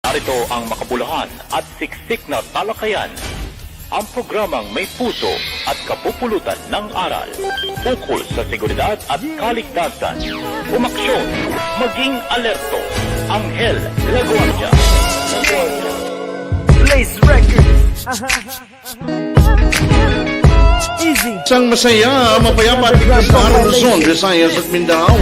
Narito ang makabuluhan at siksik na talakayan. Ang programang may puso at kapupulutan ng aral ukol sa seguridad at kaligtasan. Umaksyon, maging alerto. Anghel de la Guardia. Blaze Records. Easy. Isang masaya, mapayapa at biglas na araw Luzon, Visayas at Mindanao.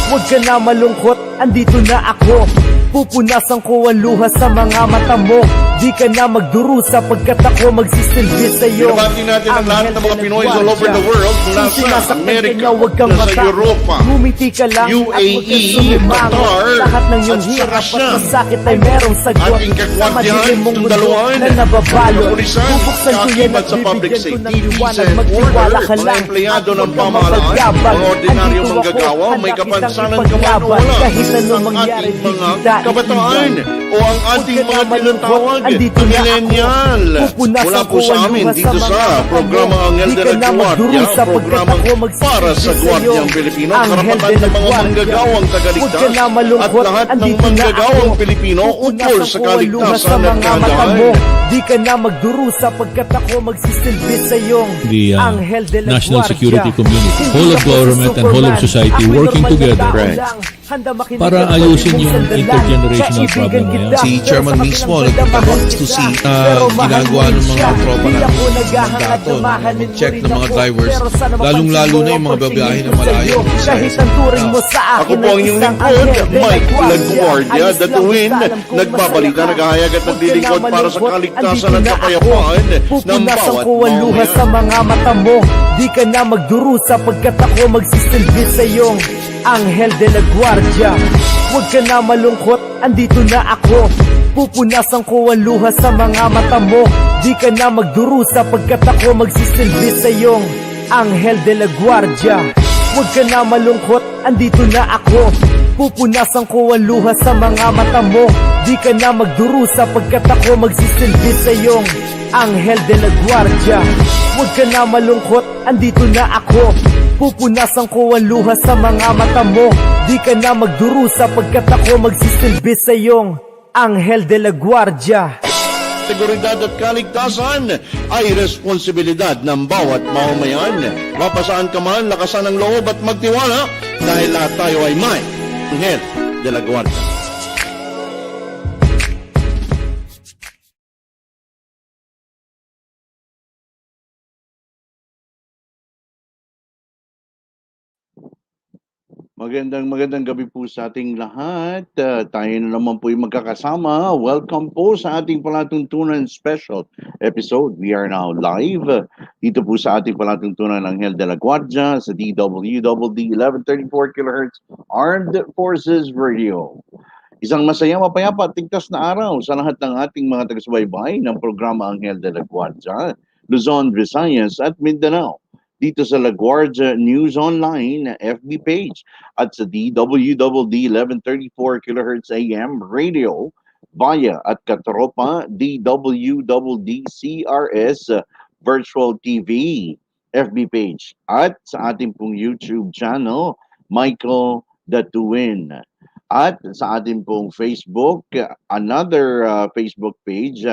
Huwag ka na malungkot, andito na ako. Pupunasan ko ang luha sa mga mata mo. Di ka na magdurusa pagkat ako magsisilbi sa'yo. Binabati natin ang lahat ng mga Pinoy all over the world, mula sa Amerika, mula sa Europa, ngumiti ka lang UAE, Qatar, lahat ng iyong at hirap saka at masakit ay merong sagot. ating Sa kagwardiyahan, madilim mong mundo sundaluhan, na nababalo, kapulisan, bubuksan ko yan kaakibat at sa public bibigyan ko ng safety, liwanag. peace and Magtiwala order, ka mga lang empleyado at ng huwag kang pamahalaan, mapagyabang. mga ordinaryong Andito manggagawa, ako, may handa kapansanan kitang ka man o ipaglaban. wala, Kahit anong ang mangyari, ating di mga kita kabataan iiwan. o ang ating mga tinatawag na millennial. Mula po sa amin dito sa programa Anghel de la Guardia, programang para sa Guardiang Pilipino, karapatan ng mga manggagawang tagaligtas at lahat ng manggagawang Pilipino ukol sa kaligtasan at kahandaan. Di ka na magdurusa pagkat ako magsisilbi sa iyong the Anghel de la national Guardia. security community, Hindi whole of ako si government and whole of Superman. society Ako'y working normal na together tao Right. lang. Handa makinig para ang ayusin pwede mong yung sandalan. intergenerational Kaibigan problem na yan. kita, Si pero Chairman sa mismo kabilang nagtatanong banda, to see pero mahal ginagawa mo ng rin mga siya. tropa Di natin ako ng naghahangad dato na na mahalin mo mag-check rin ng mga ako. drivers, Pero sana lalong-lalo mapansin na yung mo mga ang babiyahe pagsingin na malayo. ko sa'yo. Kahit ang turing mo sa Ako akin po ang ay inyong isang lingkod, Anghel de la Mike Guardia. Laguardia, Alis lang datuin, basta alam kong nagbabalita, masaya ka. naghahayag at Huwag ka naglilingkod na para sa malungkot, kaligtasan andito at na ako. kapayapaan ng Pupunasan bawat ko ang luha sa mamamayan. mga mata mo. Di ka na magdurusa pagkat ako magsisilbi sa iyong Anghel de la Guardia. Huwag ka na malungkot, andito na ako. Pupunasan ko ang luha sa mga mata mo. Di ka na magdurusa pagkat ako magsisilbi sa iyong Anghel de la Guardia. Huwag ka na malungkot, andito na ako. Pupunasan ko ang luha sa mga mata mo. Di ka na magdurusa pagkat ako magsisilbi sa iyong Anghel de la Guardia. Huwag ka na malungkot, andito na ako. Pupunasan ko ang luha sa mga mata mo. Di ka na magdurusa pagkat ako magsisilbi sa iyong Anghel de la Guardia. Seguridad at kaligtasan ay responsibilidad ng bawat mamamayan. Mapasaan ka man, lakasan ang loob at magtiwala dahil lahat tayo ay may Anghel de la Guardia. Magandang gabi po sa ating lahat. Tayo na naman po yung magkakasama. Welcome po sa ating palatuntunan special episode. We are now live dito po sa ating palatuntunan ng Anghel de la Guardia sa DWWD 1134 kHz Armed Forces Radio. Isang masaya, mapayapa at tigtas na araw sa lahat ng ating mga taga-subaybay ng programa Anghel de la Guardia, Luzon, Visayas at Mindanao. Dito sa La Guardia News Online FB page at sa DWWD 1134 kHz AM radio via at katropa DWWD CRS Virtual TV FB page at sa ating pong YouTube channel Michael Datuin at sa ating pong Facebook another Facebook page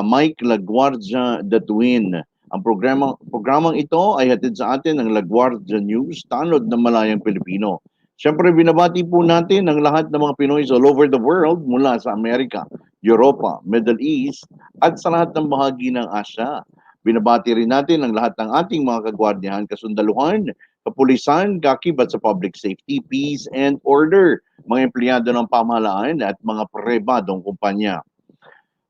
Mike LaGuardia Datuin. Ang programang ito ay hatid sa atin ng La Guardia News, tanod ng malayang Pilipino. Siyempre, binabati po natin ang lahat ng mga Pinoy all over the world mula sa Amerika, Europa, Middle East, at sa lahat ng bahagi ng Asya. Binabati rin natin ang lahat ng ating mga kagwardiyahan, kasundaluhan, kapulisan, kakibat sa public safety, peace and order, mga empleyado ng pamahalaan at mga pribadong kumpanya.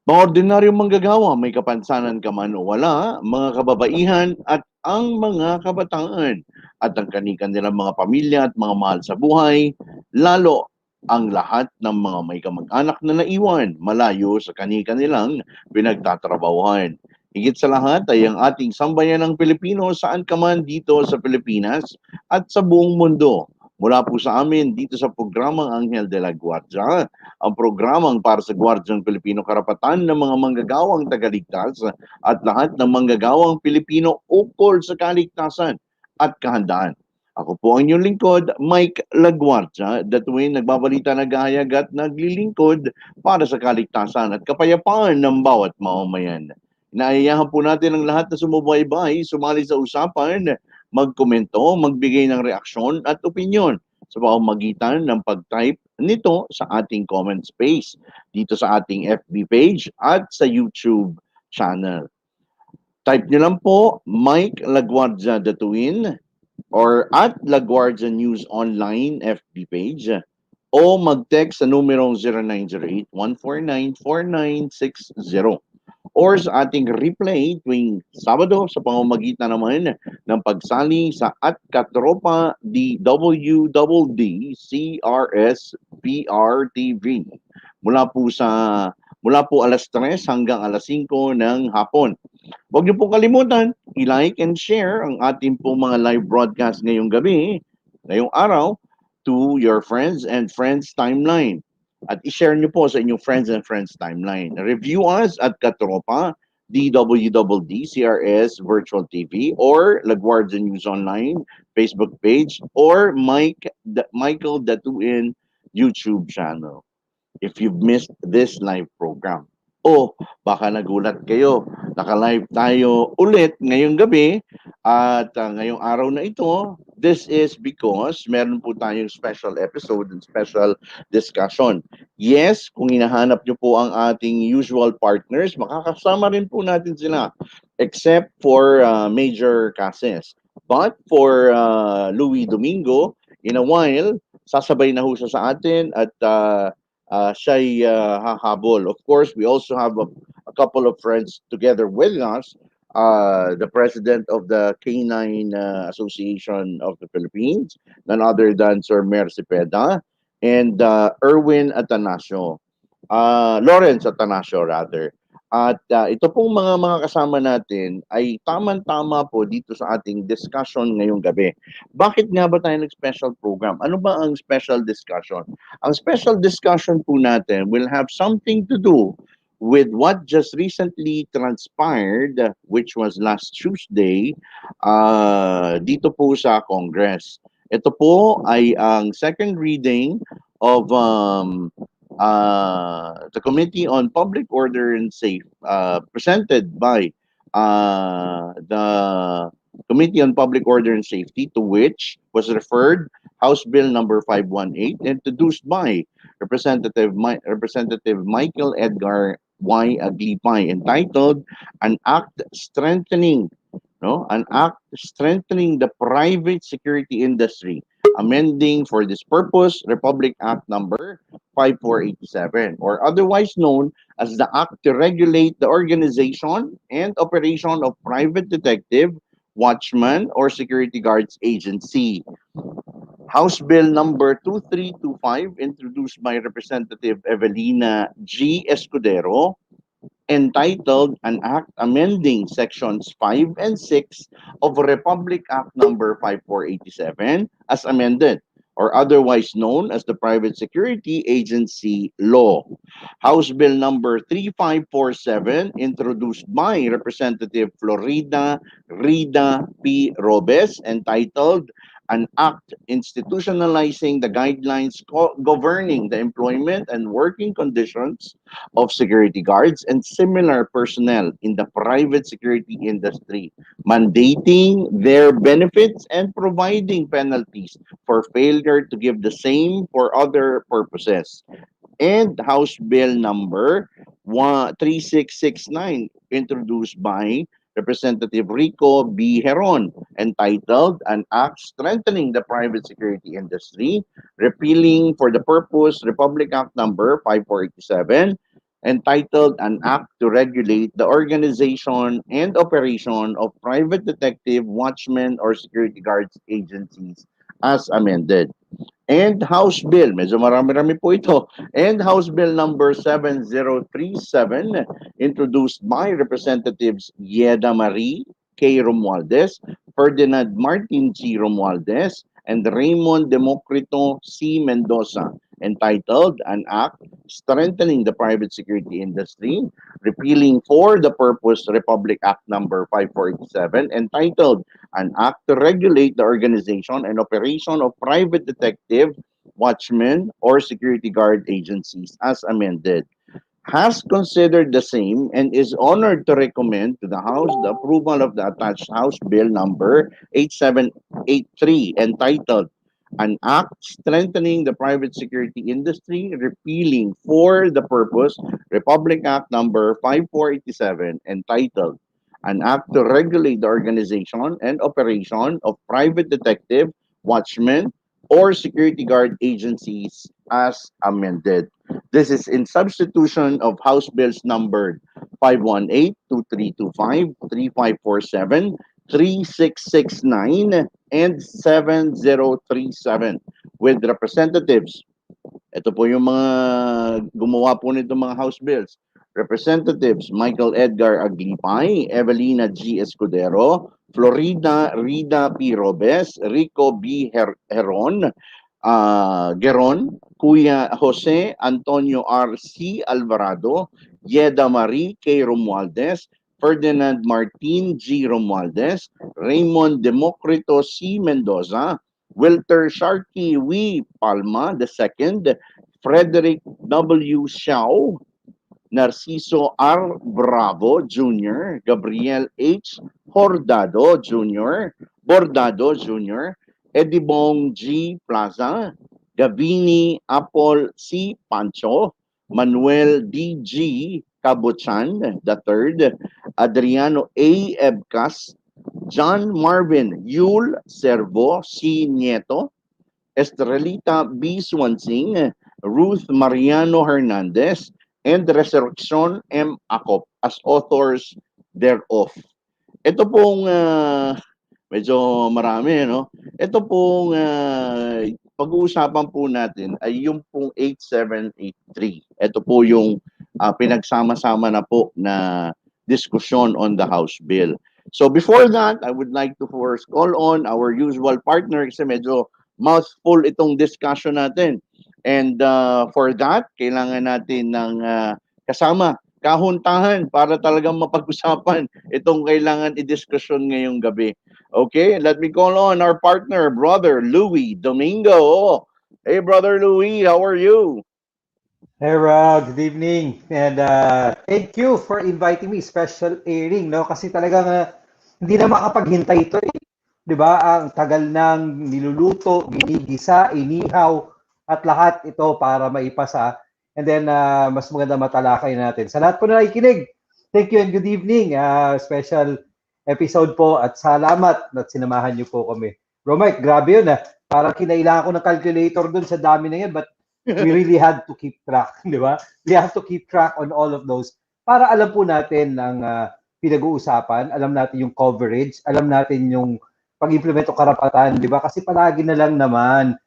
Mga ordinaryong manggagawa, may kapansanan ka man o wala, mga kababaihan at ang mga kabataan at ang kanilang mga pamilya at mga mahal sa buhay, lalo ang lahat ng mga may kamag-anak na naiwan malayo sa kanilang pinagtatrabahuhan. Higit sa lahat ay ang ating sambayanang Pilipino saan ka man dito sa Pilipinas at sa buong mundo. Mula po sa amin dito sa programang Anghel de la Guardia, ang programang para sa Guardiang Pilipino, karapatan ng mga manggagawang tagaligtas at lahat ng manggagawang Pilipino ukol sa kaligtasan at kahandaan. Ako po ang inyong lingkod, Mike Laguardia, that way nagbabalita nagahayag at naglilingkod para sa kaligtasan at kapayapaan ng bawat mamamayan. Inaayahan po natin ang lahat na sumubaybay, sumali sa usapan, magkomento, magbigay ng reaksyon at opinyon sa pamamagitan ng pag-type nito sa ating comment space dito sa ating FB page at sa YouTube channel. Type nyo lang po Mike Laguardia Datuin or at LaGuardia News Online FB page o mag-text sa numerong 0908-149-4960 or sa ating replay tuwing Sabado sa pamamagitan naman ng pagsali sa at Katropa DWDD CRS PRTV mula po alas 3 hanggang alas 5 ng hapon. Huwag niyo pong kalimutan, i-like and share ang ating pong mga live broadcast ngayong gabi, ngayong araw, to your friends and friends timeline. At i-share niyo po sa inyong friends and friends timeline. Review us at Katropa, DWDD, CRS Virtual TV, or LaGuardia News Online Facebook page, or Michael Datuin YouTube channel if you've missed this live program. O baka nagulat kayo, naka-live tayo ulit ngayong gabi at ngayong araw na ito. This is because meron po tayong special episode and special discussion. Yes, kung hinahanap nyo po ang ating usual partners, makakasama rin po natin sila except for Major Cases. But for Louis Domingo, in a while, sasabay na ho siya sa atin at siya'y hahabol. Of course, we also have a couple of friends together with us. The president of the K9 Association of the Philippines, none other than Sir Mer Cepeda, and Erwin Atanasio. Lawrence Atanasio rather. At ito pong mga kasama natin ay tamang-tama po dito sa ating discussion ngayong gabi. Bakit nga ba tayo nag-special program? Ano ba ang special discussion? Ang special discussion po natin will have something to do with what just recently transpired, which was last Tuesday, dito po sa Congress. Ito po ay ang second reading of the Committee on Public Order and Safe, presented by the Committee on Public Order and Safety, to which was referred House Bill number 518, introduced by Representative Michael Edgar Y. Aglipay, entitled An Act Strengthening the Private Security Industry, amending for this purpose Republic Act number 5487, or otherwise known as the Act to Regulate the Organization and Operation of Private Detective, Watchman, or Security Guards Agency. House Bill number 2325, introduced by Representative Evelina G. Escudero, entitled An Act Amending Sections 5 and 6 of Republic Act number 5487 as amended, or otherwise known as the Private Security Agency Law. House Bill number 3547, introduced by Representative Florida Rida P. Robes, entitled An Act Institutionalizing the Guidelines Governing the Employment and Working Conditions of Security Guards and Similar Personnel in the Private Security Industry, mandating their benefits and providing penalties for failure to give the same for other purposes. And House Bill number 3669, introduced by Representative Rico B. Heron, entitled An Act Strengthening the Private Security Industry, repealing for the purpose Republic Act number 5487, entitled An Act to Regulate the Organization and Operation of Private Detective, Watchmen, or Security Guards Agencies as amended. And House Bill, medyo marami-rami po ito, and House Bill number 7037, introduced by Representatives Yeda Marie K. Romualdez, Ferdinand Martin G. Romualdez, and Raymond Democrito C. Mendoza, entitled An Act Strengthening the Private Security Industry, repealing for the purpose Republic Act number 5487, entitled An Act to Regulate the Organization and Operation of Private Detective, Watchmen, or Security Guard Agencies, as amended, has considered the same and is honored to recommend to the House the approval of the attached House Bill number 8783, entitled An Act Strengthening the Private Security Industry, repealing for the purpose Republic Act number 5487, entitled An Act to Regulate the Organization and Operation of Private Detective, Watchmen, or Security Guard Agencies, as amended. This is in substitution of House Bills numbered 518, 2325, 3547, 3669, and 7037, with representatives. Ito po yung mga gumawa po nito mga House Bills. Representatives Michael Edgar Aglipay, Evelina G. Escudero, Florida Rida P. Robes, Rico B. Heron, Geron, Kuya Jose Antonio R. C. Alvarado, Yeda Marie K. Romualdez, Ferdinand Martin G. Romualdez, Raymond Democrito C. Mendoza, Wilter Sharkey W. Palma II, Frederick W. Xiao, Narciso R. Bravo Jr., Gabriel H. Bordado Jr., Edibong G. Plaza, Gavini Apol C. Pancho, Manuel D. G. Cabuchan III, Adriano A. Ebcas, John Marvin Yul Servo C. Nieto, Estrelita B. Swansing, Ruth Mariano Hernandez, and Resurrection M. Acop as authors thereof. Ito pong medyo marami, no? Ito pong pag-uusapan po natin ay yung pong 8783. Ito po yung pinagsama-sama na po na diskusyon on the House Bill. So before that, I would like to first call on our usual partner kasi medyo mouthful itong discussion natin. And for that, kailangan natin ng kasama, kahuntahan para talagang mapag-usapan itong kailangan i-discussion ngayong gabi. Okay, let me call on our partner, Brother Louis Domingo. Hey, Brother Louis, how are you? Hey Rob, good evening. And thank you for inviting me. Special airing, no? Kasi talagang hindi na makapaghintay ito eh. 'Di ba? Ang tagal nang niluluto, ginigisa, inihaw at lahat ito para maipasa. And then mas maganda matalakay natin. Sa lahat po na nakikinig, thank you and good evening. Special episode po at salamat na sinamahan niyo po kami. Bro Mike, grabe yun. Parang kinailangan ko ng calculator dun sa dami na yan, but we really had to keep track, di ba? We have to keep track on all of those para alam po natin ang pinag-uusapan, alam natin yung coverage, alam natin yung pag-implement o karapatan, di ba? Kasi palagi na lang naman,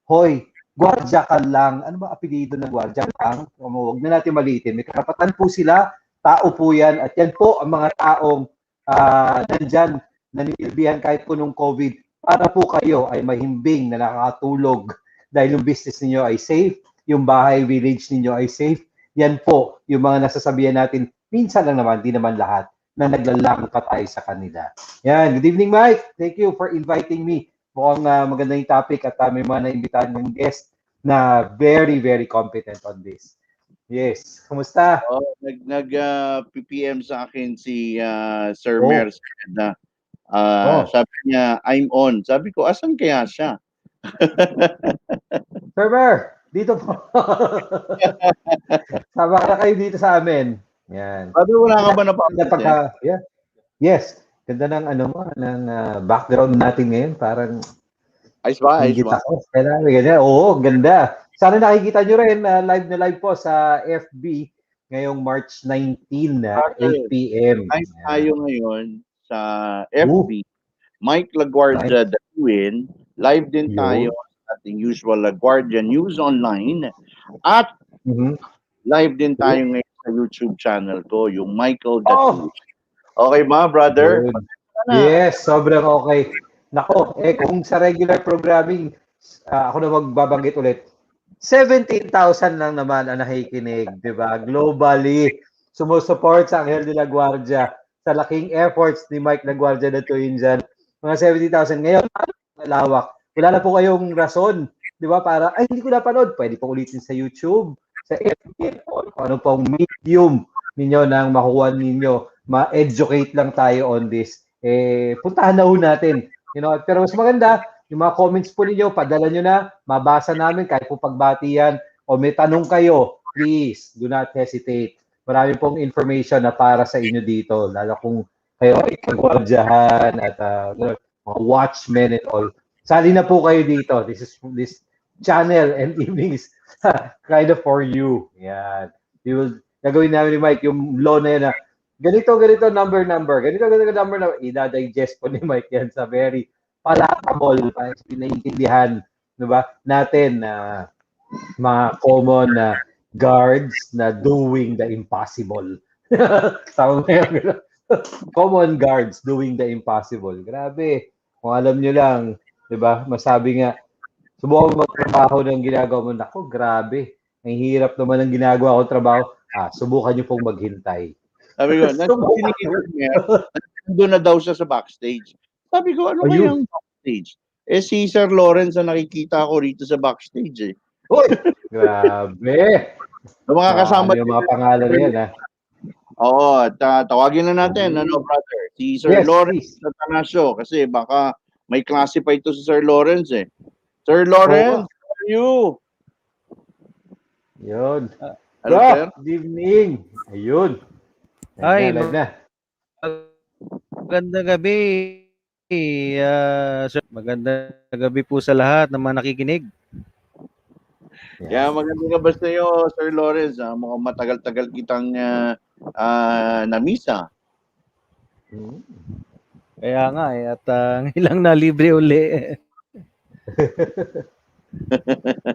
hoy, Guardia ka lang. Ano ba apelido ng Guardia lang? Huwag na natin maliitin. May karapatan po sila, tao po yan, at yan po ang mga taong nandyan, nanilbihan kahit po nung COVID, para po kayo ay mahimbing na nakakatulog dahil yung business ninyo ay safe, yung bahay village ninyo ay safe. Yan po yung mga nasasabihan natin, minsan lang naman, di naman lahat, na naglalang pa tayo sa kanila. Yan, good evening Mike. Thank you for inviting me. Mukhang maganda yung topic at may mga naimbitahan ng guest na very, very competent on this. Yes, kumusta? Oh, nag-PPM sa akin si Sir Mers na sabi niya, I'm on. Sabi ko, asan kaya siya? Server, dito po. Sama ka kayo dito sa amin. Yan. Sabi, wala ka ba napapansin? Yeah. Yes. Ganda ng ng background natin ngayon. Parang ayos ba? Ganyan. Oo, ganda. Sana nakikita nyo rin live na live po sa FB ngayong March 19 na 8 p.m. Live tayo ngayon sa FB. Mike LaGuardia Darwin. Live din tayo sa ating usual LaGuardia News Online. At live din tayo ngayon sa YouTube channel ko, yung Michael Darwin. Okay ba, brother? Yes, sobrang okay. Nako, kung sa regular programming, ako na magbabanggit ulit, 17,000 lang naman ang nakikinig, di ba? Globally, sumusuport sa Anghel de la Guardia sa laking efforts ni Mike de la Guardia na tuwin dyan. Mga 70,000 ngayon, malawak. Wala na po kayong rason, di ba? Para, ay, hindi ko napanood. Pwede po ulitin sa YouTube, sa FB, kung ano pong medium ninyo nang makuha ninyo. Ma-educate lang tayo on this. Puntahan na ho natin. Pero mas maganda, yung mga comments po ninyo, padala nyo na, mabasa namin kahit po pagbati yan, o may tanong kayo, please, do not hesitate. Marami pong information na para sa inyo dito, lalo kung kayo ay kagwardyahan at mga watchmen and all. Sali na po kayo dito. This channel and evening is kind of for you. Yan. Gagawin namin ni Mike yung law na yan na ganito, number, ganito, number, i-digest po ni Mike yan sa very palatable, pinaiintindihan, diba, natin na mga common guards na doing the impossible. Common guards doing the impossible. Grabe. Kung alam nyo lang, diba, masabi nga, subukan mo magtrabaho ng ginagawa mo. Nako, grabe. Ang hirap naman ng ginagawa ko trabaho. Subukan nyo pong maghintay. Sabi ko, nandun na daw siya sa backstage. Sabi ko, ano kayang backstage? Si Sir Lawrence na nakikita ko rito sa backstage eh. Uy! Grabe! Yung mga kasama yung mga pangalan na yan, ha? Oo, tawagin na natin, brother. Si Sir Lawrence Atanasio, kasi baka may classify to si Sir Lawrence eh. Sir Lawrence, how are you? Yun. Hello, sir? Good evening. Ayun. Ay, na. Magandang gabi. Sir, magandang gabi po sa lahat ng mga nakikinig. Yeah, magandang gabi sa iyo, Sir Lawrence. Mukhang matagal-tagal kitang namisa. Kaya nga at ngayon na libre uli.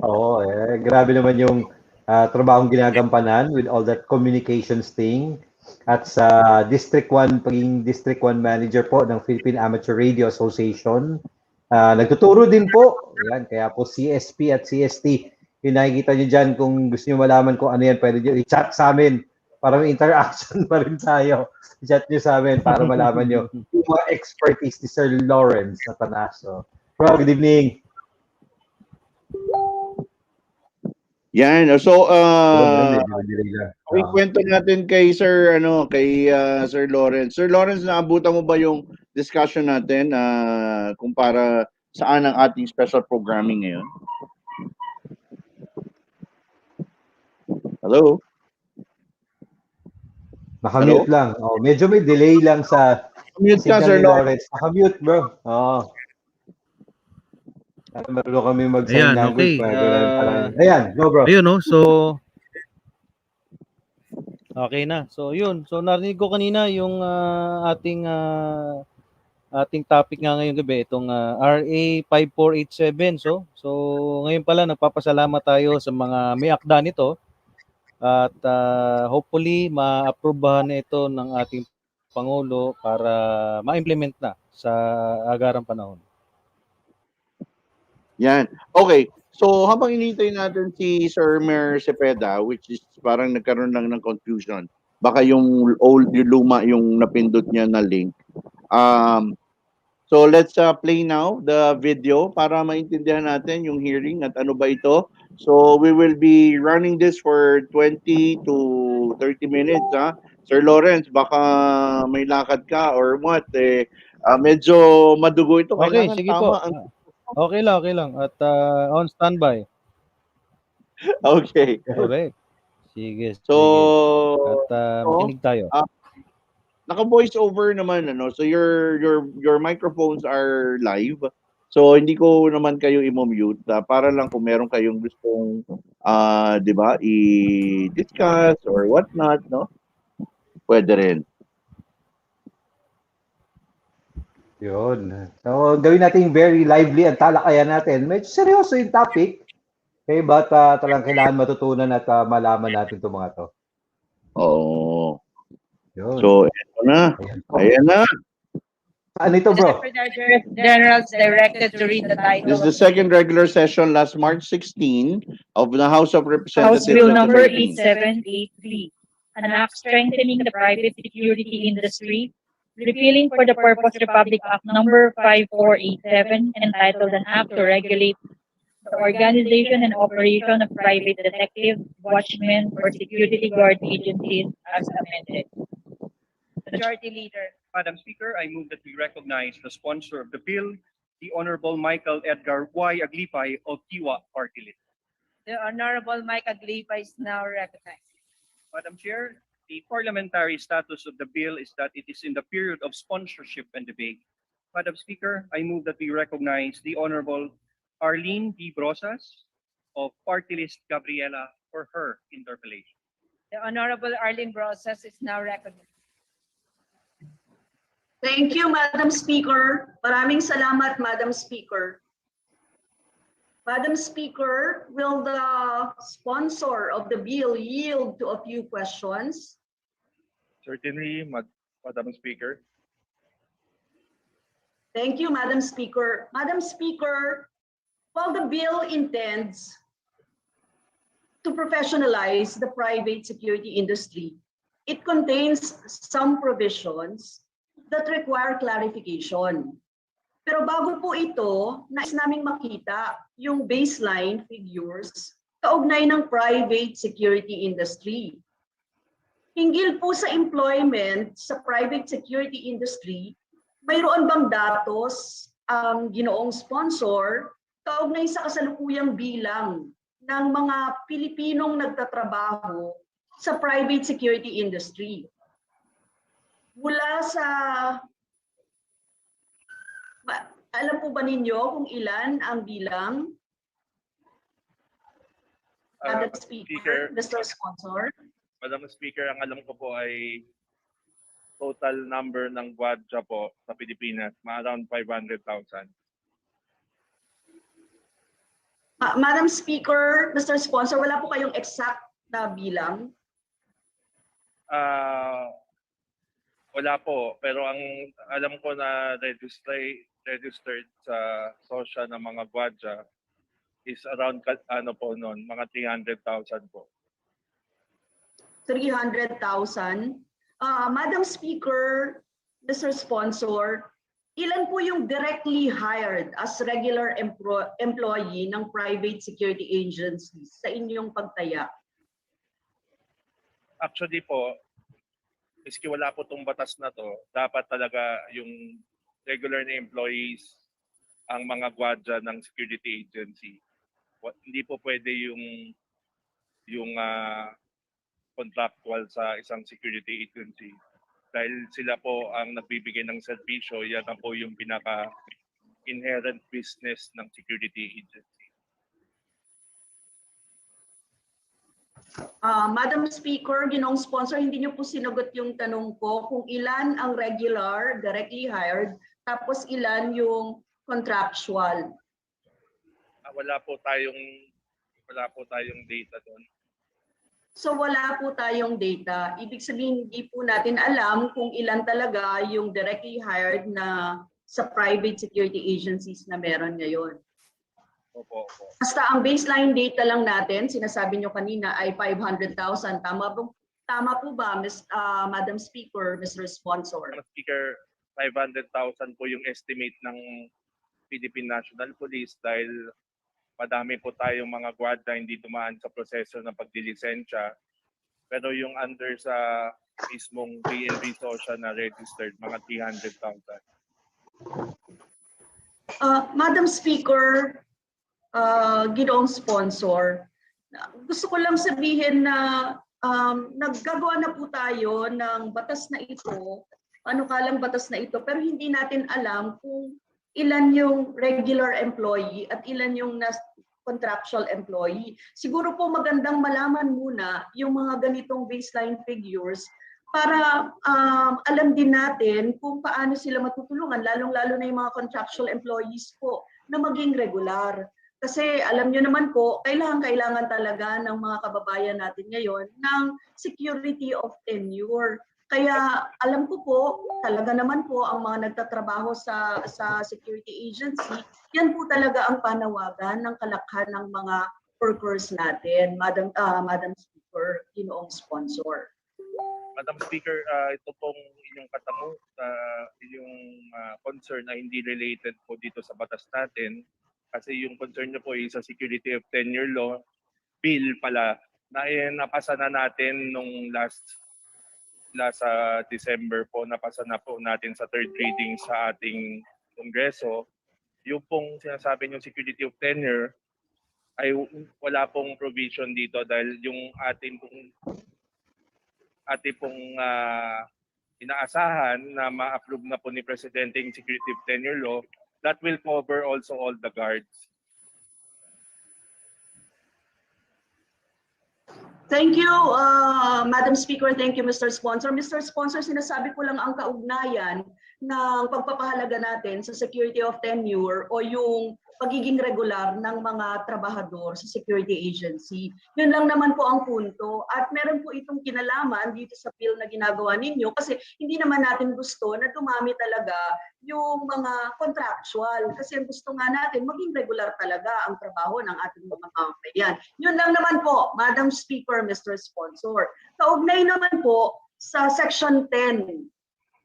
Oo, grabe naman yung trabahong ginagampanan with all that communications thing. At sa District 1, paging District 1 Manager po ng Philippine Amateur Radio Association. Nagtuturo din po. Yan, kaya po CSP at CST, yung nakikita nyo dyan, kung gusto nyo malaman kung ano yan, pwede nyo i-chat sa amin para may interaction pa rin tayo. I-chat nyo sa amin para malaman nyo yung mga expertise ni Sir Lawrence Atanasio. Bro, good evening. Yan. So, kwento natin kay Sir Sir Lawrence. Sir Lawrence, naabutan mo ba yung discussion natin kung para saan ang ating special programming ngayon? Hello? Nakamute lang. Medyo may delay lang sa Mute ka, Sir Lawrence. Nakamute, bro. Marunong kami mag-sign language. Okay. Ayan, go bro. Ayun, no? So, okay na. So, yun. So, narinig ko kanina yung ating topic nga ngayong gabi, itong RA 5487. So ngayon pala, nagpapasalamat tayo sa mga may akda nito at hopefully ma-aprobahan na ito ng ating Pangulo para ma-implement na sa agarang panahon. Yan. Okay. So, habang inintay natin si Sir Mer Cepeda, which is parang nagkaroon lang ng confusion. Baka yung luma yung napindot niya na link. So, let's play now the video para maintindihan natin yung hearing at ano ba ito. So, we will be running this for 20 to 30 minutes. Sir Lawrence, baka may lakad ka or what? Medyo madugo ito. Okay, sige po. Okay lang. At on standby. Okay. Okay. Sige. So, at makinig tayo. Naka-voice over naman, So your microphones are live. So hindi ko naman kayo i-mute para lang kung meron kayong gustong 'di ba, i-discuss or what not, no? Pwede rin. Yun. So, gawin natin very lively ang talakayan natin. Medyo seryoso yung topic. Okay, but talagang kailangan matutunan at malaman natin itong mga to. Oo. Yun. So, ito na. Ayan na. Ano ito, The bro? Secretary General is directed to read the title This is the of second regular session last March 16 of the House of House Representatives Bill of the number Philippines. 8783, an act strengthening the private security industry, repealing for the purpose Republic Act number 5487, entitled an act to regulate the organization and operation of private detective, watchmen, or security guard agencies as amended. Majority Leader. Madam Speaker, I move that we recognize the sponsor of the bill, the Honorable Michael Edgar Y. Aglipay of Tiwa Party List. The Honorable Mike Aglipa is now recognized. Madam Chair, the parliamentary status of the bill is that it is in the period of sponsorship and debate. Madam Speaker, I move that we recognize the Honorable Arlene B. Brosas of Party List Gabriela for her interpellation. The Honorable Arlene Brosas is now recognized. Thank you, Madam Speaker. Maraming salamat, Madam Speaker. Madam Speaker, will the sponsor of the bill yield to a few questions? Certainly, Madam Speaker. Thank you, Madam Speaker. Madam Speaker, while the bill intends to professionalize the private security industry, it contains some provisions that require clarification. Pero bago po ito, nais naming makita yung baseline figures kaugnay ng private security industry. Hinggil po sa employment sa private security industry, mayroon bang datos ang ginoong sponsor kaugnay sa kasalukuyang bilang ng mga Pilipinong nagtatrabaho sa private security industry? Mula sa, alam po ba ninyo kung ilan ang bilang? Madam Speaker, Mr. Sponsor. Madam Speaker, ang alam ko po ay total number ng Guardia po sa Pilipinas, around 500,000. Madam Speaker, Mr. Sponsor, wala po kayong exact na bilang? Wala po, pero ang alam ko na registered sa SOSHA ng mga Guardia is around ano po noon, mga 300,000 po. 300,000. Madam Speaker, Mr. Sponsor, ilan po yung directly hired as regular employee ng private security agencies sa inyong pagtaya? Actually po, iski wala po itong batas na to, dapat talaga yung regular na employees ang mga Guardia ng security agency. Hindi po pwede yung contractual sa isang security agency. Dahil sila po ang nagbibigay ng serbisyo, yan ang po yung pinaka-inherent business ng security agency. Madam Speaker, ginong sponsor, hindi niyo po sinagot yung tanong ko kung ilan ang regular, directly hired, tapos ilan yung contractual. Wala po tayong data doon. So wala po tayong data. Ibig sabihin, hindi po natin alam kung ilan talaga yung directly hired na sa private security agencies na meron ngayon. Opo. Basta ang baseline data lang natin, sinasabi nyo kanina ay 500,000. Tama po ba, Madam Speaker, Mr. Sponsor? Madam Speaker, 500,000 po yung estimate ng Philippine National Police dahil madami po tayong mga Guardia hindi dumaan sa proseso ng pagdilisensya. Pero yung under sa mismong PNB SOSHA na registered, mga 300,000. Madam Speaker, ginoong sponsor, gusto ko lang sabihin na naggagawa na po tayo ng batas na ito, panukalang batas na ito, pero hindi natin alam kung ilan yung regular employee at ilan yung contractual employee. Siguro po magandang malaman muna yung mga ganitong baseline figures para alam din natin kung paano sila matutulungan, lalong-lalo na yung mga contractual employees po na maging regular. Kasi alam nyo naman po, kailangan talaga ng mga kababayan natin ngayon ng security of tenure. Kaya alam ko po, talaga naman po ang mga nagtatrabaho sa security agency, yan po talaga ang panawagan ng kalakhan ng mga workers natin, Madam Speaker, ginoong sponsor. Madam Speaker, ito pong inyong katango, yung concern na hindi related po dito sa batas natin. Kasi yung concern niyo po ay sa security of tenure law, bill pala, na napasa na natin nung last December po, napasa na po natin sa third reading sa ating Kongreso. Yung pong sinasabi niyong security of tenure ay wala pong provision dito dahil yung ating pong inaasahan na ma-approve na po ni Presidente yung security of tenure law, that will cover also all the guards. Thank you, Madam Speaker. Thank you, Mr. Sponsor. Mr. Sponsor, sinasabi ko lang ang kaugnayan ng pagpapahalaga natin sa security of tenure o yung pagiging regular ng mga trabahador sa security agency. Yun lang naman po ang punto. At meron po itong kinalaman dito sa bill na ginagawa ninyo kasi hindi naman natin gusto na dumami talaga yung mga contractual. Kasi ang gusto nga natin, maging regular talaga ang trabaho ng ating mga mamamayan. Yun lang naman po, Madam Speaker, Mr. Sponsor. Kaugnay naman po sa Section 10,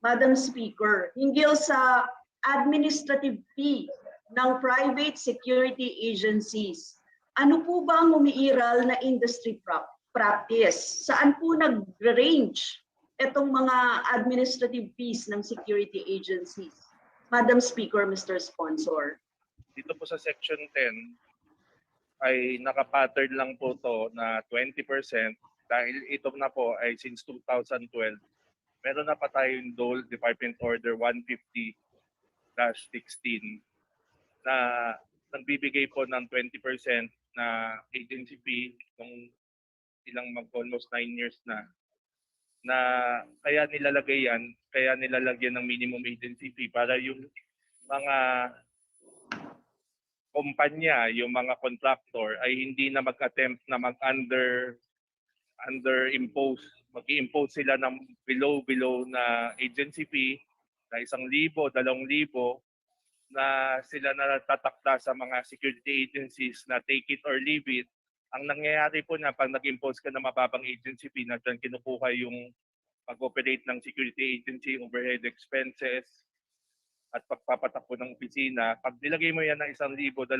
Madam Speaker, hinggil sa administrative fee ng private security agencies. Ano po ba ang umiiral na industry practice? Saan po nag-range itong mga administrative fees ng security agencies? Madam Speaker, Mr. Sponsor. Dito po sa Section 10 ay nakapattern lang po to na 20% dahil ito na po ay since 2012. Meron na pa tayong DOL Department Order 150-16 na nagbibigay po ng 20% na agency fee nung almost 9 years na kaya nilalagyan ng minimum agency fee para yung mga kumpanya, yung mga contractor ay hindi na mag-attempt na mag-impose sila ng below na agency fee na 1,000, 2,000 na sila na tatakda sa mga security agencies na take it or leave it. Ang nangyayari po na pag nag-impose ka na mababang agency fee na dyan kinukuha yung pag-operate ng security agency, overhead expenses, at pagpapatakbo ng opisina. Pag nilagay mo yan ng 1,000, 2,000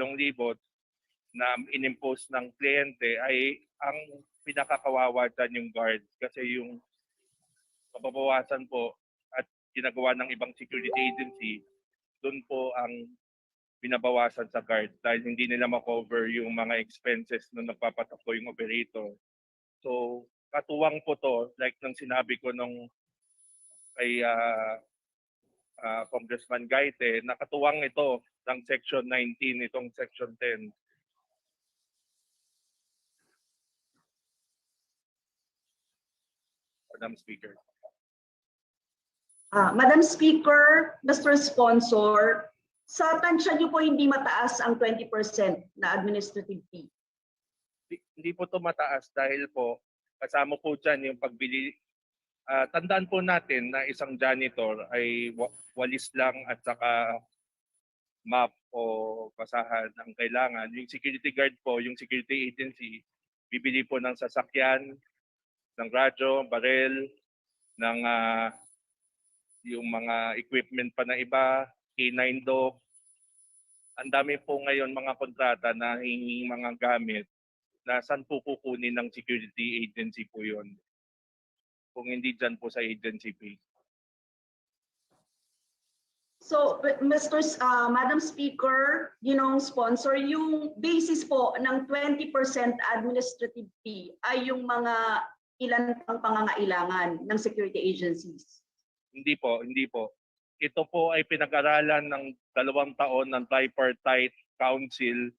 na inimpose ng kliyente ay ang pinakakawawa dyan yung guard kasi yung mababawasan po at ginagawa ng ibang security agency, doon po ang binabawasan sa guard dahil hindi nila ma-cover yung mga expenses na nagpapatakbo yung operator. So, katuwang po to, like nang sinabi ko nung kay Congressman Gaite, nakatuwang ito ng Section 19, itong Section 10. Madam Speaker. Madam Speaker, Mr. Sponsor, sa tansya niyo po hindi mataas ang 20% na administrative fee. Hindi po to mataas dahil po kasama po dyan yung pagbili. Tandaan po natin na isang janitor ay walis lang at saka map o basahan ang kailangan. Yung security guard po, yung security agency, bibili po ng sasakyan, ng radyo, barel, ng yung mga equipment pa na iba, K9 dog. Ang dami po ngayon mga kontrata na hinging mga gamit na saan po kukunin ng security agency po yun. Kung hindi dyan po sa agency fee. So, Madam Speaker, sponsor, yung basis po ng 20% administrative fee ay yung mga ilan pang pangangailangan ng security agencies. Hindi po. Ito po ay pinag-aralan ng 2 taon ng Tripartite Council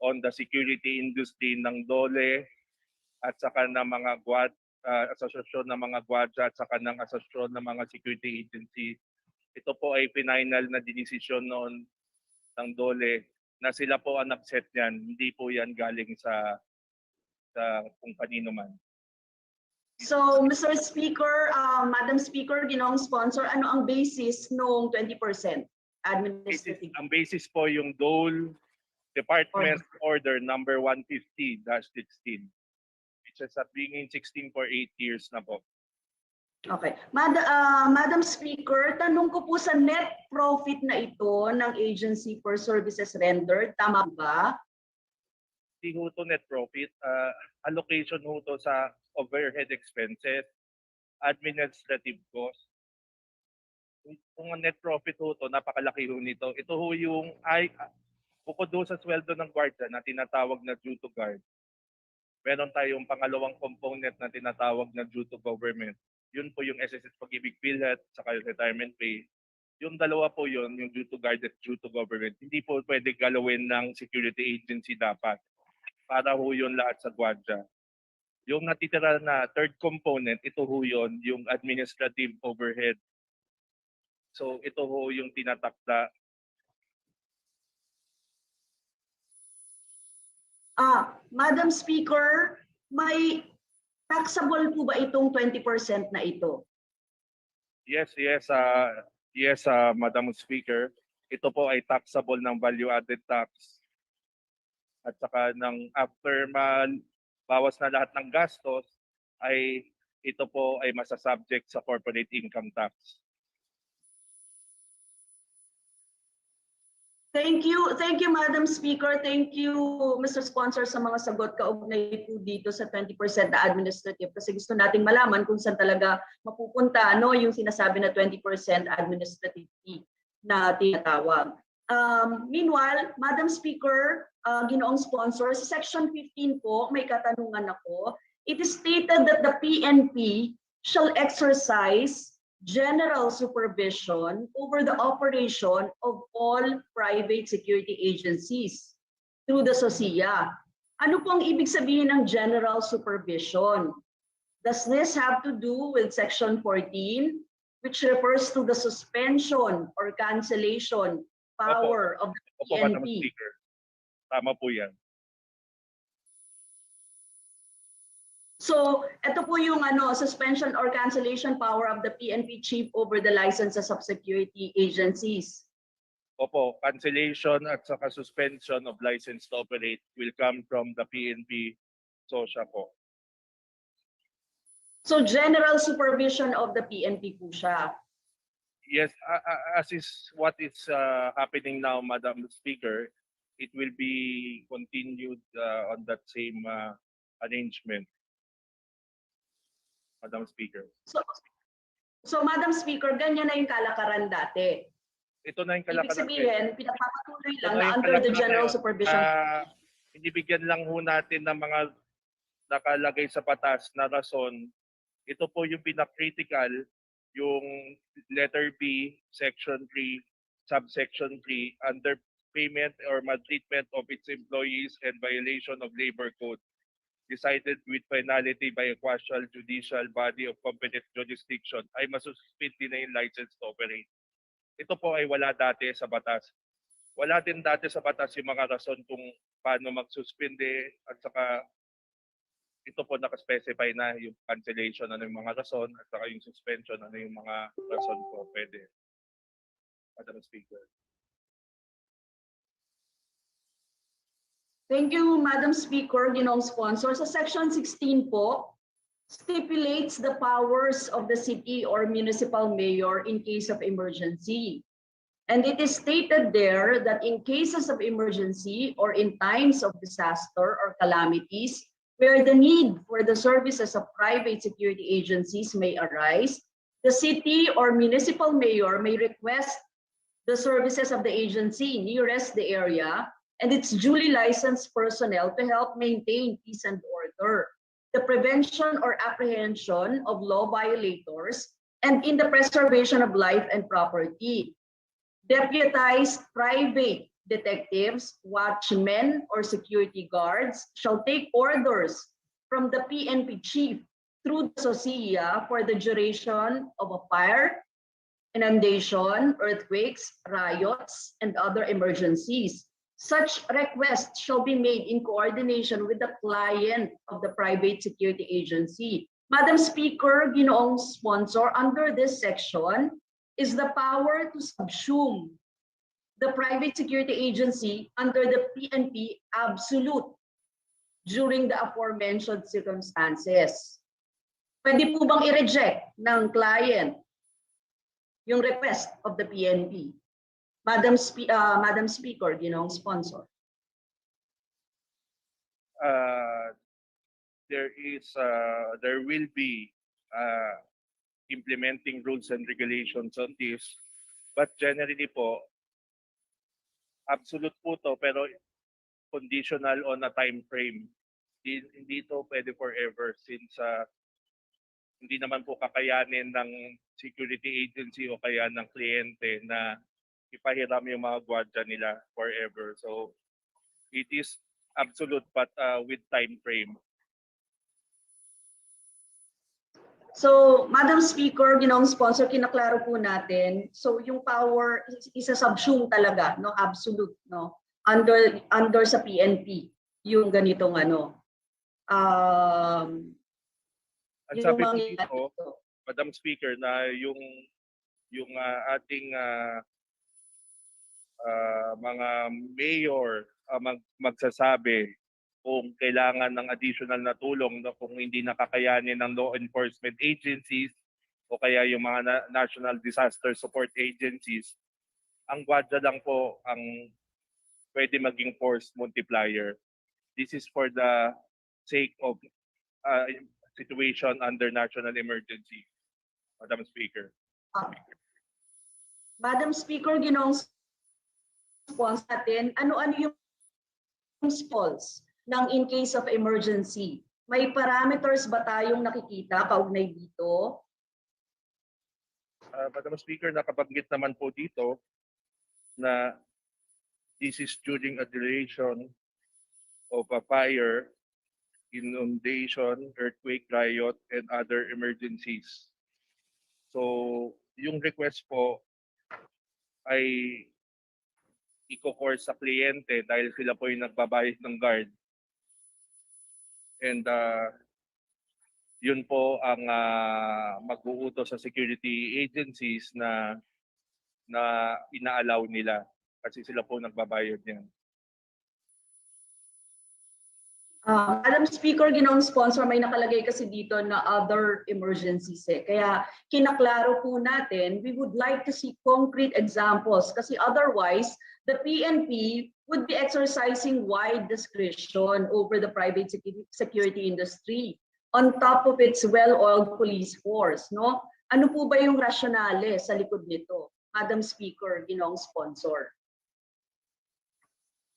on the Security Industry ng DOLE at saka ng mga asosasyon ng mga Guardia at saka ng asosasyon ng mga security agency. Ito po ay final na dinesisyon noon ng DOLE na sila po ang nag-set yan. Hindi po yan galing sa kung kanino man. So, Mr. Speaker, Madam Speaker, ginoong sponsor, ano ang basis nung 20% administrative? Ang basis po yung Dole Department Order number 150-16, which is being 16 for 8 years na po. Okay. Madam Speaker, tanong ko po sa net profit na ito ng agency for services rendered, tama ba? Hindi ho to net profit. Allocation ho to sa overhead expenses, administrative cost. Kung net profit ho to, napakalaki ho nito. Ito ho yung, bukod doon sa sweldo ng guardia na tinatawag na due to guard, meron tayong pangalawang component na tinatawag na due to government. Yun po yung SSS Pag-ibig PhilHealth saka yung retirement pay. Yung dalawa po yun, yung due to guard at due to government, hindi po pwede galawin ng security agency dapat. Para ho yun lahat sa guardia. Yung natitira na third component, ito ho yun, yung administrative overhead. So ito ho yung tinatakda. Madam Speaker, may taxable po ba itong 20% na ito? Yes, Madam Speaker. Ito po ay taxable ng value-added tax. At saka after bawas na lahat ng gastos, ay ito po ay masasubject sa corporate income tax. Thank you, Madam Speaker. Thank you, Mr. Sponsor, sa mga sagot kaugnay po dito sa 20% na administrative. Kasi gusto nating malaman kung saan talaga mapupunta yung sinasabi na 20% administrative fee na tinatawag. Meanwhile, Madam Speaker, ginoong sponsor, sa Section 15 po, may katanungan ako. It is stated that the PNP shall exercise general supervision over the operation of all private security agencies through the SOSIA. Ano po ang ibig sabihin ng general supervision? Does this have to do with Section 14, which refers to the suspension or cancellation power of the PNP? Tama po yan. So, ito po yung suspension or cancellation power of the PNP chief over the licenses of security agencies. Opo, cancellation at saka suspension of license to operate will come from the PNP SOSIA po. So, general supervision of the PNP po siya. Yes, as is what is happening now, Madam Speaker, it will be continued on that same arrangement. Madam Speaker. So Madam Speaker, ganyan na yung kalakaran dati. Ito na yung kalakaran. Ibig sabihin, pinapapatuloy lang na under the general supervision. Inibigyan lang ho natin ng mga nakalagay sa batas na rason. Ito po yung pinaka-critical, yung letter B, section 3, subsection 3, under payment or maltreatment of its employees and violation of labor code, decided with finality by a partial judicial body of competent jurisdiction, ay masususpend din na yung license to operate. Ito po ay wala dati sa batas. Wala din dati sa batas yung mga rason kung paano magsuspende at saka ito po nakaspecify na yung cancellation, ano yung mga rason at saka yung suspension, ano yung mga rason po pwede. Madam Speaker. Thank you, Madam Speaker, ginoong sponsor. Sa Section 16 po, stipulates the powers of the city or municipal mayor in case of emergency. And it is stated there that in cases of emergency or in times of disaster or calamities, where the need for the services of private security agencies may arise, the city or municipal mayor may request the services of the agency nearest the area and its duly licensed personnel to help maintain peace and order, the prevention or apprehension of law violators, and in the preservation of life and property. Deputized private detectives, watchmen, or security guards shall take orders from the PNP chief through the SOSIA for the duration of a fire, inundation, earthquakes, riots, and other emergencies. Such requests shall be made in coordination with the client of the private security agency, Madam Speaker, ginoong sponsor, under this section is the power to subsume the private security agency under the PNP absolute during the aforementioned circumstances. Pwede po bang i-reject ng client yung request of the PNP? Madam Speaker, ginoong sponsor. There will be implementing rules and regulations on this, but generally po, absolute po to, pero conditional on a time frame. Hindi to pwede forever since hindi naman po kakayanin ng security agency o kaya ng kliyente na ipahiram yung mga gwardiya nila forever. So it is absolute but with time frame. So, Madam Speaker, ginoong sponsor, kinaklaro po natin. So, yung power isa-subsume talaga, no, absolute, no, under sa PNP, yung ganitong ano. Ang sabi po dito, Madam Speaker, na yung ating mga mayor magsasabi kung kailangan ng additional na tulong na kung hindi nakakayanin ng law enforcement agencies o kaya yung mga national disaster support agencies, ang Guardia lang po ang pwede maging force multiplier. This is for the sake of situation under national emergency, Madam Speaker. Madam Speaker, ginoong sponsor natin, ano-ano yung sponsors ng in case of emergency? May parameters ba tayong nakikita kaugnay dito? Madam Speaker, nakabanggit naman po dito na this is during a duration of a fire, inundation, earthquake, riot, and other emergencies. So, yung request po ay iko-course sa kliyente dahil sila po yung nagbabayad ng guard. And yun po ang mag-uutos sa security agencies na ina-allow nila kasi sila po nagbabayad niyan. Madam Speaker, ginoong sponsor, may nakalagay kasi dito na other emergencies eh. Kaya kinaklaro po natin, we would like to see concrete examples kasi otherwise, the PNP would be exercising wide discretion over the private security industry on top of its well-oiled police force. No? Ano po ba yung rationale sa likod nito? Madam Speaker, ginoong sponsor.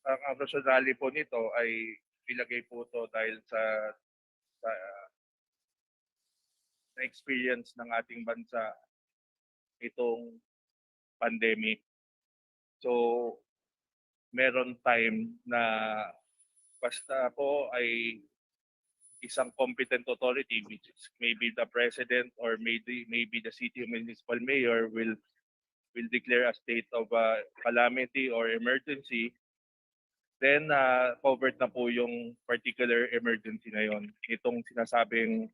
Ang rationale po nito ay ilagay po to dahil sa experience ng ating bansa itong pandemic. So, meron time na basta po ay isang competent authority, which is maybe the president or maybe the city municipal mayor will declare a state of calamity or emergency. Then covered na po yung particular emergency na yon. Itong sinasabing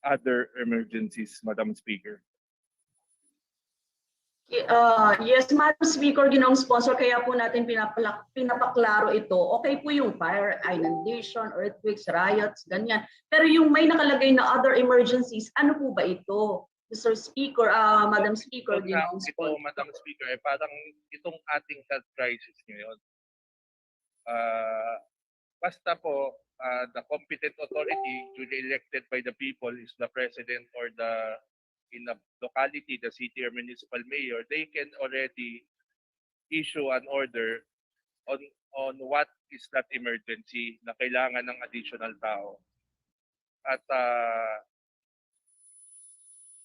other emergencies, Madam Speaker. Yes, Madam Speaker, ginoong sponsor, kaya po natin pinapaklaro ito. Okay po yung fire, inundation, earthquakes, riots, ganyan. Pero yung may nakalagay na other emergencies, ano po ba ito? Mr. Speaker, Madam Speaker, ginoong sponsor. Ito, Madam Speaker, parang itong ating health crisis ngayon. Basta po, the competent authority duly elected by the people is the president or in the locality, the city or municipal mayor. They can already issue an order on what is that emergency na kailangan ng additional tao. At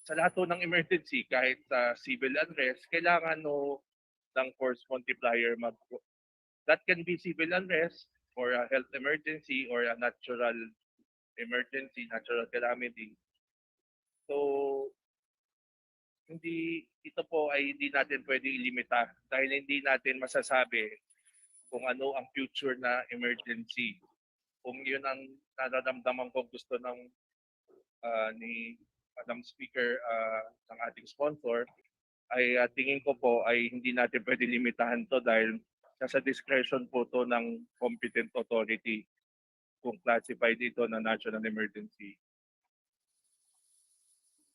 sa lahat ng emergency, kahit civil unrest, kailangan ng force multiplier that can be civil unrest or a health emergency or a natural emergency, natural calamity. So, ito po ay hindi natin pwede ilimita dahil hindi natin masasabi kung ano ang future na emergency. Kung yun ang nararamdaman ko gusto ng ni Madam Speaker ng ating sponsor, ay tingin ko po ay hindi natin pwede limitahan to dahil nasa discretion po to ng competent authority kung classified ito na national emergency.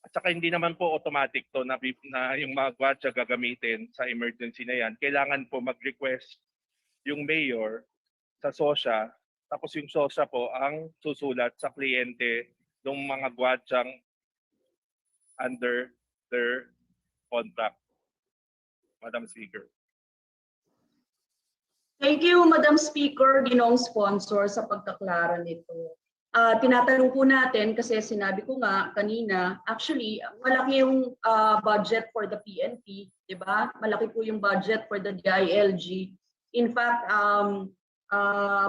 At saka hindi naman po automatic to na yung mga gwardiya gagamitin sa emergency na yan. Kailangan po mag-request yung mayor sa SOSA, tapos yung SOSA po ang susulat sa kliyente ng mga gwardyang under their contract. Madam Speaker. Thank you, Madam Speaker, ginong sponsor sa pagkaklara nito. Tinatanong po natin kasi sinabi ko nga kanina, actually malaki yung budget for the PNP, di ba? Malaki po yung budget for the DILG. In fact,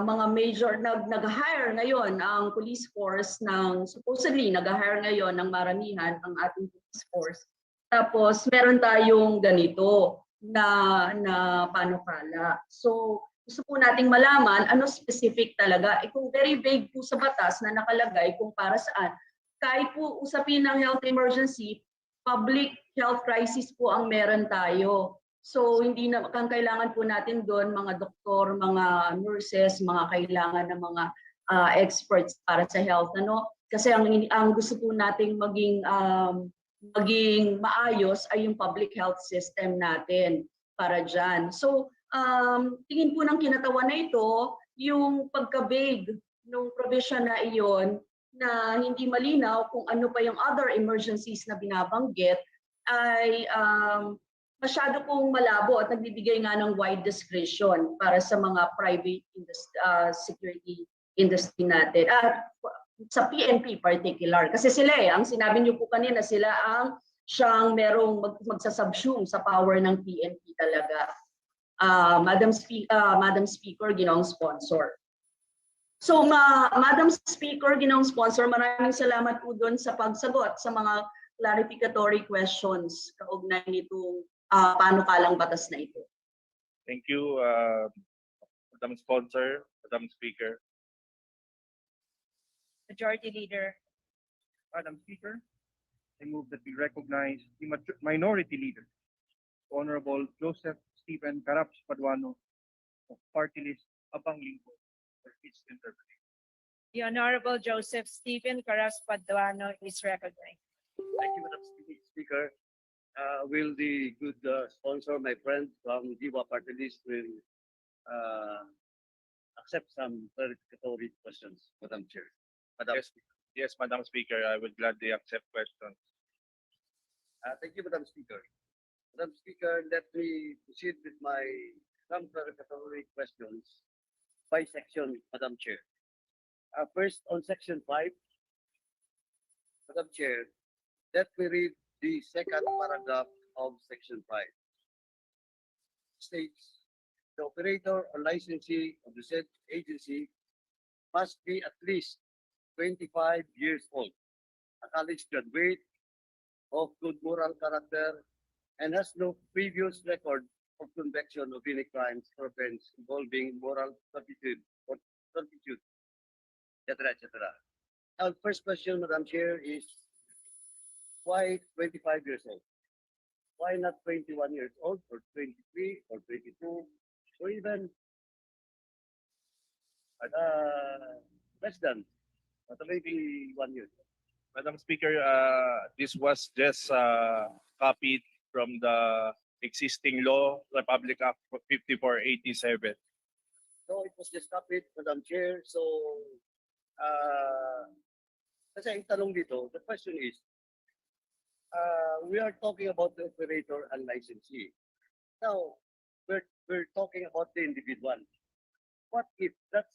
mga major nag-hire ngayon ang police force supposedly nag-hire ngayon ng maramihan ang ating police force. Tapos meron tayong ganito na panukala. So gusto po nating malaman ano specific talaga. Kung very vague po sa batas na nakalagay kung para saan. Kahit po usapin ng health emergency, public health crisis po ang meron tayo. So hindi na kailangan po natin doon mga doktor, mga nurses, mga kailangan ng mga experts para sa health, ano? Kasi ang gusto po nating maging maayos ay yung public health system natin para diyan. So tingin po ng kinatawan na ito yung pagka-vague ng provision na iyon na hindi malinaw kung ano pa yung other emergencies na binabanggit ay masyado pong malabo at nagbibigay nga ng wide discretion para sa mga private security industry natin. Sa PNP particular. Kasi sila ang sinabi niyo po kanina, sila ang siyang merong magsasubsume sa power ng PNP talaga. Madam Speaker, ginong sponsor. So, Madam Speaker, ginong sponsor, maraming salamat po doon sa pagsagot sa mga clarificatory questions kaugnay nitong panukalang batas na ito. Thank you, Madam Sponsor, Madam Speaker. Majority Leader. Madam Speaker, I move that we recognize the Minority Leader, Honorable Joseph Stephen Caraps Paduano of Party List Abang Linggo for his interpretation. The Honorable Joseph Stephen Caras Paduano is recognized. Thank you, Madam Speaker. Will the good sponsor, my friend from Diwa Party List, will accept some clarificatory questions, Madam Chair? Madam Speaker. Yes, Madam Speaker, I would gladly accept questions. Thank you, Madam Speaker. Madam Speaker, let me proceed with my some clarificatory questions by section, Madam Chair. First, on Section 5, Madam Chair, let me read the second paragraph of Section 5. States, the operator or licensee of the said agency must be at least 25 years old, a college graduate of good moral character, and has no previous record of conviction of any crimes or offense involving moral turpitude, etc., etc. Now, first question, Madam Chair, is why 25 years old? Why not 21 years old, or 23, or 22, or even less than maybe 1 year? Madam Speaker, this was just copied from the existing law, Republic Act 5487. So it was just copied, Madam Chair. So, kasi ang tanong dito, the question is, we are talking about the operator and licensee. Now, we're talking about the individual. What if that's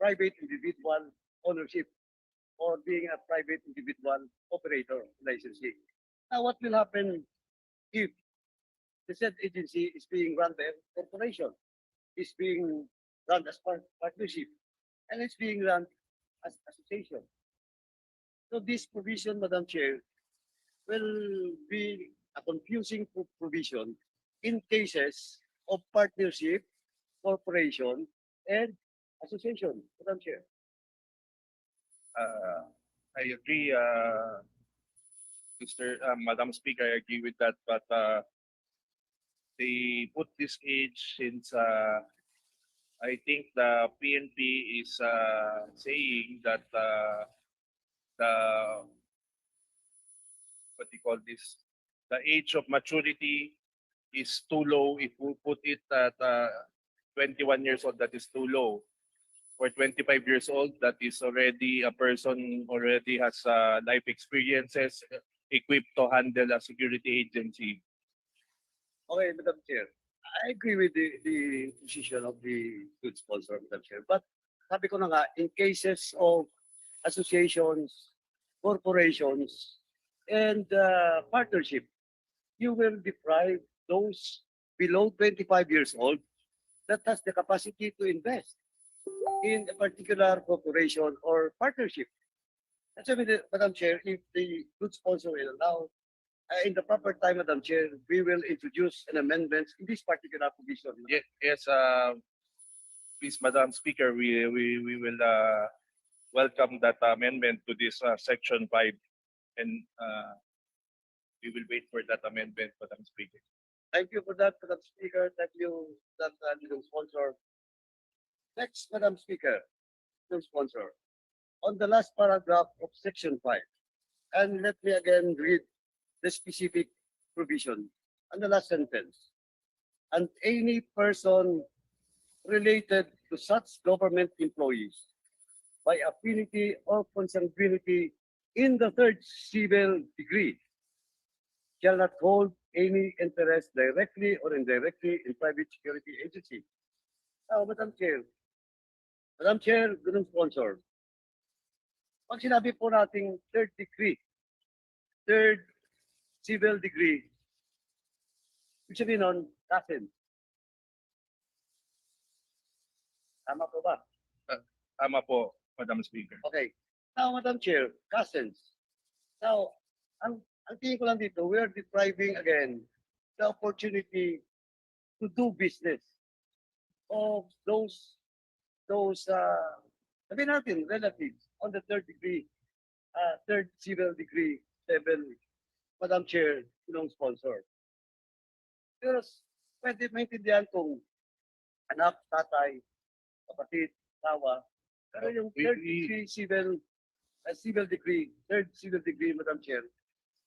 private individual ownership or being a private individual operator licensee? Now, what will happen if the said agency is being run by a corporation, is being run as partnership, and it's being run as association? So this provision, Madam Chair, will be a confusing provision in cases of partnership, corporation, and association, Madam Chair. I agree, Madam Speaker, I agree with that. But they put this age since I think the PNP is saying that the what do you call this? The age of maturity is too low. If we put it at 21 years old, that is too low. For 25 years old, that is already a person already has life experiences equipped to handle a security agency. Okay, Madam Chair. I agree with the position of the good sponsor, Madam Chair. But sabi ko na nga, in cases of associations, corporations, and partnership, you will deprive those below 25 years old that has the capacity to invest in a particular corporation or partnership. That's why, Madam Chair, if the good sponsor will allow, in the proper time, Madam Chair, we will introduce an amendment in this particular provision. Yes, please, Madam Speaker, we will welcome that amendment to this section 5, and we will wait for that amendment, Madam Speaker. Thank you for that, Madam Speaker. Thank you, that little sponsor. Next, Madam Speaker, little sponsor. On the last paragraph of section 5, and let me again read the specific provision and the last sentence. And any person related to such government employees by affinity or consanguinity in the third civil degree shall not hold any interest directly or indirectly in private security agency. Now, Madam Chair, ganun sponsor. Pag sinabi po nating third civil degree, ibig sabihin nun, cousin. Tama po ba? Tama po, Madam Speaker. Okay. Now, Madam Chair, cousins. Now, ang tingin ko lang dito, we are depriving again the opportunity to do business of those sabihin natin, relatives on the third civil degree level, Madam Chair, yung sponsor. Pero pwede maintindihan kung anak, tatay, kapatid, tawa. Pero yung third degree, Madam Chair,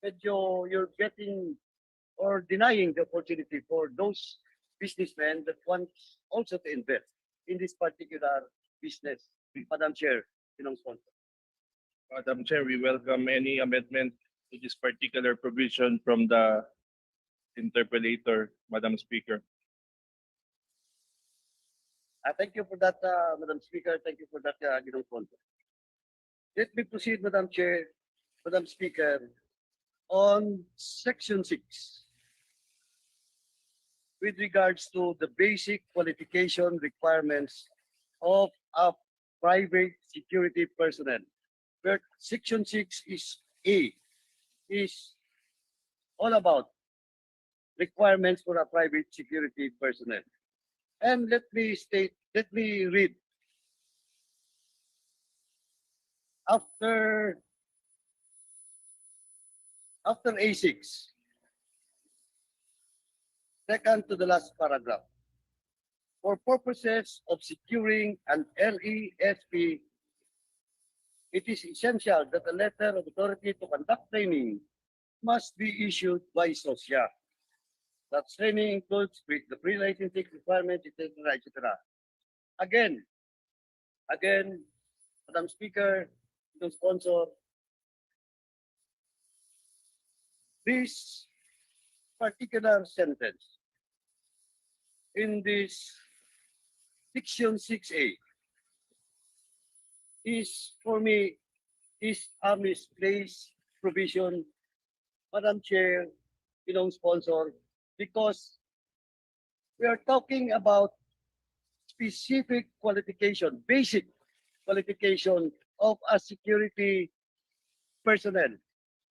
medyo you're getting or denying the opportunity for those businessmen that want also to invest in this particular business. Madam Chair, sponsor. Madam Chair, we welcome any amendment to this particular provision from the interpolator, Madam Speaker. Thank you for that, Madam Speaker. Thank you for that, sponsor. Let me proceed, Madam Chair, Madam Speaker, on Section 6 with regards to the basic qualification requirements of a private security personnel. Where Section 6 is all about requirements for a private security personnel. And let me read. After A6, second to the last paragraph, for purposes of securing an LESP, it is essential that a letter of authority to conduct training must be issued by SOSIA. That training includes the pre-licensing requirements, etc., etc. Again, Madam Speaker, the sponsor, this particular sentence in this Section 6A is, for me, is a misplaced provision, Madam Chair, sponsor, because we are talking about specific qualification, basic qualification of a security personnel,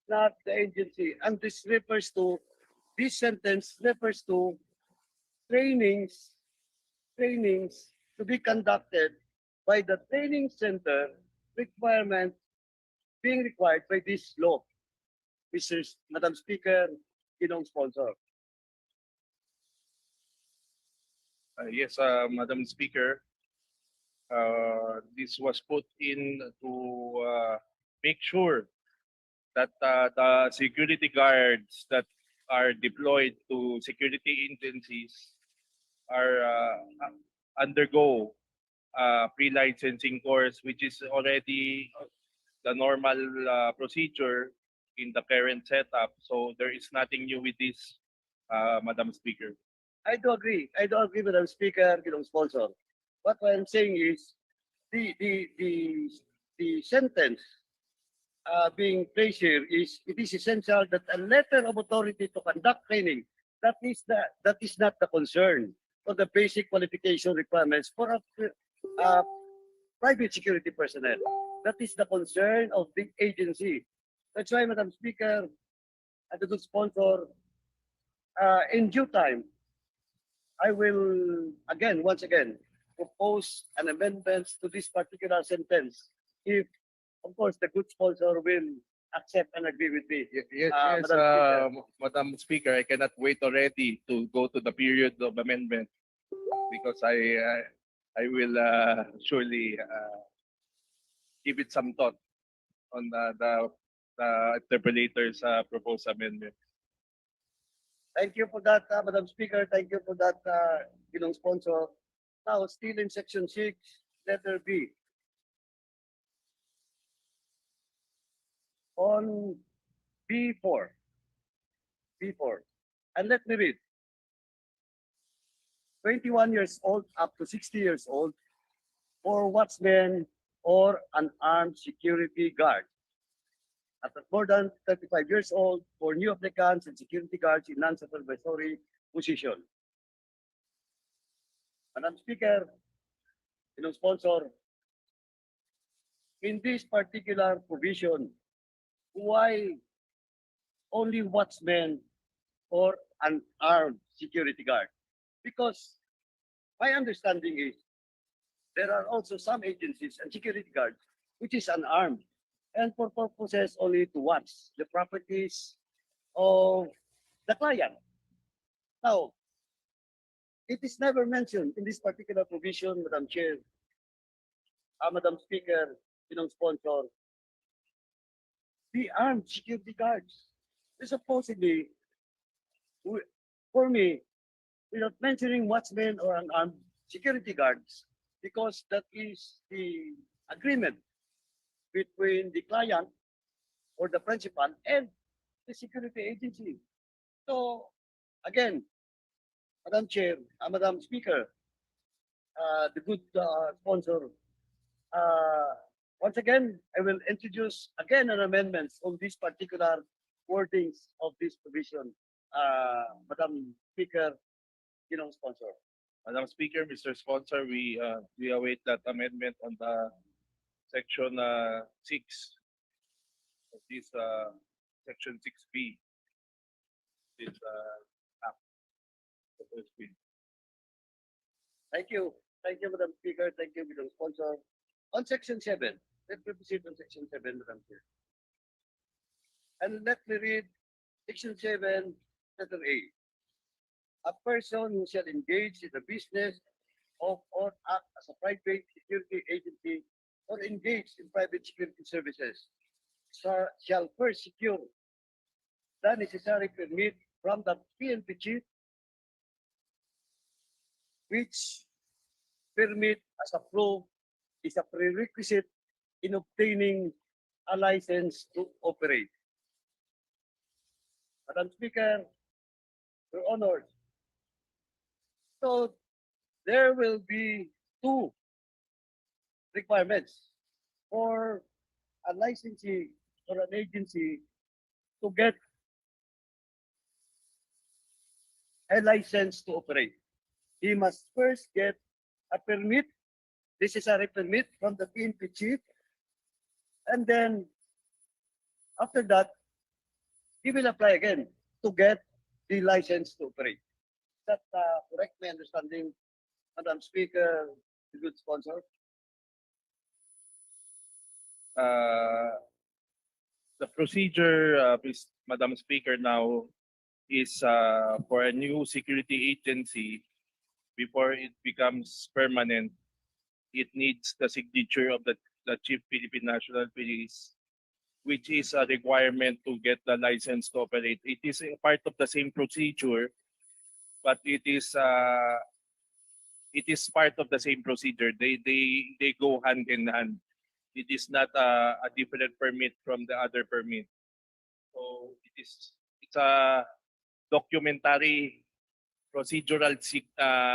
not the agency. And this sentence refers to trainings to be conducted by the training center requirement being required by this law, Madam Speaker, sponsor. Yes, Madam Speaker, this was put in to make sure that the security guards that are deployed to security agencies are undergo pre-licensing course, which is already the normal procedure in the current setup. So there is nothing new with this, Madam Speaker. I do agree. I do agree, Madam Speaker, sponsor. What I'm saying is the the the the sentence being placed here is it is essential that a letter of authority to conduct training that is not the concern for the basic qualification requirements for a private security personnel. That is the concern of the agency. That's why, Madam Speaker, as a good sponsor, in due time, I will once again, propose an amendment to this particular sentence if, of course, the good sponsor will accept and agree with me. Yes, Madam Speaker. Madam Speaker, I cannot wait already to go to the period of amendment because I will surely give it some thought on the interpolator's proposed amendment. Thank you for that, Madam Speaker. Thank you for that, sponsor. Now, still in section 6, letter B. On B4. B4. And let me read. 21 years old up to 60 years old for watchman or an armed security guard. At more than 35 years old for new applicants and security guards in non-supervisory position. Madam Speaker, sponsor, in this particular provision, why only watchmen or an armed security guard? Because my understanding is there are also some agencies and security guards which is unarmed and for purposes only to watch the properties of the client. Now, it is never mentioned in this particular provision, Madam Chair, Madam Speaker, sponsor, the armed security guards. Supposedly, for me, without mentioning watchmen or unarmed security guards, because that is the agreement between the client or the principal and the security agency. So, again, Madam Chair, Madam Speaker, the good sponsor, once again, I will introduce again an amendments on this particular wordings of this provision, Madam Speaker, sponsor. Madam Speaker, Mr. Sponsor, we await that amendment on the section 6 of this section 6B. This act. Proposed bill. Thank you. Thank you, Madam Speaker. Thank you, Madam Sponsor. On section 7, let me proceed on section 7, Madam Chair. And let me read section 7, letter A. A person who shall engage in the business of or act as a private security agency or engage in private security services shall first secure the necessary permit from the PNP chief, which permit as approved is a prerequisite in obtaining a license to operate. Madam Speaker, Your Honor, so there will be two requirements for a licensee or an agency to get a license to operate. He must first get a permit, necessary permit from the PNP chief, and then after that, he will apply again to get the license to operate. Is that correct, my understanding, Madam Speaker, the good sponsor? The procedure, Madam Speaker, now is for a new security agency, before it becomes permanent, it needs the signature of the Chief Philippine National Police, which is a requirement to get the license to operate. It is a part of the same procedure, but it is part of the same procedure. They go hand in hand. It is not a different permit from the other permit. So it's a documentary procedural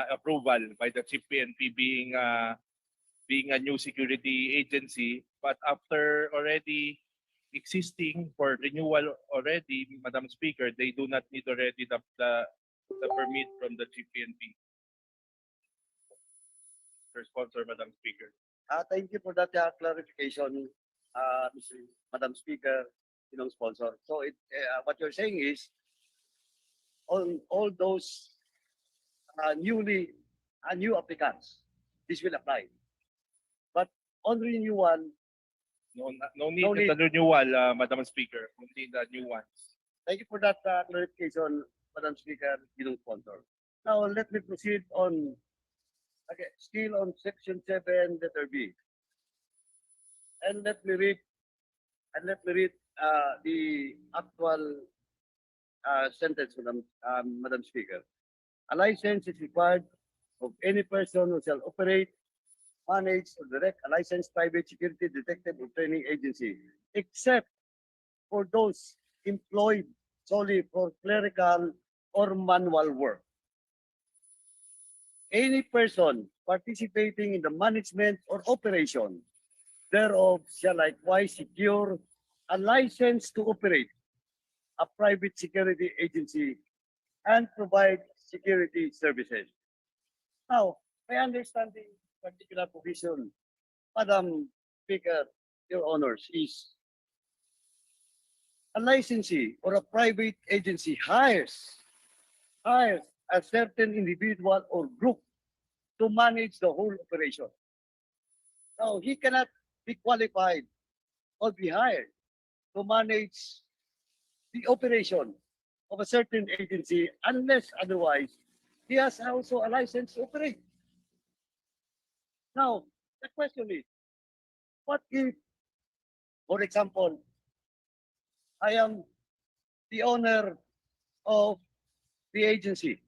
approval by the Chief PNP being a new security agency, but after already existing for renewal already, Madam Speaker, they do not need already the permit from the Chief PNP. Sponsor, Madam Speaker. Thank you for that clarification, Madam Speaker, sponsor. So what you're saying is, on all those new applicants, this will apply. But on renewal, No need No need. the renewal, Madam Speaker. Only the new ones. thank you for that clarification, Madam Speaker, sponsor. Now let me proceed on, okay, still on section 7, letter B. And let me read the actual sentence, Madam Speaker. A license is required of any person who shall operate, manage, or direct a licensed private security detective or training agency, except for those employed solely for clerical or manual work. Any person participating in the management or operation thereof shall likewise secure a license to operate a private security agency and provide security services. Now, my understanding particular provision, Madam Speaker, Your Honors, is a licensee or a private agency hires a certain individual or group to manage the whole operation. Now, he cannot be qualified or be hired to manage the operation of a certain agency unless otherwise he has also a license to operate. Now, the question is, what if, for example, I am the owner of the agency,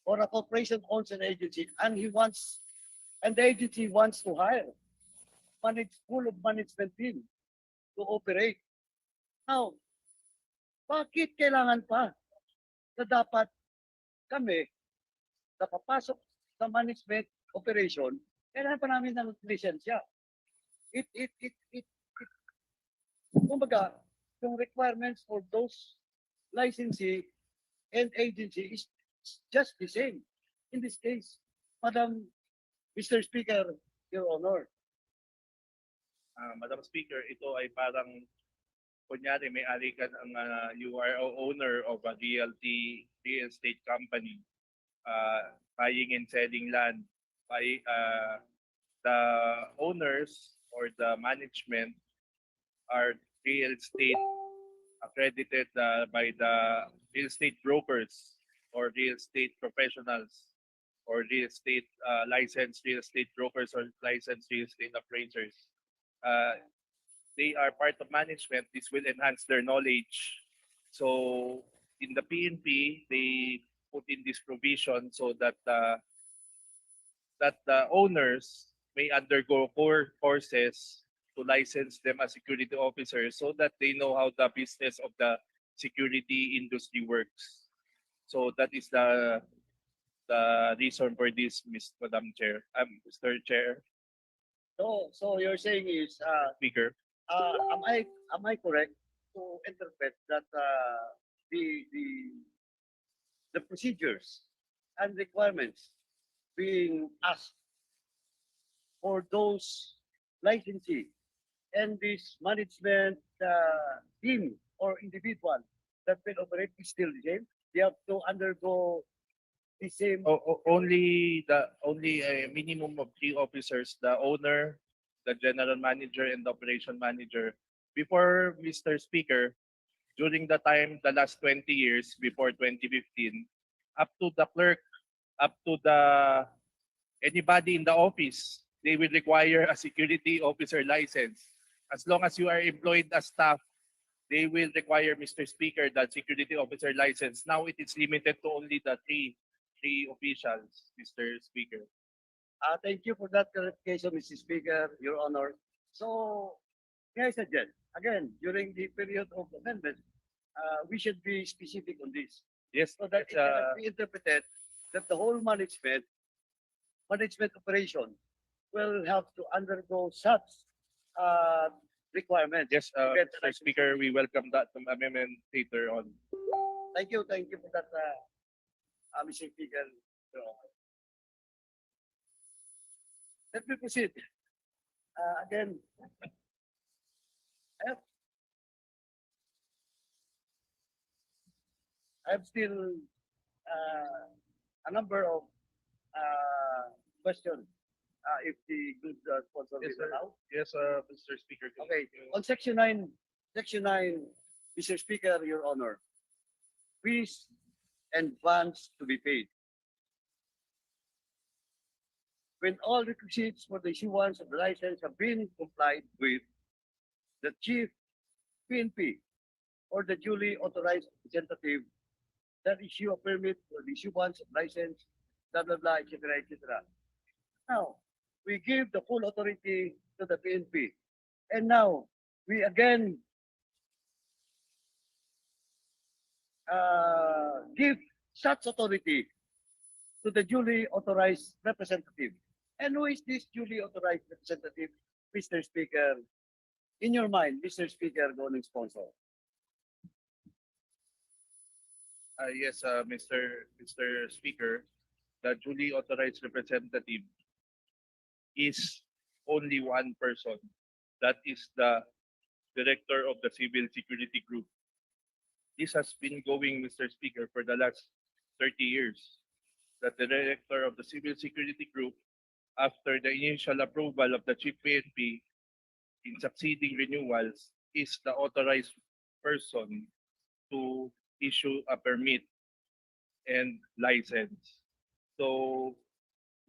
or a corporation owns an agency and the agency wants to hire full of management team to operate. Now, bakit kailangan pa na dapat kami na papasok sa management operation, kailangan pa namin ng lisensya? Kumbaga, yung requirements for those licensee and agency is just the same. In this case, Mr. Speaker, Your Honor. Madam Speaker, ito ay parang kunyari may-ari ka ng you are a owner of a real estate company, buying and selling land. The owners or the management are real estate accredited by the real estate brokers or real estate professionals or real estate licensed real estate brokers or licensed real estate appraisers. They are part of management. This will enhance their knowledge. So in the PNP, they put in this provision so that the owners may undergo courses to license them as security officers so that they know how the business of the security industry works. So that is the reason for this, Madam Chair. Mr. Chair. So you're saying is, Speaker. am I correct to interpret that the procedures and requirements being asked for those licensee and this management team or individual that will operate is still the same? They have to undergo the same. Only a minimum of 3 officers: the owner, the general manager, and the operation manager before Mr. Speaker, during the last 20 years before 2015, up to the clerk, up to the anybody in the office, they will require a security officer license. As long as you are employed as staff, they will require, Mr. Speaker, that security officer license. Now it is limited to only the three officials, Mr. Speaker. Thank you for that clarification, Mr. Speaker, Your Honor. So, may I suggest, again, during the period of amendment, we should be specific on this Yes, so that it cannot be interpreted that the whole management operation will have to undergo such uh, requirements. yes, to get the Mr. license. Speaker, we welcome that amendment later on. Thank you for that, Mr. Speaker. Your Honor. Let me proceed. Again, I have, still a number of questions. If the good sponsor Yes, will sir. allow. Yes, Mr. Speaker. Okay. On Section 9, Mr. Speaker, Your Honor, fees and funds to be paid. When all requisites for the issuance of the license have been complied with, the chief PNP or the duly authorized representative that issue a permit for the issuance of license, blah, blah, blah, etc., etc. Now, we give the full authority to the PNP. And now, we again give such authority to the duly authorized representative. And who is this duly authorized representative, Mr. Speaker? In your mind, Mr. Speaker, going sponsor. Yes, Mr. Speaker, the duly authorized representative is only one person. That is the director of the Civil Security Group. This has been going, Mr. Speaker, for the last 30 years. That the director of the Civil Security Group, after the initial approval of the Chief PNP in succeeding renewals, is the authorized person to issue a permit and license. So,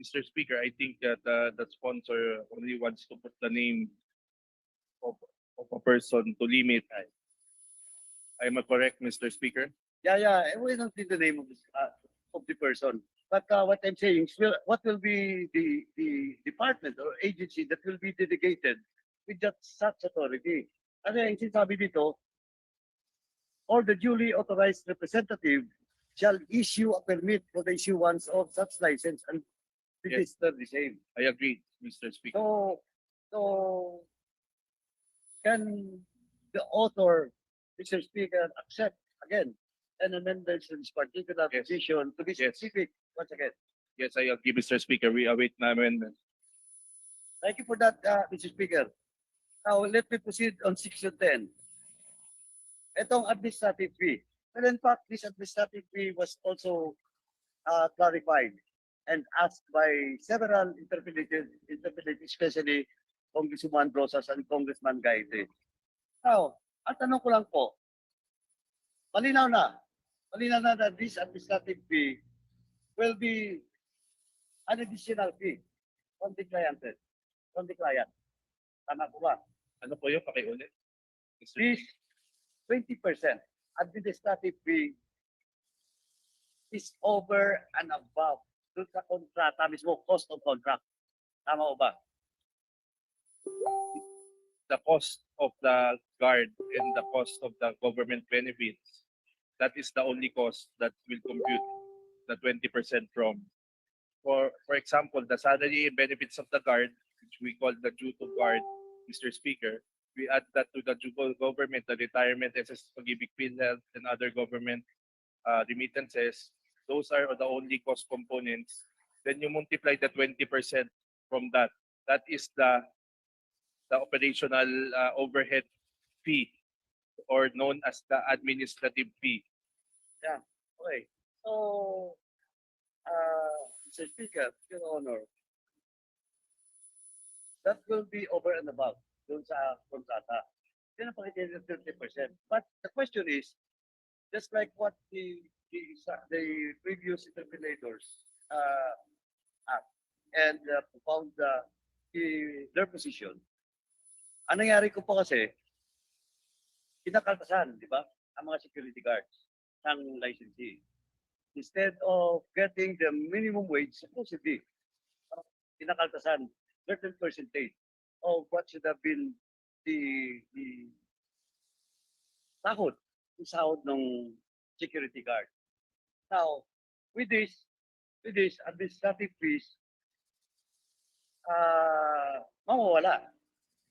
Mr. Speaker, I think that the sponsor only wants to put the name of, of a person to limit. Am I correct, Mr. Speaker? Yeah. We don't need the name of the person. But what I'm saying is, what will be the department or agency that will be dedicated with that such authority? Kasi ang sinasabi dito, or the duly authorized representative shall issue a permit for the issuance of such license and register the same. I agree, Mr. Speaker. So can the author, Mr. Speaker, accept again an amendment to this particular Yes. position to be Yes. specific once again? Yes, I agree, Mr. Speaker. We await the amendment. Thank you for that, Mr. Speaker. Now, let me proceed on Section 10. Itong administrative fee. Well, in fact, this administrative fee was also clarified and asked by several interpreters, especially Congresswoman Rosas and Congressman Gaite. Now, ang tanong ko lang po, malinaw na that this administrative fee will be an additional fee from the client. Tama po ba? Ano po yun? Pakiulit. Mr. This 20% administrative fee is over and above dun sa kontrata mismo, cost of contract. Tama o ba? The cost of the guard and the cost of the government benefits, that is the only cost that will compute the 20% from. For example, the salary and benefits of the guard, which we call the due to guard, Mr. Speaker, we add that to the government, the retirement, SS Pag-ibig PhilHealth, and other government remittances. Those are the only cost components. Then you multiply the 20% from that. That is the operational overhead fee, or known as the administrative fee. Yeah. Okay. So, Mr. Speaker, Your Honor, that will be over and above dun sa kontrata. pinapakita yung 30%. But the question is, just like what the previous interpellators act and found their position, ang nangyari ko po kasi, kinakaltasan, di ba, ang mga security guards ng licensee. Instead of getting the minimum wage, supposedly, kinakaltasan certain percentage of what should have been the sahod ng security guard. Now, with this administrative fees, mawawala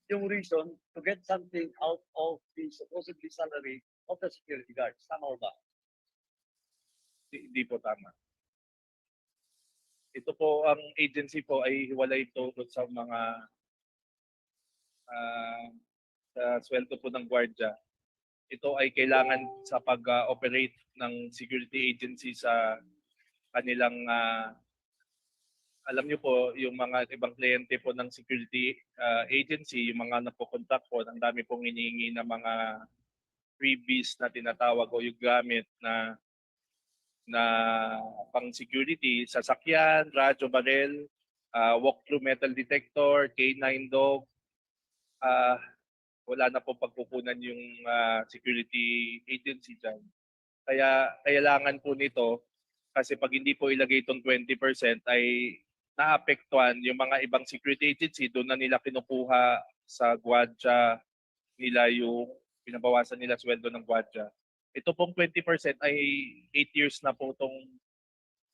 yung reason to get something out of the supposedly salary of the security guards. Tama ba? Hindi po tama. Ito po, ang agency po ay hiwalay ito sa mga sa sweldo po ng Guardia. Ito ay kailangan sa pag-operate ng security agency sa kanilang alam niyo po, yung mga ibang kliyente po ng security agency, yung mga napokontak po, ang dami pong hinihingi ng mga freebies na tinatawag o yung gamit na pang security, sasakyan, radyo barel, walk-through metal detector, K9 dog. Wala na po pagkukunan yung security agency dyan. Kaya kailangan po nito kasi pag hindi po ilagay itong 20% ay naapektuhan yung mga ibang security agency, doon na nila kinukuha sa Guardia nila yung pinabawasan nila sweldo ng Guardia. Ito pong 20% ay 8 years na po itong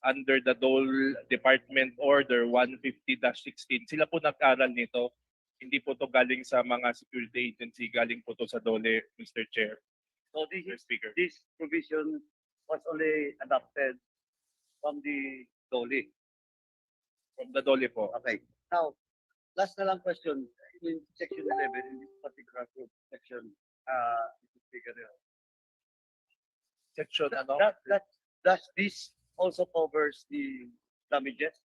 under the Dole Department Order 150-16. Sila po nag-aral nito. Hindi po to galing sa mga security agency, galing po to sa Dole, Mr. Chair. So this provision was only adopted from the Dole. From the Dole po. Okay. Now, last na lang question in section 11 in this particular group section. Section ano? Does this also covers the damages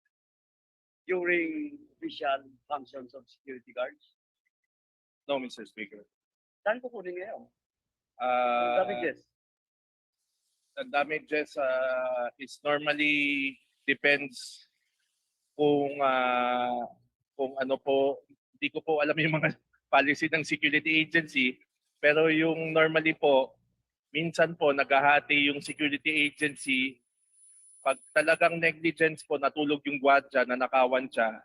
during official functions of security guards? No, Mr. Speaker. Saan kukunin ngayon? Damages. The damages is normally depends kung ano po, hindi ko po alam yung mga policy ng security agency, pero yung normally po, minsan po naghahati yung security agency pag talagang negligence po, natulog yung Guardia, nanakawan siya.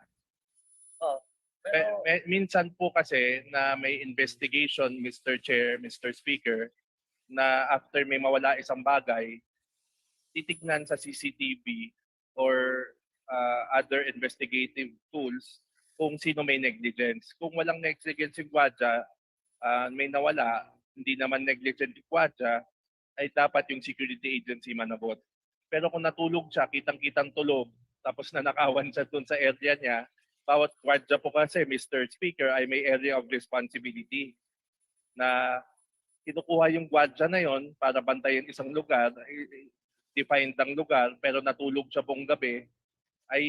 Minsan po kasi na may investigation, Mr. Chair, Mr. Speaker, na after may mawala isang bagay, titignan sa CCTV or other investigative tools kung sino may negligence. Kung walang negligence yung Guardia, may nawala, hindi naman negligent yung Guardia, ay dapat yung security agency manabot. Pero kung natulog siya, kitang-kitang tulog, tapos nanakawan siya dun sa area niya, bawat Guardia po kasi, Mr. Speaker, ay may area of responsibility na kinukuha yung Guardia na yon para bantayan isang lugar, defined ang lugar, pero natulog siya buong gabi, ay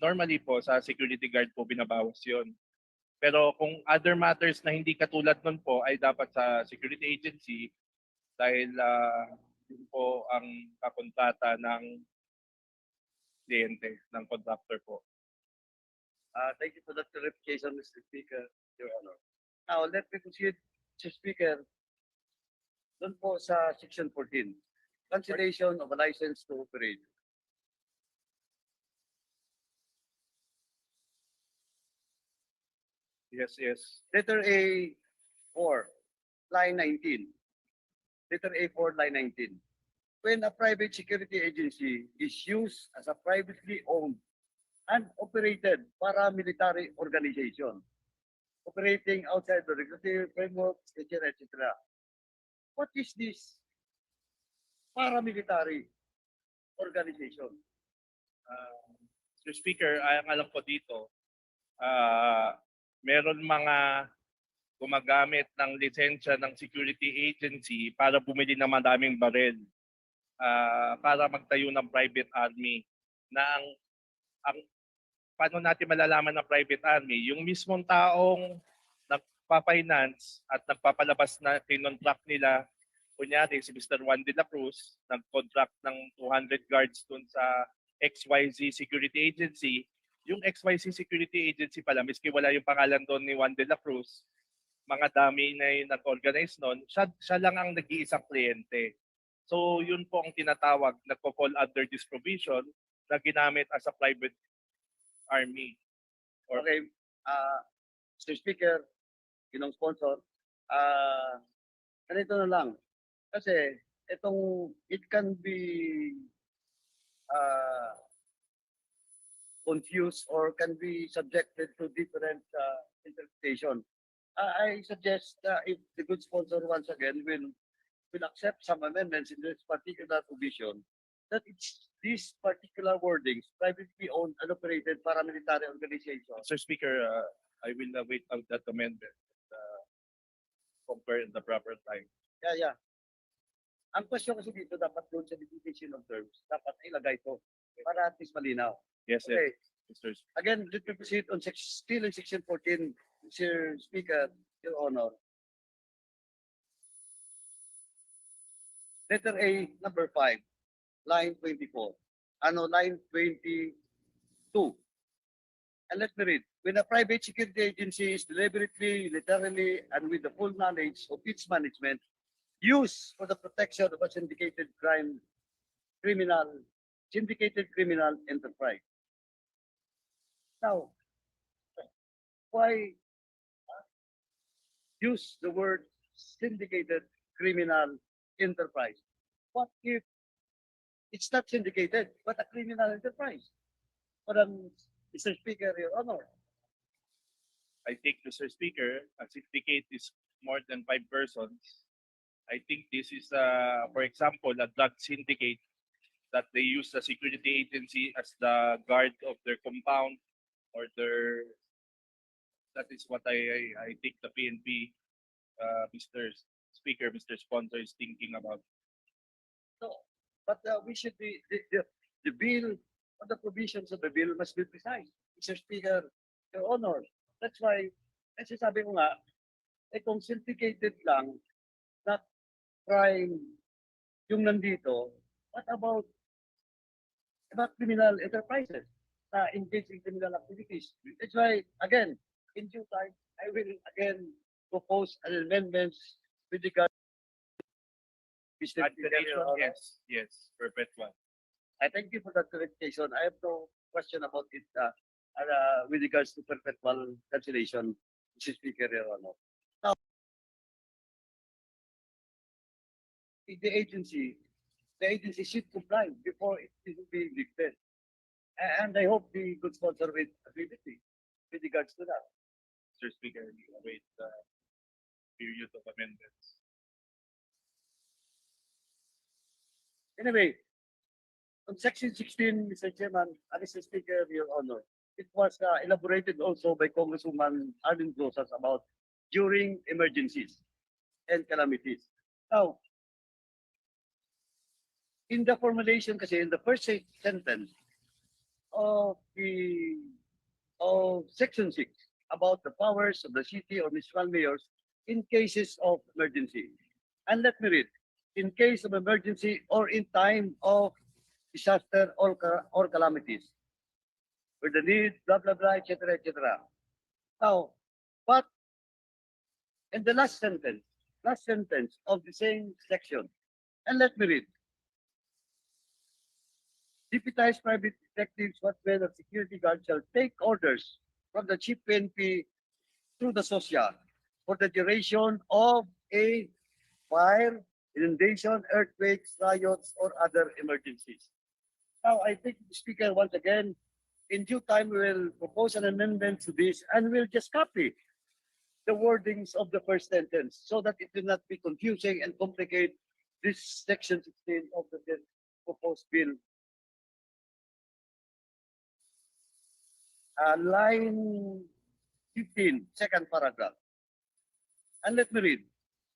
normally po sa security guard po binabawas yon. Pero kung other matters na hindi katulad nun po, ay dapat sa security agency dahil yun po ang kakontata ng kliyente, ng contractor po. Thank you for that clarification, Mr. Speaker, Your Honor. Now, let me proceed, Mr. Speaker, doon po sa Section 14, cancellation of a license to operate. Yes, yes. Letter A4, line 19. Letter A4, line 19. When a private security agency is used as a privately owned and operated paramilitary organization, operating outside the regulatory framework, etc., etc. What is this paramilitary organization? Mr. Speaker, ang alam ko dito, meron mga gumagamit ng lisensya ng security agency para bumili ng madaming baril para magtayo ng private army na ang paano natin malalaman na private army? Yung mismong taong nagpa-finance at nagpapalabas na kinontract nila, kunyari si Mr. Juan de la Cruz, nag-contract ng 200 guards dun sa XYZ Security Agency. Yung XYZ Security Agency pala, miski wala yung pangalan doon ni Juan de la Cruz, mga dami na yung nag-organize noon, siya lang ang nag-iisang kliyente. So yun po ang tinatawag, nagpo-fall under this provision na ginamit as a private army. Okay, Mr. Speaker, ginong sponsor, ganito na lang. Kasi it can be confused or can be subjected to different interpretation. I suggest if the good sponsor once again will accept some amendments in this particular provision, that it's these particular wordings, privately owned and operated paramilitary organization. Mr. Speaker, I will wait out that amendment compare in the proper time. Yeah. Ang question kasi dito, dapat doon sa definition of terms, dapat ilagay ito para at least malinaw. Yes, Okay. Mr. Again, let me proceed on still in section 14, Mr. Speaker, Your Honor. Letter A, number 5, line 24. Line 22. And let me read. When a private security agency is deliberately, literally, and with the full knowledge of its management, used for the protection of a syndicated criminal enterprise. Now, why use the word syndicated criminal enterprise? What if it's not syndicated, but a criminal enterprise? Madam Mr. Speaker, Your Honor. I think, Mr. Speaker, a syndicate is more than 5 persons. I think this is, for example, a drug syndicate that they use the security agency as the guard of their compound or their. That is what I think the PNP, Mr. Speaker, Mr. Sponsor is thinking about. So, but we should be the bill or the provisions of the bill must be precise. Mr. Speaker, Your Honor. That's why, kasi sabi ko nga, kung syndicated lang, not crime yung nandito, what about criminal enterprises na engage in criminal activities? That's why, again, in due time, I will again propose an amendment with regard to Mr. Speaker. Yes, perpetual. I thank you for that clarification. I have no question about it with regards to perpetual cancellation, Mr. Speaker, Your Honor. Now, the agency should comply before it will be lifted. And I hope the good sponsor will agree with me with regards to that. Mr. Speaker, we await the period of amendments. Anyway, on section 16, Mr. Chairman, Mr. Speaker, Your Honor, it was elaborated also by Congresswoman Arlene Rosas about during emergencies and calamities. Now, in the formulation kasi, in the first sentence of section 6 about the powers of the city or municipal mayors in cases of emergency. And let me read, in case of emergency or in time of disaster or calamities, where the need, blah, blah, blah, etc., etc. Now, but in the last sentence of the same section, and let me read, deputized private detectives, what men of security guard shall take orders from the chief PNP through the social for the duration of a fire, inundation, earthquakes, riots, or other emergencies. Now, I think the Speaker, once again, in due time, we will propose an amendment to this and we'll just copy the wordings of the first sentence so that it will not be confusing and complicate this section 16 of the proposed bill. Line 15, second paragraph. And let me read.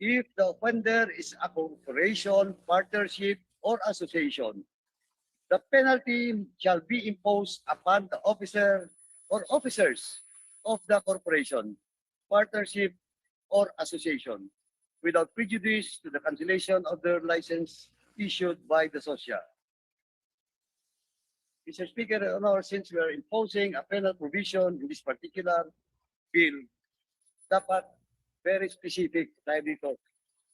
If the offender is a corporation, partnership, or association, the penalty shall be imposed upon the officer or officers of the corporation, partnership, or association without prejudice to the cancellation of their license issued by the SOSIA. Mr. Speaker, Your Honor, since we are imposing a penal provision in this particular bill, dapat very specific tayo dito,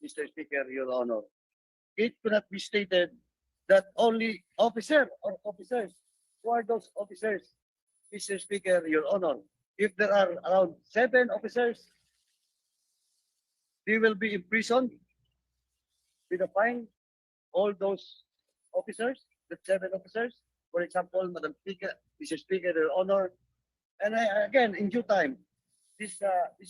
Mr. Speaker, Your Honor. It cannot be stated that only officer or officers, who are those officers, Mr. Speaker, Your Honor? If there are around 7 officers, they will be imprisoned with a fine, all those officers, the 7 officers. For example, Madam Speaker, Mr. Speaker, Your Honor, and again, in due time, this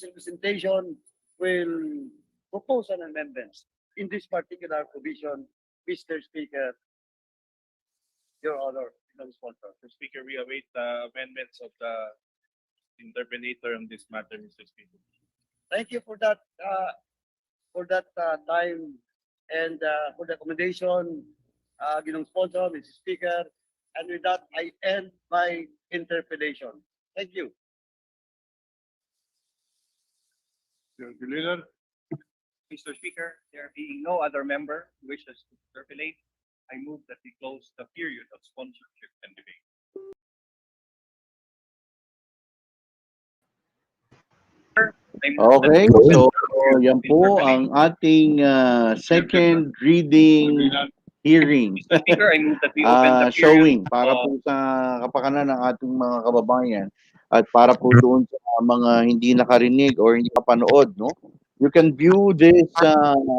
representation will propose an amendment in this particular provision, Mr. Speaker, Your Honor, sponsor. Mr. Speaker, we await the amendments of the interpenator on this matter, Mr. Speaker. Thank you for that time and for the accommodation, ginong sponsor, Mr. Speaker. And with that, I end my interpellation. Thank you. Mr. Speaker, there being no other member who wishes to interpellate, I move that we close the period of sponsorship and debate. Okay, so yan po ang ating second reading hearing. Mr. Speaker, I move that we open the period Showing para of po sa kapakanan ng ating mga kababayan at para po doon sa mga hindi nakarinig or hindi kapanood, no? You can view this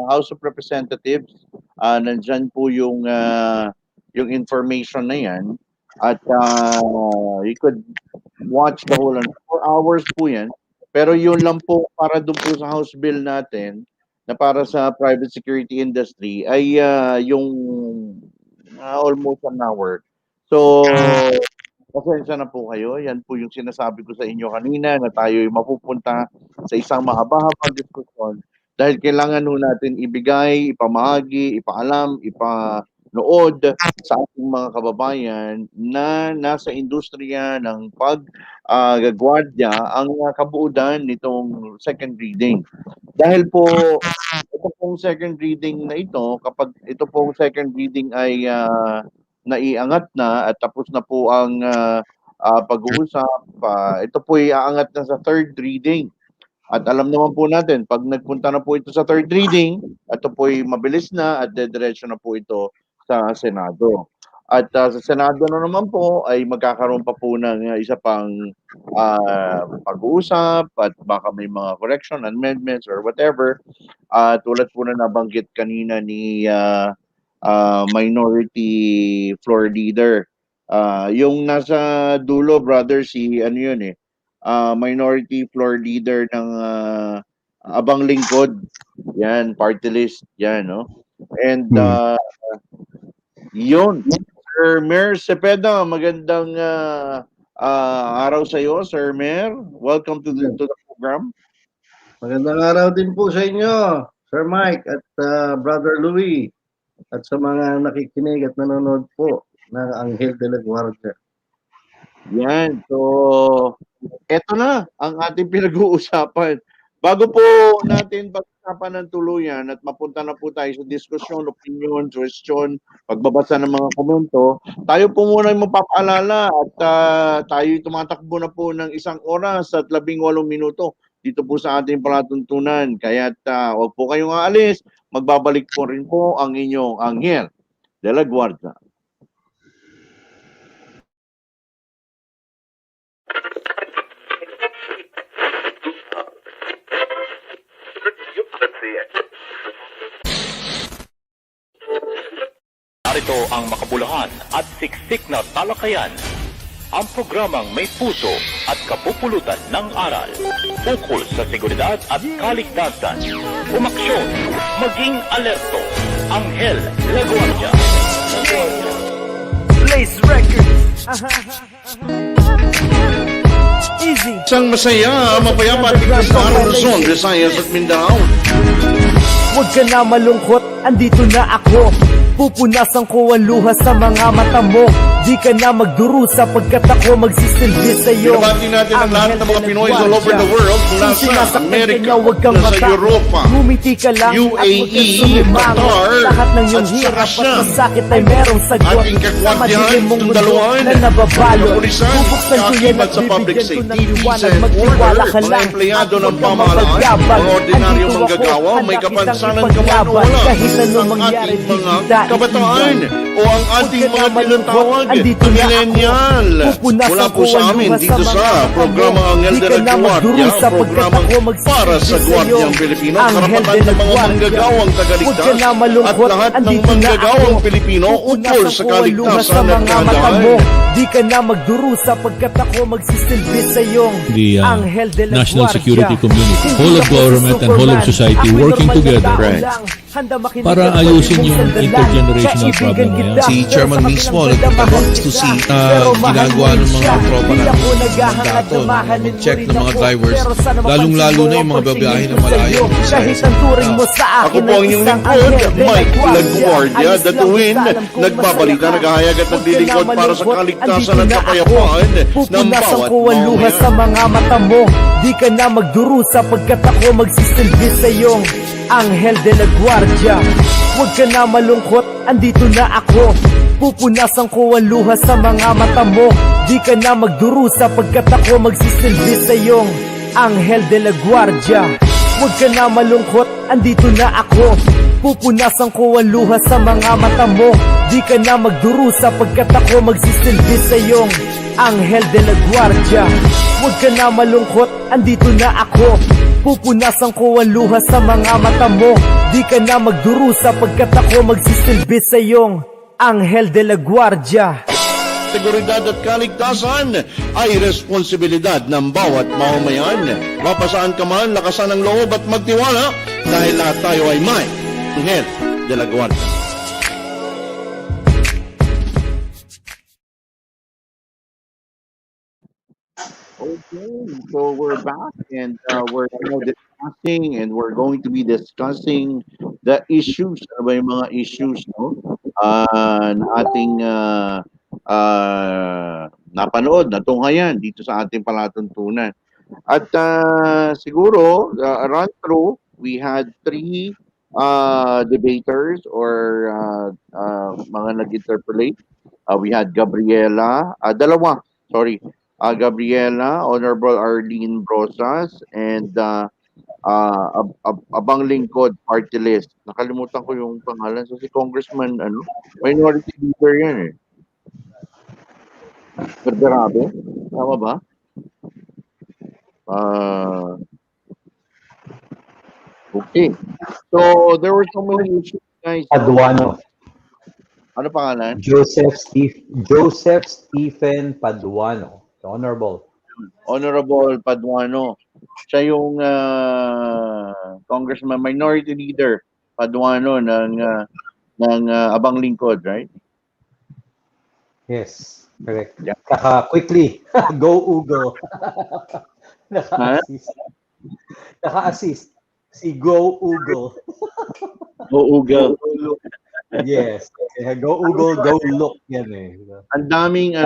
House of Representatives. Nandyan po yung information na yan. At you could watch the whole 4 hours po yan. Pero yun lang po para doon po sa House Bill natin na para sa private security industry ay yung almost an hour. So, pasensya na po kayo. Yan po yung sinasabi ko sa inyo kanina na tayo ay mapupunta sa isang mahaba-habang diskusyon dahil kailangan nun natin ibigay, ipamahagi, ipaalam, ipanood sa ating mga kababayan na nasa industriya ng pag-guardia ang kabuudan nitong second reading. Dahil po, ito pong second reading na ito, kapag ito pong second reading ay naiangat na at tapos na po ang pag-uusap, ito po ay aangat na sa third reading. At alam naman po natin, pag nagpunta na po ito sa third reading, ito po ay mabilis na at dediretso na po ito sa Senado. At sa Senado na naman po ay magkakaroon pa po ng isa pang pag-uusap at baka may mga correction, amendments or whatever. Tulad po na nabanggit kanina ni Minority Floor Leader. Yung nasa dulo, brother, si ano yun eh, Minority Floor Leader ng Abang Lingkod. Yan, party list. Yan, no? And yun, Sir Mayor Cepeda, magandang araw sa iyo, Sir Mayor. Welcome to the program. Magandang araw din po sa inyo, Sir Mike at Brother Louie at sa mga nakikinig at nanonood po ng Anghel de la Guardia. Yan, so eto na ang ating pinag-uusapan. Bago po natin pag-usapan ng tuluyan at mapunta na po tayo sa diskusyon, opinion, question, pagbabasa ng mga komento, tayo po muna yung mapapaalala at tayo tumatakbo na po ng 1 oras at 18 minuto dito po sa ating palatuntunan. Kaya huwag po kayong aalis, magbabalik po rin po ang inyong Anghel de la Guardia. Narito ang makabuluhan at siksik na talakayan. Ang programang may puso at kapupulutan ng aral. Ukol sa seguridad at kaligtasan. Umaksyon, maging alerto. Anghel de la Guardia. Place Records. Easy. Isang masaya, mapayapa at biglas na araw Luzon, Visayas at Mindanao. Huwag ka na malungkot, andito na ako. Pupunasan ko ang luha sa mga mata mo. Di ka na magdurusa pagkat ako magsisilbi sa'yo. Binabati natin ang lahat ng mga Pinoy all over the world mula sa Amerika, mula sa Europa, Ngumiti ka lang UAE, Qatar, lahat ng iyong at hirap at saka masakit ay merong sagot. ating Sa kaguardiyahan, madilim mong itong mundo dalawan, na nababalo. kapulisan, Bubuksan ko yan kaakibat at sa public bibigyan ko ng safety, liwanag. peace and Magtiwala order, ka mga lang empleyado at ng huwag kang pamahalaan, mapagyabang. mga ordinaryong Andito ako, manggagawa, may handa kitang kapansanan ipaglaban. kamano-wala Kahit anong ang mangyari, ating di mga kita kabataan iiwan. o ang ating Huwag ka mga na malungkot, tinatawag andito na millennial. ako. Pupunasan Mula po ko sa ang amin luha dito mga sa mata mo. programang Anghel Di de ka la na Guardia, magdurusa pagkat programang ako magsisilbi para sa sa'yo. Guardiang Pilipino, Anghel karapatan de la ng mga Guardia. manggagawang Huwag tagaligtas ka na at malungkot, lahat ng andito na manggagawang ako. Pilipino ukol Pupunasan sa ko ang luha sa kaligtasan at mga mata kahandaan. mo. Di ka na magdurusa pagkat ako magsisilbi sa'yo. The Anghel de la national Guardia. security community, Hindi whole of ako si government and whole of Superman. society Ako'y working normal na together tao Right. lang. Handa makinig para at ayusin pwede yung mong sandalan. intergenerational Kaibigan problem na yan. kita, Si pero Chairman sa mismo kabilang nagpunta banda, doon mahal to kita. see Pero mahal ginagawa mo ng rin mga siya. tropa Di natin ako ng naghahangad dato, na mahalin mo mag-check rin ng mga ako. drivers, Pero sana lalong-lalo mapansin na mo yung mga ang babiyahe na pagsingil ko malayo. sa'yo. Kahit ang turing mo sa Ako akin po ay ang inyong isang lingkod, Anghel de la Mike Guardia. Guardia, Ayos lang datuhin, basta alam kong nagbabalita, masaya ka. naghahayagat, Huwag ka naglilingkod na para sa malungkot, kaligtasan andito at na kapayapaan ako. ng Pupunasan bawat ko ang luha sa mamamayan. mga mata mo. Di ka na magdurusa pagkat ako magsisilbi sa'yo. Anghel de la Guardia. Huwag ka na malungkot, andito na ako. Pupunasan ko ang luha sa mga mata mo. Di ka na magdurusa pagkat ako magsisilbi sa'yo. Anghel de la Guardia. Huwag ka na malungkot, andito na ako. Pupunasan ko ang luha sa mga mata mo. Di ka na magdurusa pagkat ako magsisilbi sa'yo. Anghel de la Guardia. Huwag ka na malungkot, andito na ako. Pupunasan ko ang luha sa mga mata mo. Di ka na magdurusa pagkat ako magsisilbi sa'yo. Anghel de la Guardia. Seguridad at kaligtasan ay responsibilidad ng bawat mamamayan. Mapasaan ka man, lakasan ang loob at magtiwala dahil lahat tayo ay may Anghel de la Guardia. Okay, so we're back and we're now discussing and we're going to be discussing the issues. Ano ba yung mga issues, no? Na ating napanood, natunghayan dito sa ating palatuntunan. At siguro, run through, we had three debaters or mga nag-interpolate. We had Gabriela, dalawa, sorry. Gabriela, Honorable Arlene Brosas, and Abang Lingkod Party List. Nakalimutan ko yung pangalan. So si Congressman, minority leader yan eh. Berdarabe? Tama ba? Okay. So there were so many issues, guys. Paduano. Ano pangalan? Joseph Stephen Paduano. Honorable. Honorable Paduano. Siya yung Congressman, minority leader Paduano ng Abang Lingkod, right? Yes, correct. Yeah. Saka quickly, go Ugo. Naka-assist. Naka-assist. Si Go Ugo. Go Ugo. Yes. Go Ugo, go look. Yan eh. Ang daming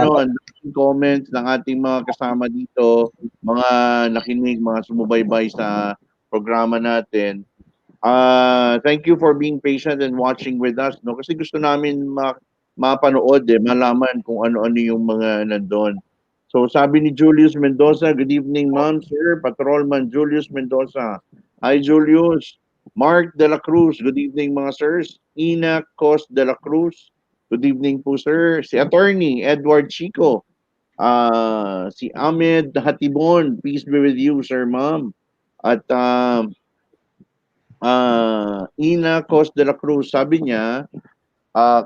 comments ng ating mga kasama dito, mga nakinig, mga sumubaybay sa programa natin. Thank you for being patient and watching with us, no? Kasi gusto namin mapanood, malaman kung ano-ano yung mga nandun. So sabi ni Julius Mendoza, good evening ma'am, sir, Patrolman Julius Mendoza. Hi Julius. Mark De La Cruz, good evening mga sirs. Ina Cos De La Cruz, good evening po sir. Si Attorney Edward Chico. Si Ahmed Hatibon, peace be with you sir ma'am. At Ina Cos De La Cruz, sabi niya,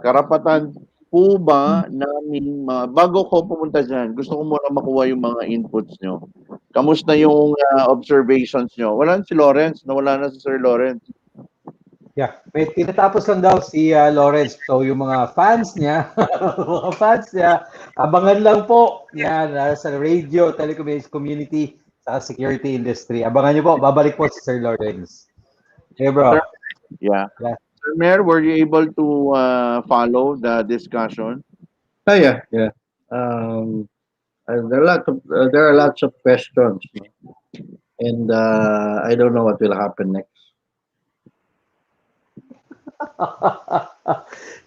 karapatan po ba namin, bago ko pumunta dyan, gusto ko muna makuha yung mga inputs nyo. Kamusta yung observations nyo? Wala si Lawrence, nawala na si Sir Lawrence. Yeah, may tinatapos lang daw si Lawrence. So yung mga fans niya, abangan lang po yan sa radio, telecommunications community, sa security industry. Abangan niyo po, babalik po si Sir Lawrence. Hey bro. Yeah. Sir Mayor, were you able to follow the discussion? Ah, yeah. There are lots of questions, no? And I don't know what will happen next.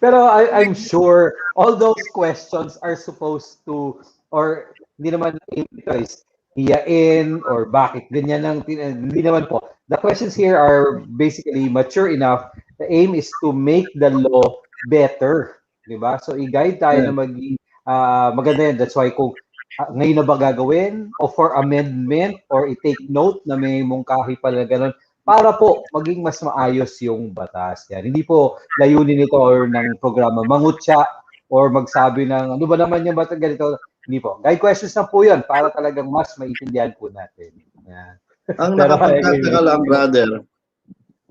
Pero I'm sure all those questions are supposed to, or hindi naman guys, hiyain or bakit ganyan lang, hindi naman po. The questions here are basically mature enough. The aim is to make the law better, di ba? So i-guide tayo Yeah. na maging maganda yan. That's why kung ngayon na ba gagawin o for amendment or i-take note na may mungkahi pala ganun para po maging mas maayos yung batas. Yan. Hindi po layunin nito or ng programa mangutya or magsabi ng ano ba naman yung batas ganito. Hindi po. Guide questions na po yun para talagang mas maintindihan po natin. Yan. Ang Pero I nakapagtataka agree. lang, brother,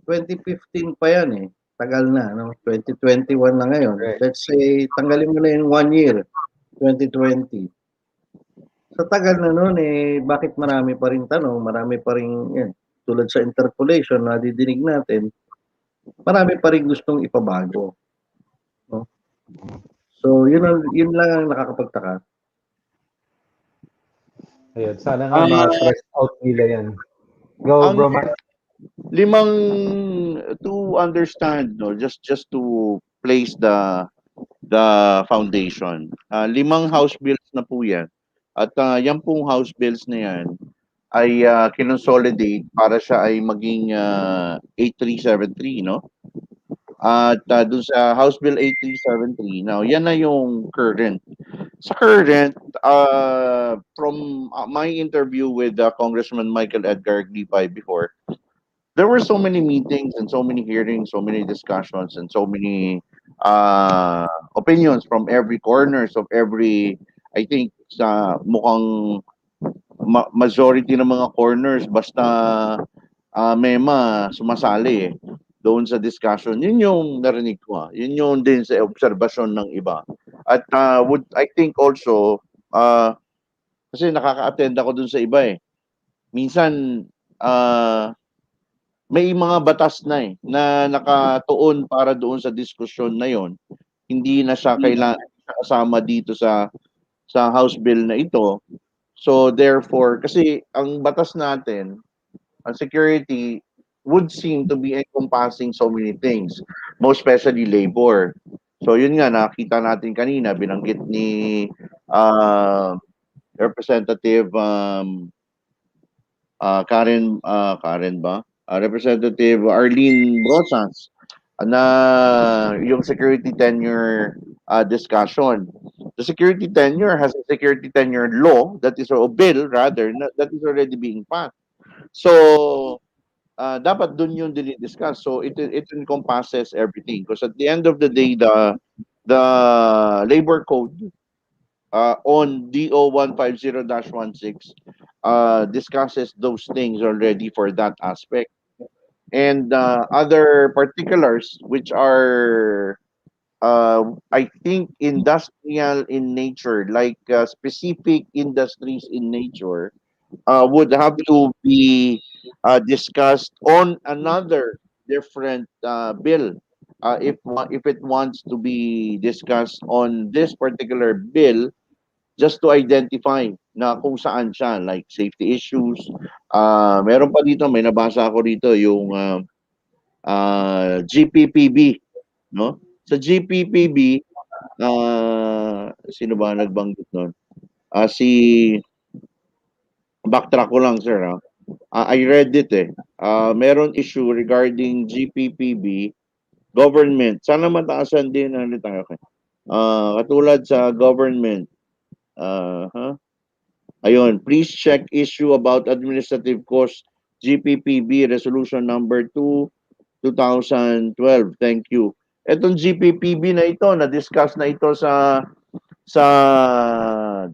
2015 pa yan eh. Tagal na, no? 2021 na ngayon. Correct. Let's say, tanggalin mo na yung 1 year, 2020. Sa tagal na noon eh, bakit marami pa rin tanong, marami pa rin, yan, tulad sa interpolation na didinig natin, marami pa rin gustong ipabago. No? So, yun lang ang nakakapagtaka. Ayun. Sana nga ma-stress out nila yan. Go, Ang bro, Mark. limang to understand, no, just to place the foundation. Limang house bills na po yan. At yan pong house bills na yan ay kinonsolidate para siya ay maging 8373, no? At dun sa House Bill 8373, now yan na yung current. Sa current, from my interview with Congressman Michael Edgar Glipay before, there were so many meetings and so many hearings, so many discussions, and so many opinions from every corners of every, I think, sa mukhang majority ng mga corners, basta MEMA sumasali doon sa discussion. Yun yung narinig ko. Yun yung din sa obserbasyon ng iba. At I think also, kasi nakaka-attend ako doon sa iba eh. Minsan, may mga batas na na nakatuon para doon sa diskusyon na yon. Hindi na siya kailangan kasama dito sa House Bill na ito. So therefore, kasi ang batas natin, ang security would seem to be encompassing so many things, most especially labor. So yun nga, nakita natin kanina, binanggit ni Representative Karen ba? Representative Arlene Brosas na yung security tenure discussion. The security tenure has a security tenure law that is, or bill rather, that is already being passed. So, dapat dun yung dinidiscuss. So, it encompasses everything. Because at the end of the day, the labor code on DO 150-16 discusses those things already for that aspect. And other particulars which are I think industrial in nature, like specific industries in nature, would have to be discussed on another different bill. If it wants to be discussed on this particular bill, just to identify na kung saan siya, like safety issues. Meron pa dito, may nabasa ako dito yung GPPB, no? Sa GPPB, sino ba nagbanggit nun? Si backtrack ko lang, sir. I read it eh. Meron issue regarding GPPB government. Sana mataasan din ano tayo. Okay. Katulad sa government. Ayun, please check issue about administrative cost GPPB resolution number 2 2012. Thank you. Etong GPPB na ito, na-discuss na ito sa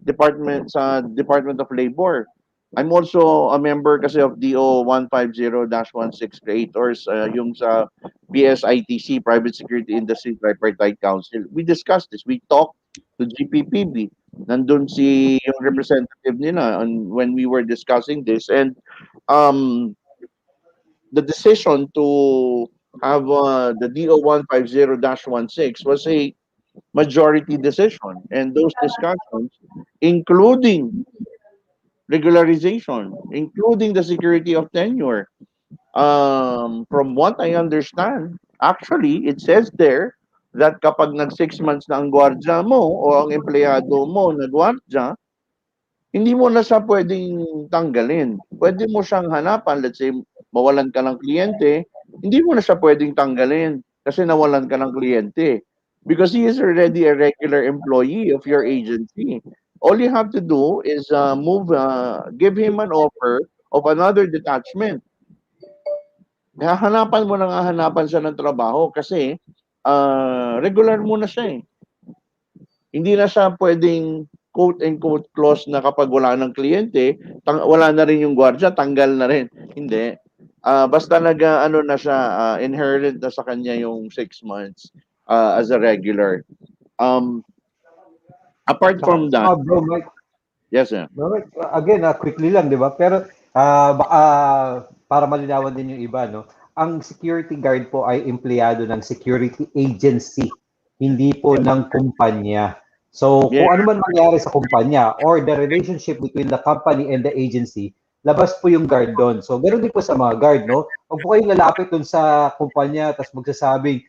Department of Labor. I'm also a member kasi of DO 150-16 creators, yung sa PSITC, Private Security Industry Tripartite Council. We discussed this. We talked to GPPB. Nandun si yung representative nila when we were discussing this. And the decision to have the DO 150-16 was a majority decision. And those discussions, including regularization, including the security of tenure, from what I understand, actually, it says there that kapag nag 6 months na ang gwardiya mo o ang empleyado mo na gwardiya, hindi mo na siya pwedeng tanggalin. Pwede mo siyang hanapan, let's say, mawalan ka ng kliyente, hindi mo na siya pwedeng tanggalin kasi nawalan ka ng kliyente. Because he is already a regular employee of your agency. All you have to do is give him an offer of another detachment. Hahanapan mo na nga hanapan siya ng trabaho kasi regular mo na siya eh. Hindi na siya pwedeng quote-unquote clause na kapag wala ng kliyente, wala na rin yung gwardiya, tanggal na rin. Hindi. Basta ano na siya, inherent na sa kanya yung 6 months as a regular. Apart from that, Bro, Mike, yes sir. bro, Mike, again, quickly lang, di ba? Pero baka para malinawan din yung iba, no? Ang security guard po ay empleyado ng security agency, hindi po ng kumpanya. So, kung ano man mangyari sa kumpanya or the relationship between the company and the agency, labas po yung guard doon. So, ganoon din po sa mga guard, no? Huwag po kayong lalapit doon sa kumpanya tapos magsasabing,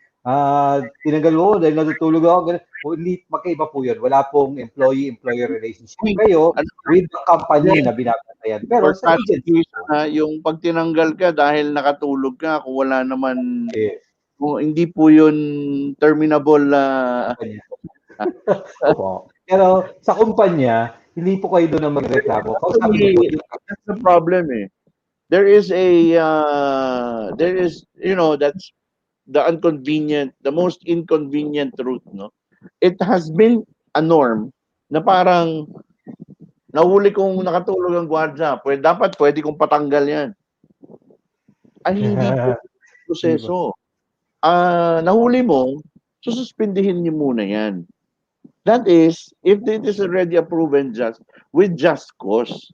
tinanggal mo dahil natutulog ako. Ganun. O, hindi, magkaiba po yun. Wala pong employee-employer relationship. Kayo with the company na binabantayan. Pero sa agency po. Yung pag tinanggal ka dahil nakatulog ka, kung wala naman, Yes. kung hindi po yun terminable. Opo. Pero sa kumpanya, hindi po kayo doon na magreklamo. That's the problem eh. There is, that's the the most inconvenient route, no? It has been a norm na parang nahuli kong nakatulog ang gwardiya, dapat pwede kong patanggal yan. Ay, hindi po proseso. Nahuli mo, sususpindihin niyo muna yan. That is, if it is already proven with just cause.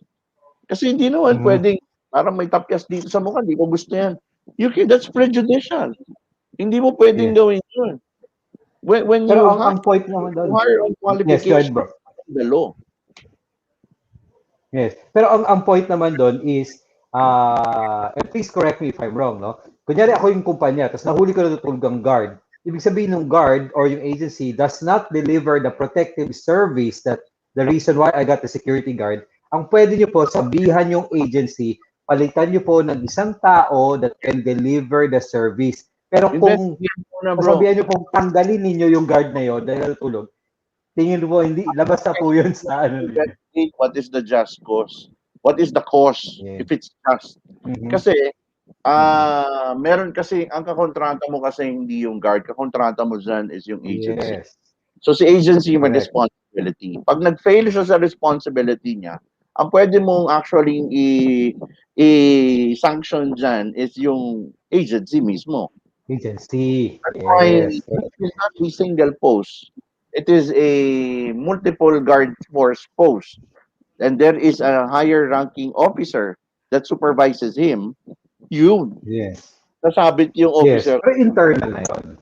Kasi hindi naman pwedeng, parang may tapyas dito sa mukha, hindi ko gusto yan. That's prejudicial. Hindi mo pwedeng gawin yun. When Pero you ang point naman doon. hire on qualification of the law. Yes. Pero ang point naman doon is, and please correct me if I'm wrong, no? Kunyari ako yung kumpanya, tapos nahuli ko na tutulog ang guard. Ibig sabihin ng guard or yung agency does not deliver the protective service that the reason why I got the security guard. Ang pwede nyo po, sabihan yung agency, palitan nyo po ng isang tao that can deliver the service. Pero kung sabihan nyo pong tanggalin ninyo yung guard na yun dahil natulog, tingin mo, hindi, labas na po yun sa ano. What is the just cause? What is the cause if it's just? Kasi, meron kasi, ang kakontrata mo kasi hindi yung guard, kakontrata mo dyan is yung agency. Yes. So, si agency may responsibility. Pag nag-fail siya sa responsibility niya, ang pwede mong actually i-sanction dyan is yung agency mismo. Agency. That's why it is not a single post. It is a multiple guard force post. And there is a higher ranking officer that supervises him. Yun. Yes. Nasabit yung officer. Yes. Pero internal na yun.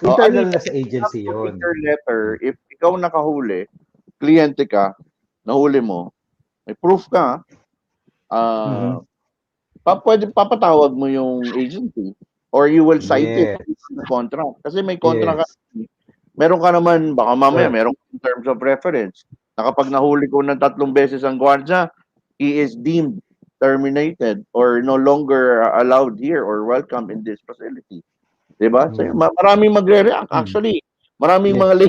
Internal na sa agency yun. Letter, if ikaw nakahuli, kliyente ka, nahuli mo, may proof ka, pwede papatawag mo yung agency or you will cite it in the contract. Kasi may contract ka. Meron ka naman, baka mamaya, meron in terms of reference. Na kapag nahuli ko ng 3 beses ang gwardiya, he is deemed terminated or no longer allowed here or welcome in this facility. Diba? So, maraming magre-react. Actually, maraming mga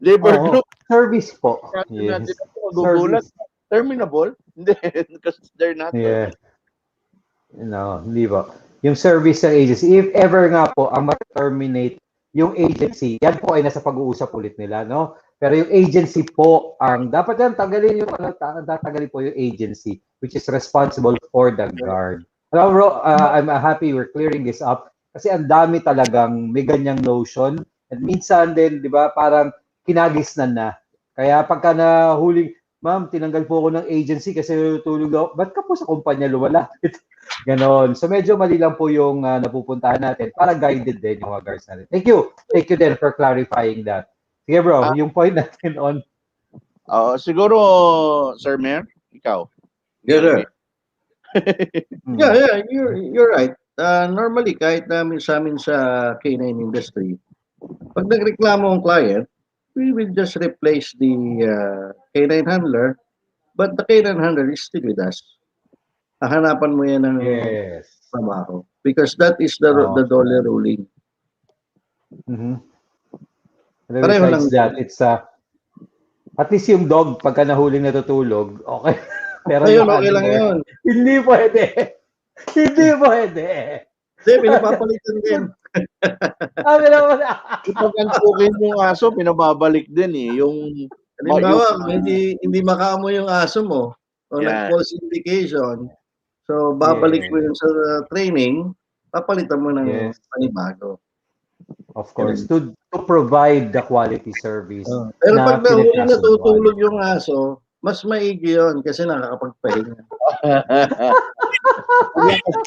labor group. Service po. Yes. Gugulat. Terminable? Hindi. Because they're not. Yeah. No, hindi ba? Yung service ng agency, if ever nga po ang ma-terminate yung agency, yan po ay nasa pag-uusap ulit nila, no? Pero yung agency po, ang dapat yan, tanggalin po yung agency, which is responsible for the guard. Hello, bro, I'm happy we're clearing this up kasi ang dami talagang may ganyang notion. And minsan din, di ba, parang kinagisnan na. Kaya pagka nahuling, ma'am, tinanggal po ako ng agency kasi tulog ako. Ba't ka po sa kumpanya lumalapit? Ganon. So medyo mali lang po yung napupuntahan natin para guided din yung mga guards natin. Thank you. Thank you din for clarifying that. Sige bro, yung point natin on. Siguro, Sir Mayor, ikaw. Yes, sir. Hmm. Yeah, you're right. Normally, kahit namin sa amin sa K9 industry, pag nagreklamo ang client, we will just replace the K9 handler, but the K9 handler is still with us. Hahanapan mo yan ng Yes. trabaho. Because that is the DOLE ruling. Mm-hmm. Pareho lang Besides that, it's at least yung dog, pagka nahuling natutulog, okay. Pero Ayun, yung okay lang handler, yun. hindi pwede. Hindi pwede. Hindi, pinapapalitan din. Sabi naman, Kapag antukin yung aso, pinababalik din eh. Yung halimbawa, hindi makaamoy yung aso mo o nag-false indication, so babalik mo yun sa training, papalitan mo ng panibago. Of course, to provide the quality service. Pero pag nahuling natutulog yung aso, mas maigi yun kasi nakakapagpahinga.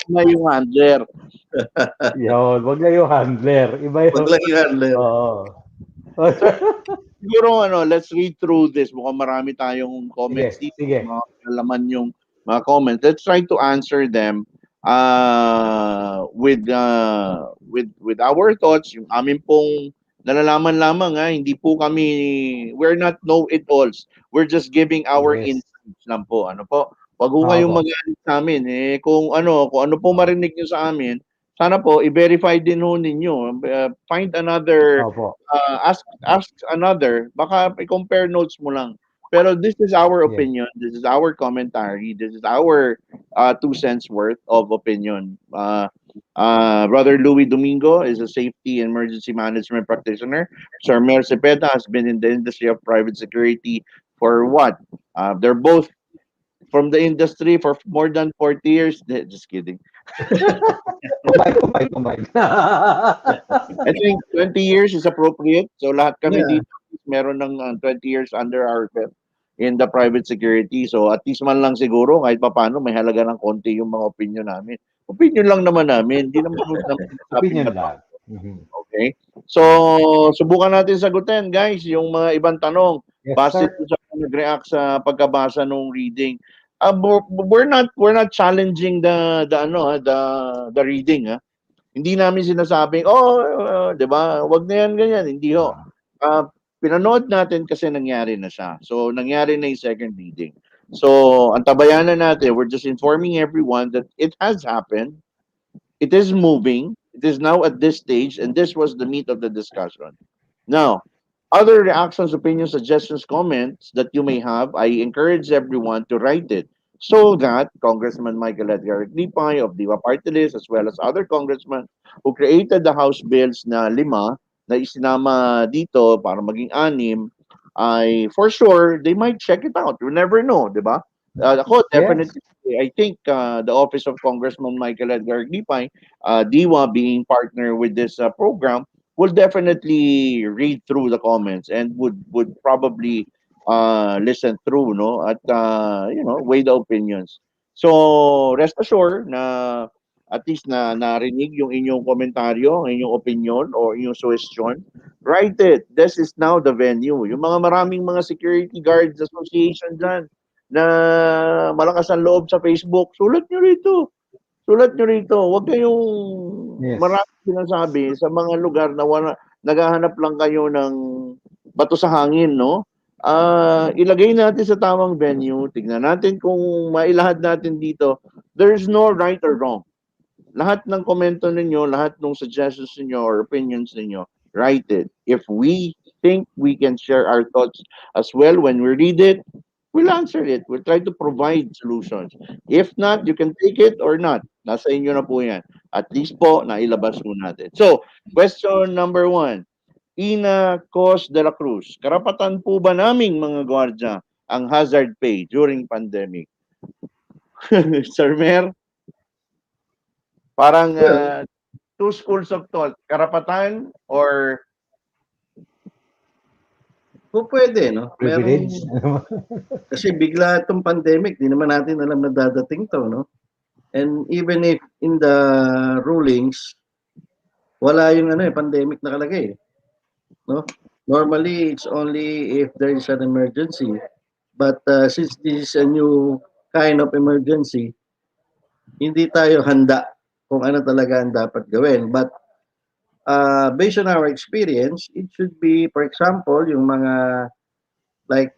na yung handler. Yun, wag na yung handler. Iba yun. Wag lang yung handler. Oo. Siguro let's read through this. Mukhang marami tayong comments dito. Sige. Mga laman yung mga comments. Let's try to answer them with our thoughts. Yung amin pong nalalaman lamang hindi po kami, we're not know-it-alls. We're just giving our insights lang po. Ano po? Wag ho kayong magalit sa amin. Kung ano po marinig nyo sa amin, sana po i-verify din ho ninyo. Find another, ask another. Baka i-compare notes mo lang. Pero this is our opinion. This is our commentary. This is our 2 cents worth of opinion. Brother Louis Domingo is a safety and emergency management practitioner. Sir Mer Cepeda has been in the industry of private security for what? They're both from the industry for more than 40 years. Just kidding. Combine. I think 20 years is appropriate. So lahat kami dito meron ng 20 years under our belt in the private security. So at least man lang siguro kahit papaano may halaga ng konti yung mga opinion namin. Opinion lang naman namin. Hindi naman opinion lang. Okay? So subukan natin sagutin guys yung mga ibang tanong. Base sa nag-react sa pagkabasa ng reading. We're not challenging the reading. Hindi namin sinasabing, 'di ba? Wag na yan ganyan, hindi ho. Pinanood natin kasi nangyari na siya. So nangyari na yung second reading. So ang tabayanan natin, we're just informing everyone that it has happened. It is moving. It is now at this stage, and this was the meat of the discussion. Now, other reactions, opinions, suggestions, comments that you may have, I encourage everyone to write it so that Congressman Michael Edgar Lipay of Diva Party List, as well as other congressmen who created the House bills na 5 na isinama dito para maging 6, ay for sure, they might check it out. You never know, di ba? Ako, definitely, I think the office of Congressman Michael Edgar Lipay, DIWA being partner with this program, will definitely read through the comments and would probably listen through at weigh the opinions. So rest assured na at least na narinig yung inyong komentaryo, ang inyong opinion o inyong suggestion. Write it. This is now the venue. Yung mga maraming mga security guards association dyan na malakas ang loob sa Facebook, sulat nyo rito. Sulat nyo rito. Huwag kayong maraming sinasabi sa mga lugar na naghahanap lang kayo ng bato sa hangin, no? Ilagay natin sa tamang venue. Tignan natin kung mailahad natin dito. There's no right or wrong. Lahat ng komento ninyo, lahat ng suggestions ninyo or opinions ninyo, write it. If we think we can share our thoughts as well when we read it, we'll answer it. We'll try to provide solutions. If not, you can take it or not. Nasa inyo na po yan. At least po, nailabas po natin. So, question number 1. Ina Cos de la Cruz. Karapatan po ba naming mga gwardiya ang hazard pay during pandemic? Sir Mer? Parang 2 schools of thought. Karapatan or Pwede, no? Merong, Privilege. kasi bigla itong pandemic, di naman natin alam na dadating to, no? And even if in the rulings, wala yung pandemic nakalagay, no? Normally, it's only if there is an emergency. But since this is a new kind of emergency, hindi tayo handa kung ano talaga ang dapat gawin. But based on our experience, it should be, for example, yung mga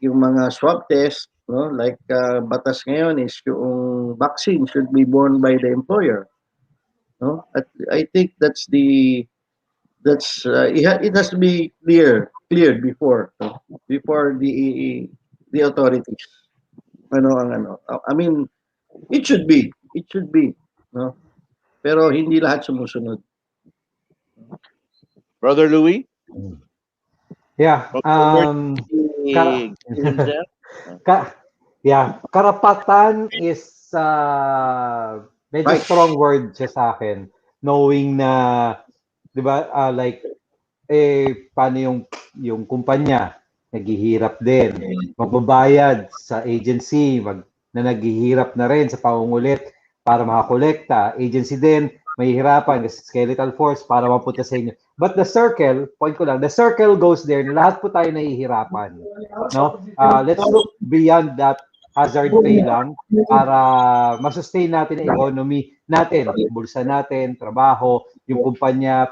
yung mga swab test, no? Like batas ngayon is yung vaccine should be borne by the employer, no? At I think it has to be cleared before, no? Before the authorities. I mean, it should be, no? Pero hindi lahat sumusunod. Brother Louis? Yeah. Kara- karapatan is medyo Right. strong word siya sa akin. Knowing na, di ba, like, paano yung kumpanya, naghihirap din. Magbabayad sa agency, na naghihirap na rin sa pangungulit para makakolekta. Agency din, mahihirapan kasi skeletal force para mapunta sa inyo. But the circle, point ko lang, the circle goes there. Lahat po tayo nahihirapan. No? Let's look beyond that hazard pay lang para masustain natin ang economy natin, bulsa natin, trabaho, yung kumpanya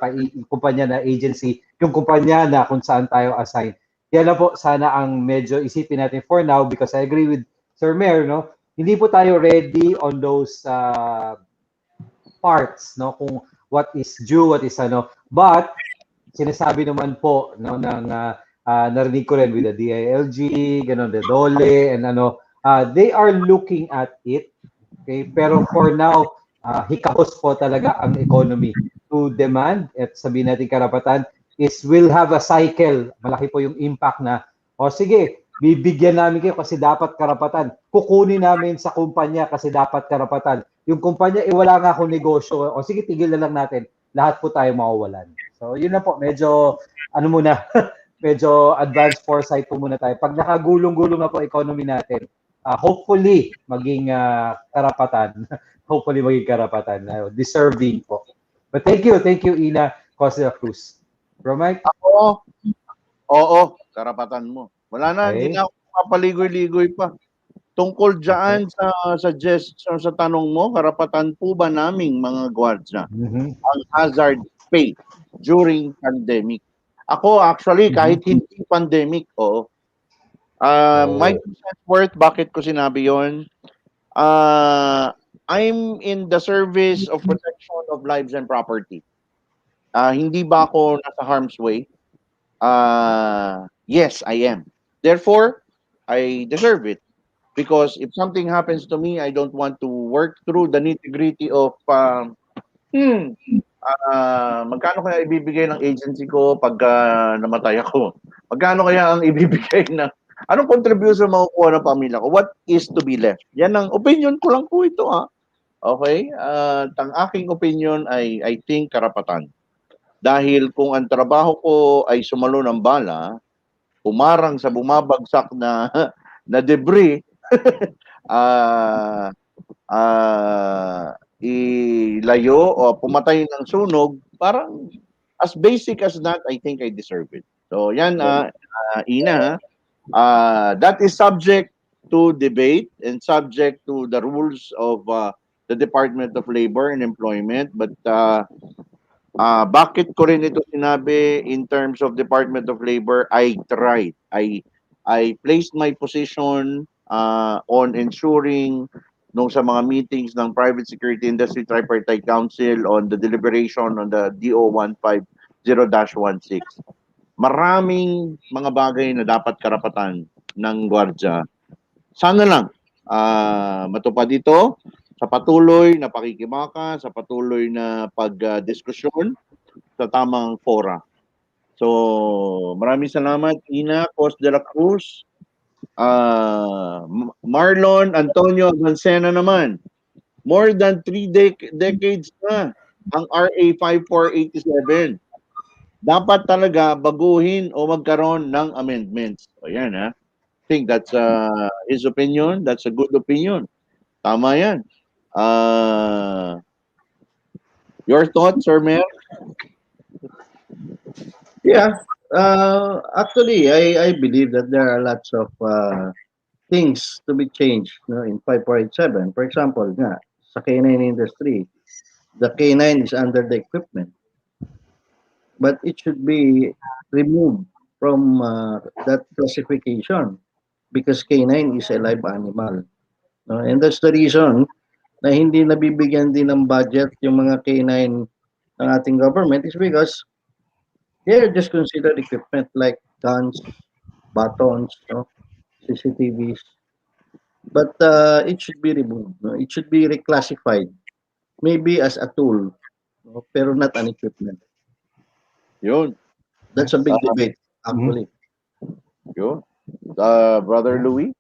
na agency, yung kumpanya na kung saan tayo assign. Yan lang po sana ang medyo isipin natin for now because I agree with Sir Mayor, no? Hindi po tayo ready on those parts, no? Kung what is due, what is ano. But sinasabi naman po, no, ng narinig ko rin with the DILG, ganon, the DOLE, and they are looking at it. Okay? Pero for now, hikahos po talaga ang economy to demand at sabihin natin karapatan is will have a cycle. Malaki po yung impact na, sige, bibigyan namin kayo kasi dapat karapatan. Kukunin namin sa kumpanya kasi dapat karapatan. Yung kumpanya, wala nga akong negosyo. Sige, tigil na lang natin. Lahat po tayo mawawalan. So, yun na po. Medyo, medyo advanced foresight po muna tayo. Pag nakagulong-gulong na po economy natin, hopefully, maging karapatan. Hopefully, maging karapatan. Deserving po. But thank you, Ina Costa Cruz. Bro Mike? Oo, karapatan mo. Wala na, hindi na ako papaligoy-ligoy pa. Tungkol dyan sa tanong mo, karapatan po ba naming mga guardia ang hazard pay during pandemic? Ako actually, kahit hindi pandemic, oo. My worth, bakit ko sinabi yon? I'm in the service of protection of lives and property. Hindi ba ako nasa harm's way? Yes, I am. Therefore, I deserve it. Because if something happens to me, I don't want to work through the nitty-gritty of magkano kaya ibibigay ng agency ko pag namatay ako? Magkano kaya ang ibibigay na anong contribution makukuha ng pamilya ko? What is to be left? Yan ang opinion ko lang po ito, ha? Okay? Ang aking opinion ay I think karapatan. Dahil kung ang trabaho ko ay sumalo ng bala, pumarang sa bumabagsak na debris, ilayo o pumatay ng sunog, parang as basic as that, I think I deserve it. So yan, Ina, that is subject to debate and subject to the rules of the Department of Labor and Employment. But bakit ko rin ito sinabi in terms of Department of Labor? I tried. I placed my position on ensuring nung sa mga meetings ng Private Security Industry Tripartite Council on the deliberation on the DO 150-16. Maraming mga bagay na dapat karapatan ng Guardia. Sana lang matupad ito sa patuloy na pakikibaka, sa patuloy na pagdiskusyon sa tamang fora. So, maraming salamat, Ina Cos de la Cruz. Marlon Antonio Vancena naman. More than 3 decades na ang RA 5487. dapat talaga baguhin o magkaroon ng amendments. O yan ha. I think that's his opinion. That's a good opinion. Tama yan. Your thoughts, Sir Mayor? Yeah, actually, I believe that there are lots of things to be changed, no, in 5487. For example, nga, sa K9 industry, the K9 is under the equipment, but it should be removed from that classification because K9 is a live animal. No? And that's the reason na hindi nabibigyan din ng budget yung mga K9 ng ating government is because they're just considered equipment like guns, batons, no? CCTVs. But it should be removed. No? It should be reclassified. Maybe as a tool, no? Pero not an equipment. Yun. That's a big debate, actually. Yun. Brother Louis?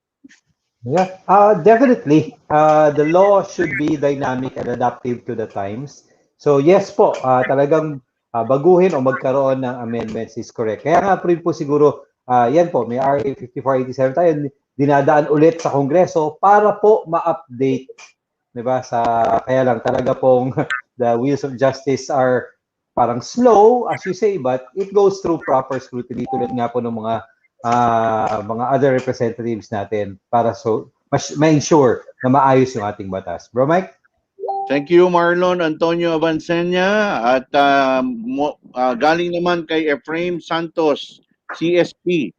Yeah, definitely. The law should be dynamic and adaptive to the times. So yes po, talagang baguhin o magkaroon ng amendments is correct. Kaya nga po siguro, yan po, may RA 5487 tayo, dinadaan ulit sa Kongreso para po ma-update. Diba? Kaya lang talaga pong the wheels of justice are parang slow, as you say, but it goes through proper scrutiny tulad nga po ng mga other representatives natin para ma-ensure na maayos yung ating batas. Bro Mike? Thank you, Marlon Antonio Avancenia. At galing naman kay Efraim Santos, CSP.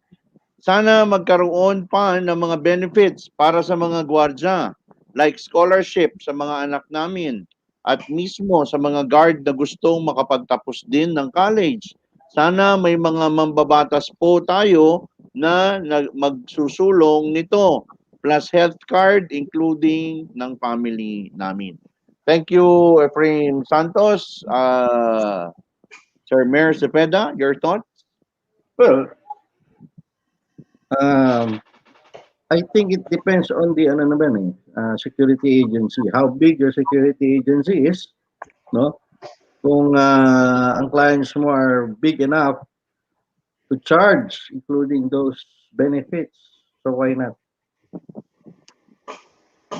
Sana magkaroon pa ng mga benefits para sa mga gwardiya, like scholarship sa mga anak namin at mismo sa mga guard na gustong makapagtapos din ng college. Sana may mga mambabatas po tayo na magsusulong nito, plus health card including ng family namin. Thank you, Efraim Santos. Sir Mayor Cepeda, your thoughts? Well, I think it depends on the ano naman security agency. How big your security agency is, no? Kung ang clients mo are big enough to charge, including those benefits, so why not?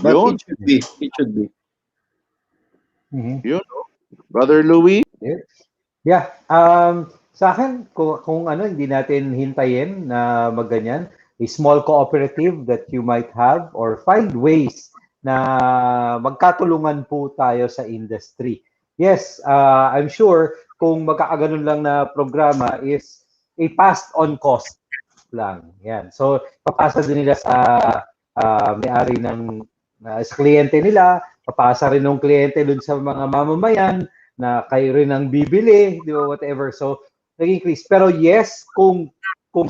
But Yun. it should be. It should be. Yun. Brother Louis? Yeah. Sa akin, kung ano, hindi natin hintayin na magganyan, a small cooperative that you might have or find ways na magkatulungan po tayo sa industry. Yes, I'm sure kung magkakaganon lang na programa is a passed on cost lang. Yan. So, papasa din nila sa may-ari ng sa kliyente nila, papasa rin ng kliyente dun sa mga mamamayan na kayo rin ang bibili, di ba, whatever. So, nag-increase. Pero yes, kung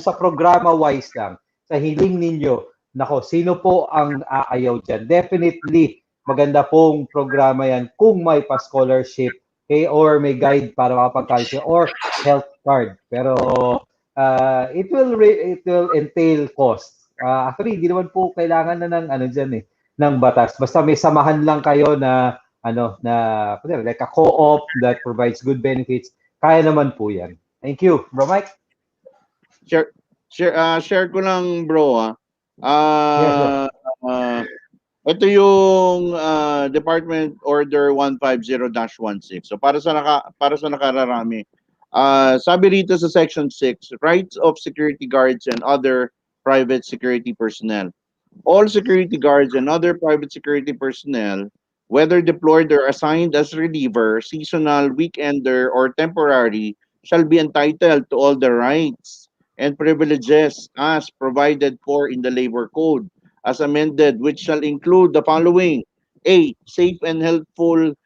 sa programa-wise lang, sa hiling ninyo, nako, sino po ang aayaw dyan? Definitely, maganda pong programa yan kung may pa-scholarship or may guide para makapag-college or health card. Pero it will entail cost. Actually, hindi naman po kailangan na ng batas. Basta may samahan lang kayo na like a co-op that provides good benefits, kaya naman po yan. Thank you. Bro Mike? Share ko lang, bro. Yes, Ito yung Department Order 150-16. So para sa nakararami. Sabi rito sa Section 6, rights of security guards and other private security personnel. All security guards and other private security personnel, whether deployed or assigned as reliever, seasonal, weekender, or temporary, shall be entitled to all the rights and privileges as provided for in the Labor Code, as amended, which shall include the following: A. Safe and healthful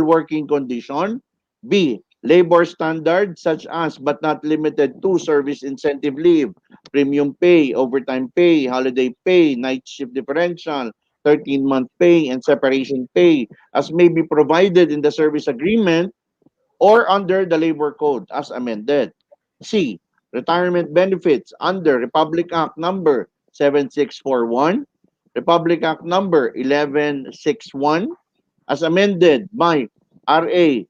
working condition. B. Labor standards such as but not limited to service incentive leave, premium pay, overtime pay, holiday pay, night shift differential, 13-month pay, and separation pay, as may be provided in the service agreement or under the Labor Code as amended. C. Retirement benefits under Republic Act number 7641, Republic Act number 1161, as amended by RA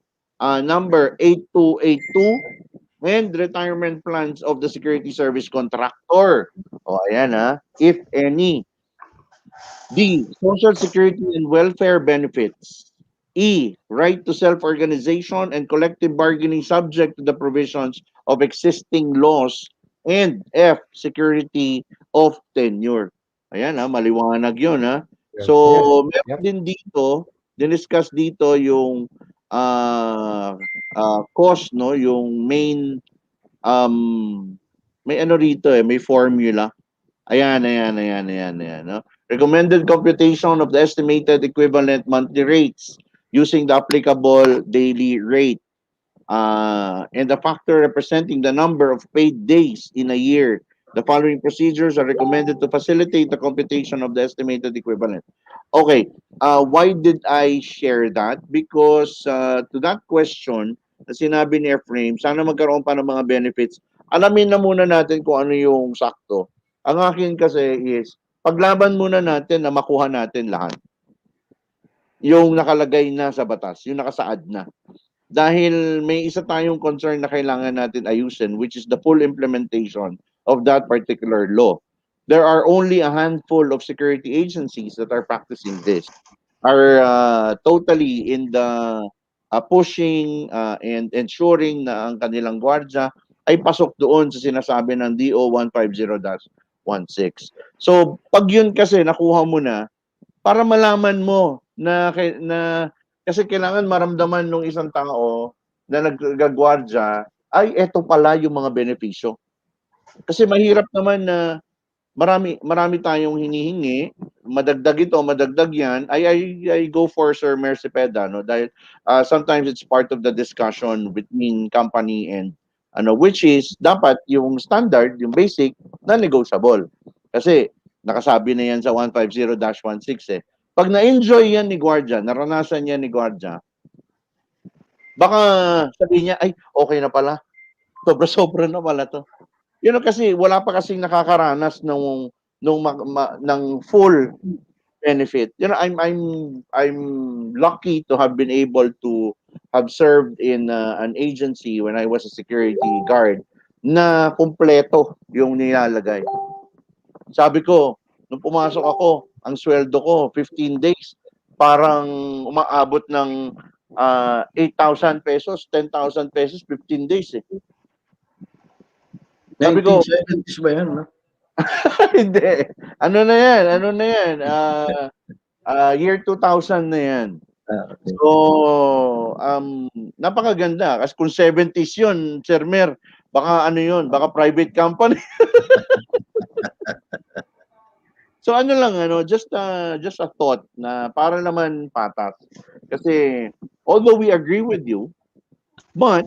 number 8282, and retirement plans of the security service contractor. O ayan if any. D. Social security and welfare benefits. E. Right to self-organization and collective bargaining subject to the provisions of existing laws. And F. Security of tenure. Ayan maliwanag yun So, Yes. meron Yep. din dito, diniscuss dito yung cost, no? Yung main, may ano rito may formula. Ayan, no? Recommended computation of the estimated equivalent monthly rates using the applicable daily rate. And the factor representing the number of paid days in a year. The following procedures are recommended to facilitate the computation of the estimated equivalent. Okay, why did I share that? Because to that question, na sinabi ni Efraim, sana magkaroon pa ng mga benefits. Alamin na muna natin kung ano yung sakto. Ang akin kasi is, paglaban muna natin na makuha natin lahat. Yung nakalagay na sa batas, yung nakasaad na. Dahil may isa tayong concern na kailangan natin ayusin, which is the full implementation of that particular law. There are only a handful of security agencies that are practicing this, are totally in the pushing and ensuring na ang kanilang gwardiya ay pasok doon sa sinasabi ng DO 150-16. So, pag yun kasi nakuha mo na, para malaman mo na kasi kailangan maramdaman ng isang tao na naggagwardya, ay eto pala yung mga benepisyo. Kasi mahirap naman na marami tayong hinihingi, madagdag ito, madagdag yan, I go for Sir Mercipeda, no? Dahil sometimes it's part of the discussion between company and which is dapat yung standard, yung basic, na negotiable. Kasi nakasabi na yan sa 150-16 Pag na-enjoy yan ni Guardia, naranasan yan ni Guardia, baka sabihin niya, ay, okay na pala. Sobra-sobra na pala to. Kasi wala pa kasing nakakaranas ng full benefit. I'm lucky to have been able to have served in an agency when I was a security guard na kumpleto yung nilalagay. Sabi ko, nung pumasok ako, ang sweldo ko 15 days, parang umaabot ng 8,000 pesos, 10,000 pesos, 15 days Sabi ko, 1970s ba yan, no? hindi. Ano na yan? Year 2000 na yan. Okay. So, napakaganda. Kasi kung 70s yun, Sir Mer, baka baka private company. So just a thought na para naman patas. Kasi, although we agree with you, but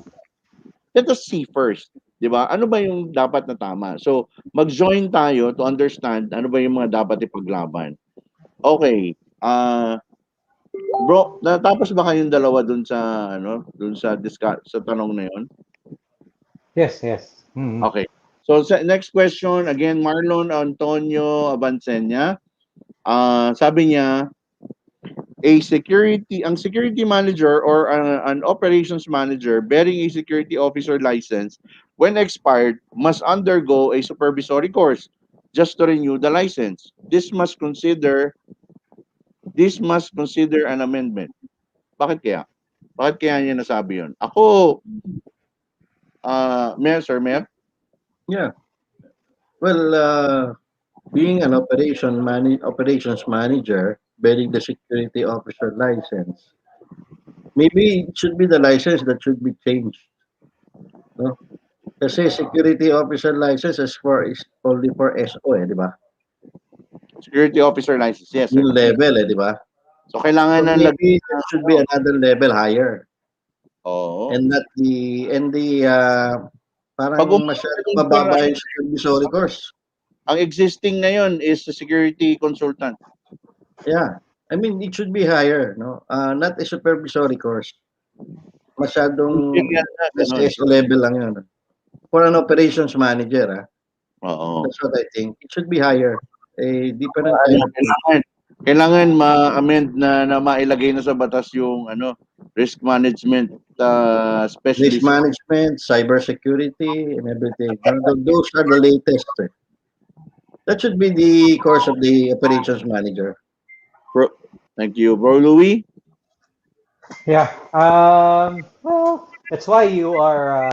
let us see first. Diba? Ano ba yung dapat na tama? So, mag-join tayo to understand ano ba yung mga dapat ipaglaban. Okay. Bro, natapos ba kayong dalawa dun sa sa tanong na yon? Yes. Mm-hmm. Okay. So next question again, Marlon Antonio Abansenya. Sabi niya, ang security manager or an operations manager bearing a security officer license when expired must undergo a supervisory course just to renew the license. This must consider an amendment. Bakit kaya? Bakit kaya niya nasabi yun? Ako, Sir Mayor? Yeah. Well, being an operations manager bearing the security officer license, maybe it should be the license that should be changed. No? Kasi security officer license is only for SO di ba? Security officer license, yes. Sir. Yung level di ba? So kailangan so maybe there should be another level higher. Oh. And the parang masyadong mababa yung supervisory course. Ang existing ngayon is the security consultant. Yeah. I mean, it should be higher, no? Not a supervisory course. Masyadong SO level lang yun. For an operations manager, that's what I think. It should be higher. A different kailangan ma-amend na mailagay na sa batas yung risk management Risk specialist. management, cybersecurity, and everything. Those are the latest. That should be the course of the operations manager. Bro, thank you, Bro Louis. Yeah. Well, that's why you are,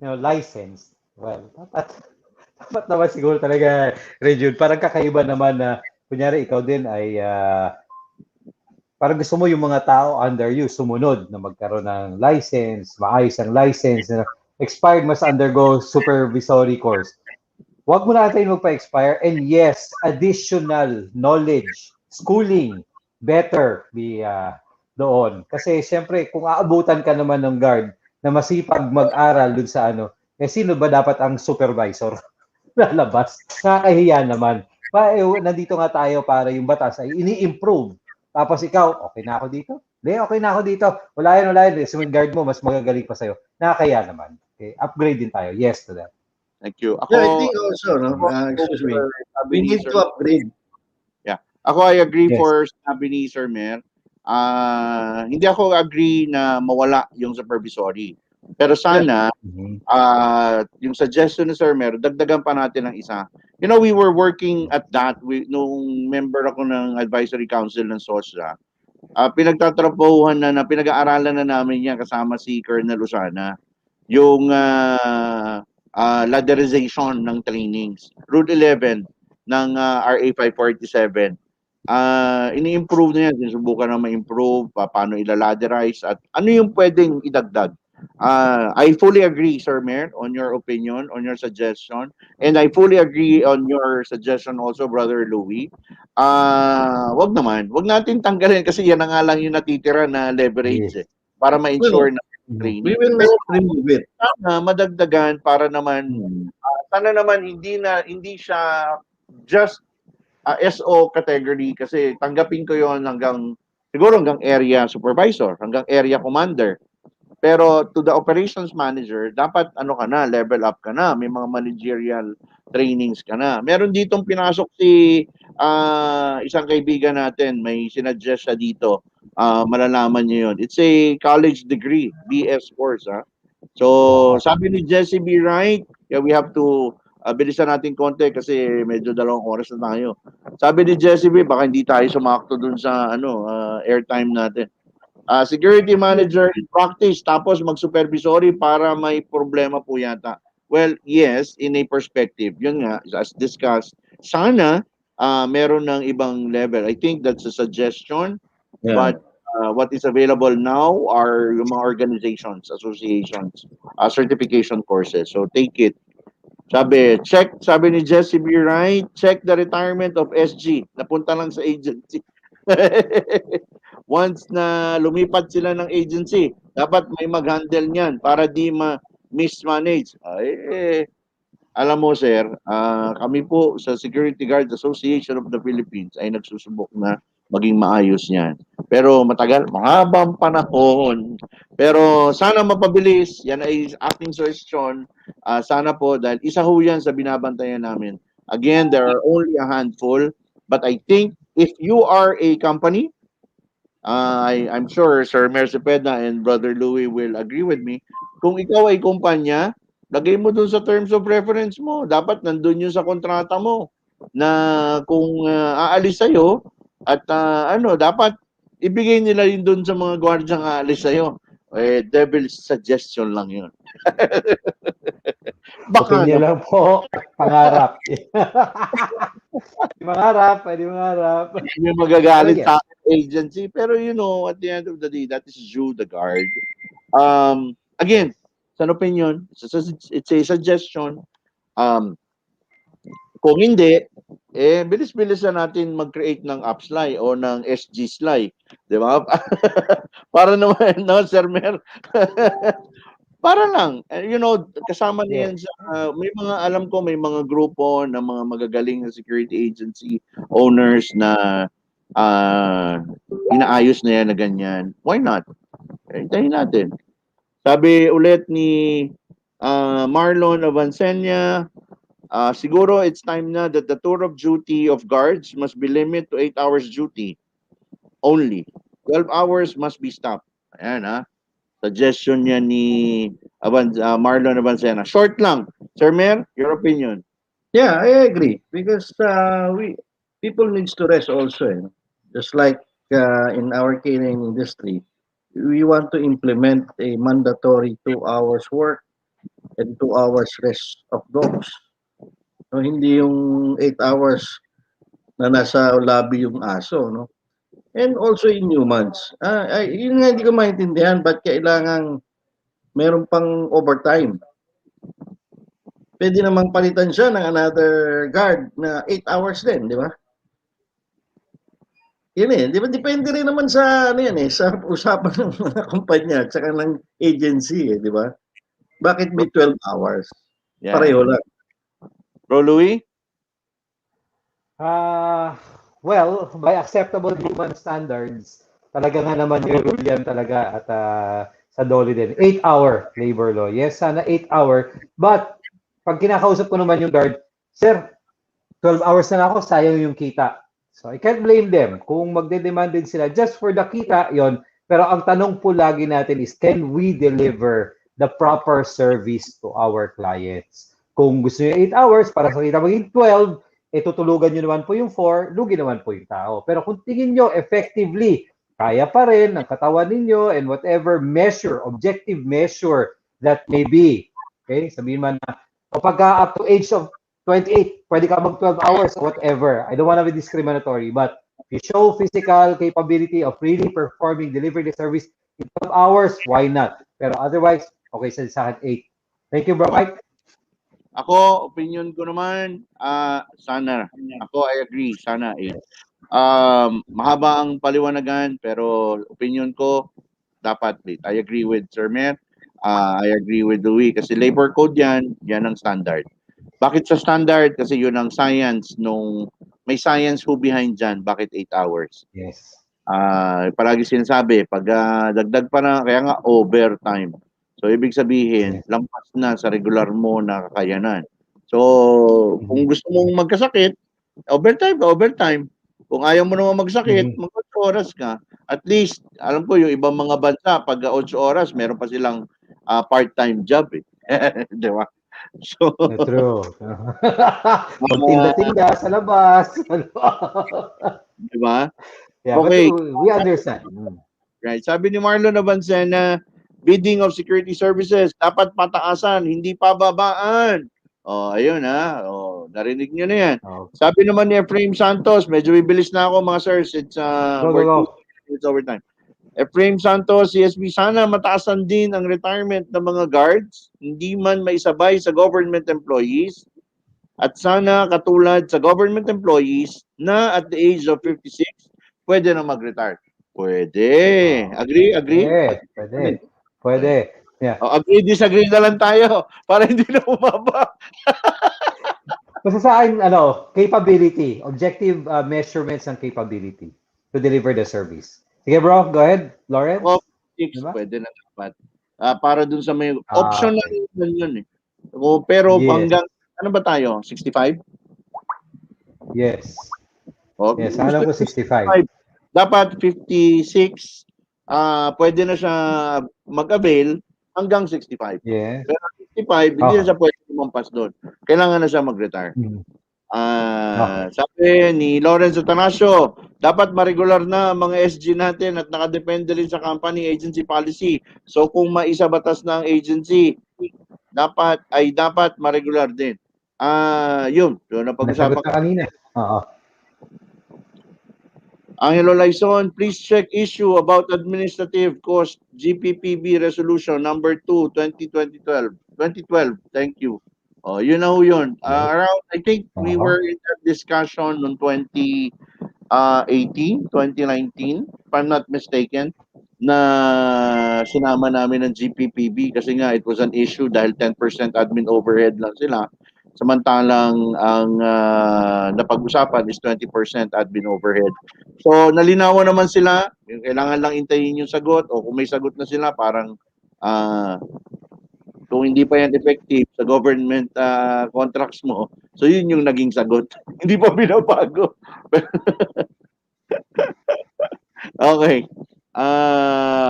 licensed. Well, dapat naman siguro talaga, Rejun, parang kakaiba naman na, kunyari, ikaw din ay, parang gusto mo yung mga tao under you sumunod na magkaroon ng license, maayos ang license, na expired must undergo supervisory course. Huwag mo natin magpa-expire. And yes, additional knowledge, schooling, better be doon. Kasi siyempre, kung aabutan ka naman ng guard na masipag mag-aral dun sa ano, sino ba dapat ang supervisor? Lalabas. Nakakahiya naman. Nandito nga tayo para yung batas ay ini-improve. Tapos ikaw, okay na ako dito? Hindi, okay na ako dito. Wala yan. Yung guard mo, mas magagaling pa sa'yo. Nakakahiya naman. Okay? Upgrade din tayo. Yes to that. Thank you. Yeah, I Ako, think also, no? Excuse me. sabi We ni need Sir, to upgrade. yeah. Ako, I agree Yes. for sabi ni Sir Mer. Hindi ako agree na mawala yung supervisory. Pero sana, Mhm. yung suggestion ni Sir Mer, dagdagan pa natin ng isa. You know, we were working at that. Nung member ako ng advisory council ng SOSA, pinagtatrabahuhan na pinag-aaralan na namin yan kasama si Colonel Usana. Yung ladderization ng trainings. Rule 11 ng RA 547. Ini-improve na yan. Sinusubukan na ma-improve, paano ila-ladderize, at ano yung pwedeng idagdag. I fully agree, Sir Mayor, on your opinion, on your suggestion. And I fully agree on your suggestion also, Brother Louis. Wag naman. Wag natin tanggalin kasi yan na nga lang yung natitira na leverage Yes. para Well, ma-ensure na we training. will Pero not remove it. sana madagdagan para naman sana naman hindi siya just SO category kasi tanggapin ko yon hanggang siguro hanggang area supervisor, hanggang area commander. Pero to the operations manager, dapat ano ka na, level up ka na, may mga managerial trainings ka na. Meron ditong pinasok si isang kaibigan natin, may sinuggest siya dito. Malalaman niyo yun. It's a college degree, BS course. So, sabi ni Jesse B. Wright, yeah, we have to bilisan natin konti kasi medyo 2 oras na tayo. Sabi ni Jesse B, baka hindi tayo sumakto dun sa airtime natin. Security manager in practice tapos mag-supervisory para may problema po yata. Well, yes, in a perspective. Yun nga, as discussed, sana meron ng ibang level. I think that's a suggestion. Yeah. But what is available now are yung mga organizations, associations, certification courses. So take it. Sabi ni Jesse B. Wright, check the retirement of SG. Napunta lang sa agency. Once na lumipat sila ng agency, dapat may mag-handle niyan para di mismanage. Alam mo sir, kami po sa Security Guard Association of the Philippines ay nagsusubok na maging maayos niyan. Pero matagal, mahabang panahon. Pero sana mapabilis, yan ay aking suggestion. Sana po, dahil isa ho yan sa binabantayan namin. Again, there are only a handful. But I think if you are a company, I'm sure Sir Mer Cepeda and Brother Louis will agree with me. Kung ikaw ay kumpanya, lagay mo dun sa terms of reference mo. Dapat nandun yun sa kontrata mo na kung aalis sa'yo at dapat ibigay nila yun dun sa mga gwardyang aalis sa'yo. Devil's suggestion lang yun. Baka Opinion lang po. Pangarap. Pwede mangarap. may magagalit Pero yes. sa agency. Pero at the end of the day, that is you, the guard. Again, it's an opinion. It's a suggestion. Kung hindi, bilis-bilisan natin mag-create ng AppSly o ng SGSly. Di ba? Para naman, no, Sir Mer? Para lang. Kasama niyan sa, may mga, alam ko, may mga grupo ng mga magagaling na security agency owners na inaayos na yan na ganyan. Why not? Hintayin natin. Sabi ulit ni Marlon Avancenia, siguro it's time na that the tour of duty of guards must be limited to 8 hours duty only. 12 hours must be stopped. Ayan suggestion niya ni Marlon Avancena. Short lang. Sir Mayor, your opinion. Yeah, I agree because we people needs to rest also. Just like in our canine industry, we want to implement a mandatory 2 hours work and 2 hours rest of dogs. No, hindi yung 8 hours na nasa lobby yung aso, no? And also in humans. Yun nga hindi ko maintindihan ba't kailangang meron pang overtime. Pwede namang palitan siya ng another guard na 8 hours din, di ba? Yun di ba? Depende rin naman sa, ano yan sa usapan ng mga kumpanya at saka ng agency, di ba? Bakit may 12 hours? Yeah. Pareho lang. Bro Louie? Well, by acceptable human standards, talaga nga naman yung rule yan talaga at sa DOLE din. 8-hour labor law. Yes, sana 8-hour. But, pag kinakausap ko naman yung guard, Sir, 12 hours na ako, sayang yung kita. So, I can't blame them. Kung magde-demand din sila just for the kita, yon. Pero ang tanong po lagi natin is, can we deliver the proper service to our clients? Kung gusto nyo 8 hours, para sa kita maging 12, tutulugan nyo naman po yung 4, lugi naman po yung tao. Pero kung tingin nyo effectively, kaya pa rin ng katawan ninyo and whatever measure, objective measure that may be. Okay? Sabihin man na, kapag up to age of 28, pwede ka mag 12 hours, whatever. I don't want to be discriminatory, but if you show physical capability of really performing, delivering the service in 12 hours, why not? Pero otherwise, okay sa akin 8. Thank you, bro Mike. Ako, opinion ko naman, sana. Ako, I agree. Sana 8. Mahaba ang paliwanagan, pero opinion ko, dapat 8. I agree with Sir Mayor. I agree with Louie. Kasi labor code yan ang standard. Bakit sa standard? Kasi yun ang science may science who behind dyan. Bakit 8 hours? Yes. Palagi sinasabi, pag dagdag pa na, kaya nga overtime. So, ibig sabihin, lampas na sa regular mo na kakayanan. So, kung gusto mong magkasakit, overtime. Kung ayaw mo naman magsakit, mag-8 oras ka. At least, alam ko, yung ibang mga bansa, pag 8 oras, meron pa silang part-time job. Di ba? So, true. Magtinda-tinda sa labas. Di ba? Yeah, okay. But we understand. Right. Sabi ni Marlon Avancena, bidding of security services, dapat pataasan, hindi pababaan. Ayun narinig niyo na yan. Sabi naman ni Efraim Santos, medyo bibilis na ako mga sirs, it's it's overtime. Efraim Santos, CSB, sana mataasan din ang retirement ng mga guards, hindi man maisabay sa government employees, at sana katulad sa government employees na at the age of 56, pwede na mag-retire. Pwede. Agree? Pwede. Yeah. Agree, disagree na lang tayo para hindi na umaba. Basta sa akin, capability, objective measurements ng capability to deliver the service. Sige bro, go ahead, Lawrence. 6, diba? Pwede na dapat. Para dun sa may option na yun eh. Pero hanggang, ano ba tayo? 65? Yes. Yes, alam ko 65. Dapat 56, pwede na siya mag-avail hanggang 65. Yeah. Pero 65, hindi na siya pwede lumampas doon. Kailangan na siya mag-retire. Sabi ni Lawrence Atanasio, dapat ma-regular na ang mga SG natin at nakadepende rin sa company agency policy. So kung maisabatas na ang agency, dapat ma-regular din. Yun na pag-usapan kanina. Angelo Laison, please check issue about administrative cost GPPB resolution number 2 2012. Thank you. You know yun. Around, I think we were in that discussion on 2019, if I'm not mistaken, na sinama namin ng GPPB kasi nga it was an issue dahil 10% admin overhead lang sila. Samantalang ang napag-usapan is 20% admin overhead. So nalinawan naman sila, kailangan lang intayin yung sagot o kung may sagot na sila parang kung hindi pa yan effective sa government contracts mo, so yun yung naging sagot. Hindi pa binabago. Okay.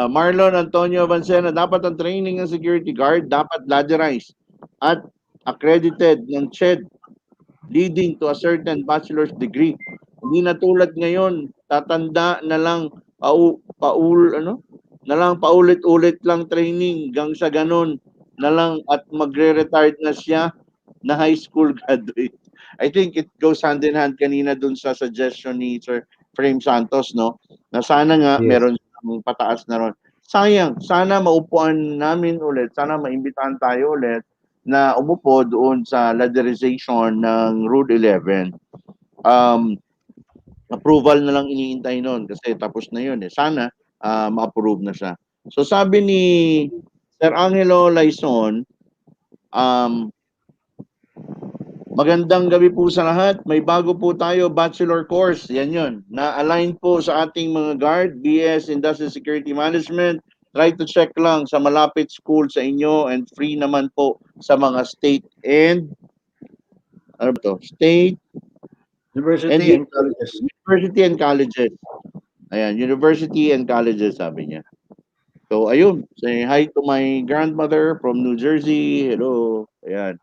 Marlon Antonio Vancena, dapat ang training ng security guard dapat ladderized at accredited ng CHED leading to a certain bachelor's degree. Hindi na tulad ngayon, tatanda na lang paulit-ulit lang training hanggang sa ganun na lang at magre-retired na siya na high school graduate. I think it goes hand in hand kanina dun sa suggestion ni Sir Frame Santos, no? Na sana nga Yes. meron siyang pataas na ron. Sayang, sana maupuan namin ulit, sana maimbitahan tayo ulit na umupo doon sa ladderization ng Rule 11. Approval na lang iniintay noon kasi tapos na yun. Sana ma-approve na siya. So sabi ni Sir Angelo Laison, magandang gabi po sa lahat. May bago po tayo, bachelor course. Yan yun. Na-align po sa ating mga guard, BS Industrial Security Management. Try to check lang sa malapit school sa inyo and free naman po sa mga state and state University and colleges. University and colleges. Ayan, university and colleges sabi niya. So ayun, say hi to my grandmother from New Jersey. Hello. Ayan.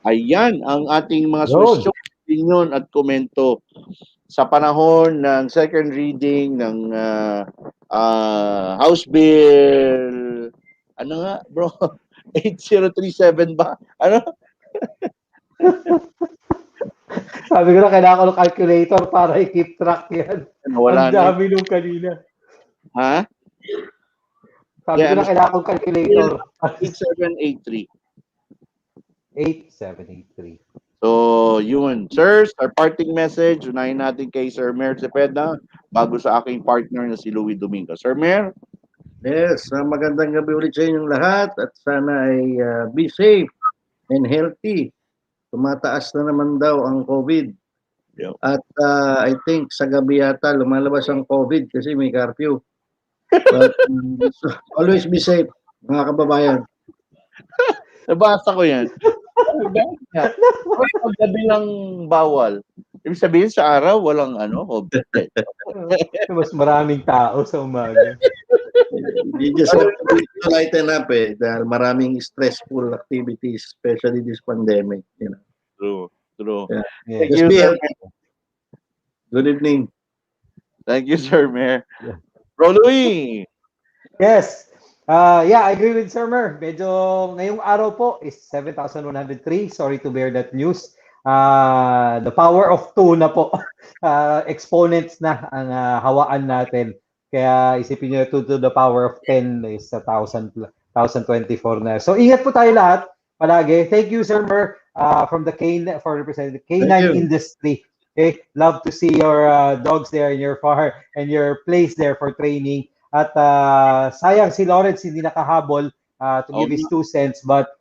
Ayan ang ating mga Yun. question, opinion at komento sa panahon ng second reading ng House Bill ano nga bro 8037 ba? Ano? Sabi ko na kailangan ko ng calculator para i-keep track yan. Wala Ang dami nung kanina. Ha? Sabi ko na kailangan ko ng calculator. 8783. 8783. So, yun. Sirs, our parting message, unahin natin kay Sir Mer Cepeda bago sa aking partner na si Louie Domingo. Sir Mer? Yes, magandang gabi ulit sa inyong lahat at sana ay be safe and healthy. Tumataas na naman daw ang COVID. Yep. At I think sa gabi yata lumalabas ang COVID kasi may curfew. But so always be safe, mga kababayan. Nabasa ko yan. Gabi lang bawal. Ibig sabihin sa araw, walang COVID. Mas maraming tao sa umaga. You just have to lighten up dahil maraming stressful activities, especially this pandemic. You know. True. Yeah. Thank Just you, be Sir healthy. Good evening. Thank you, Sir Mayor. Yeah. Bro Louie! Yes. Yeah, I agree with Sir Mer. Medyo ngayong araw po is 7,103. Sorry to bear that news. The power of 2 na po. Exponents na ang hawaan natin. Kaya isipin nyo 2 to the power of 10 is 1,024 na. So ingat po tayo lahat palagi. Thank you, Sir Mer, from the for representing the K9 industry. Okay, love to see your dogs there in your farm and your place there for training. At sayang si Lawrence hindi nakahabol to give his 2 cents, but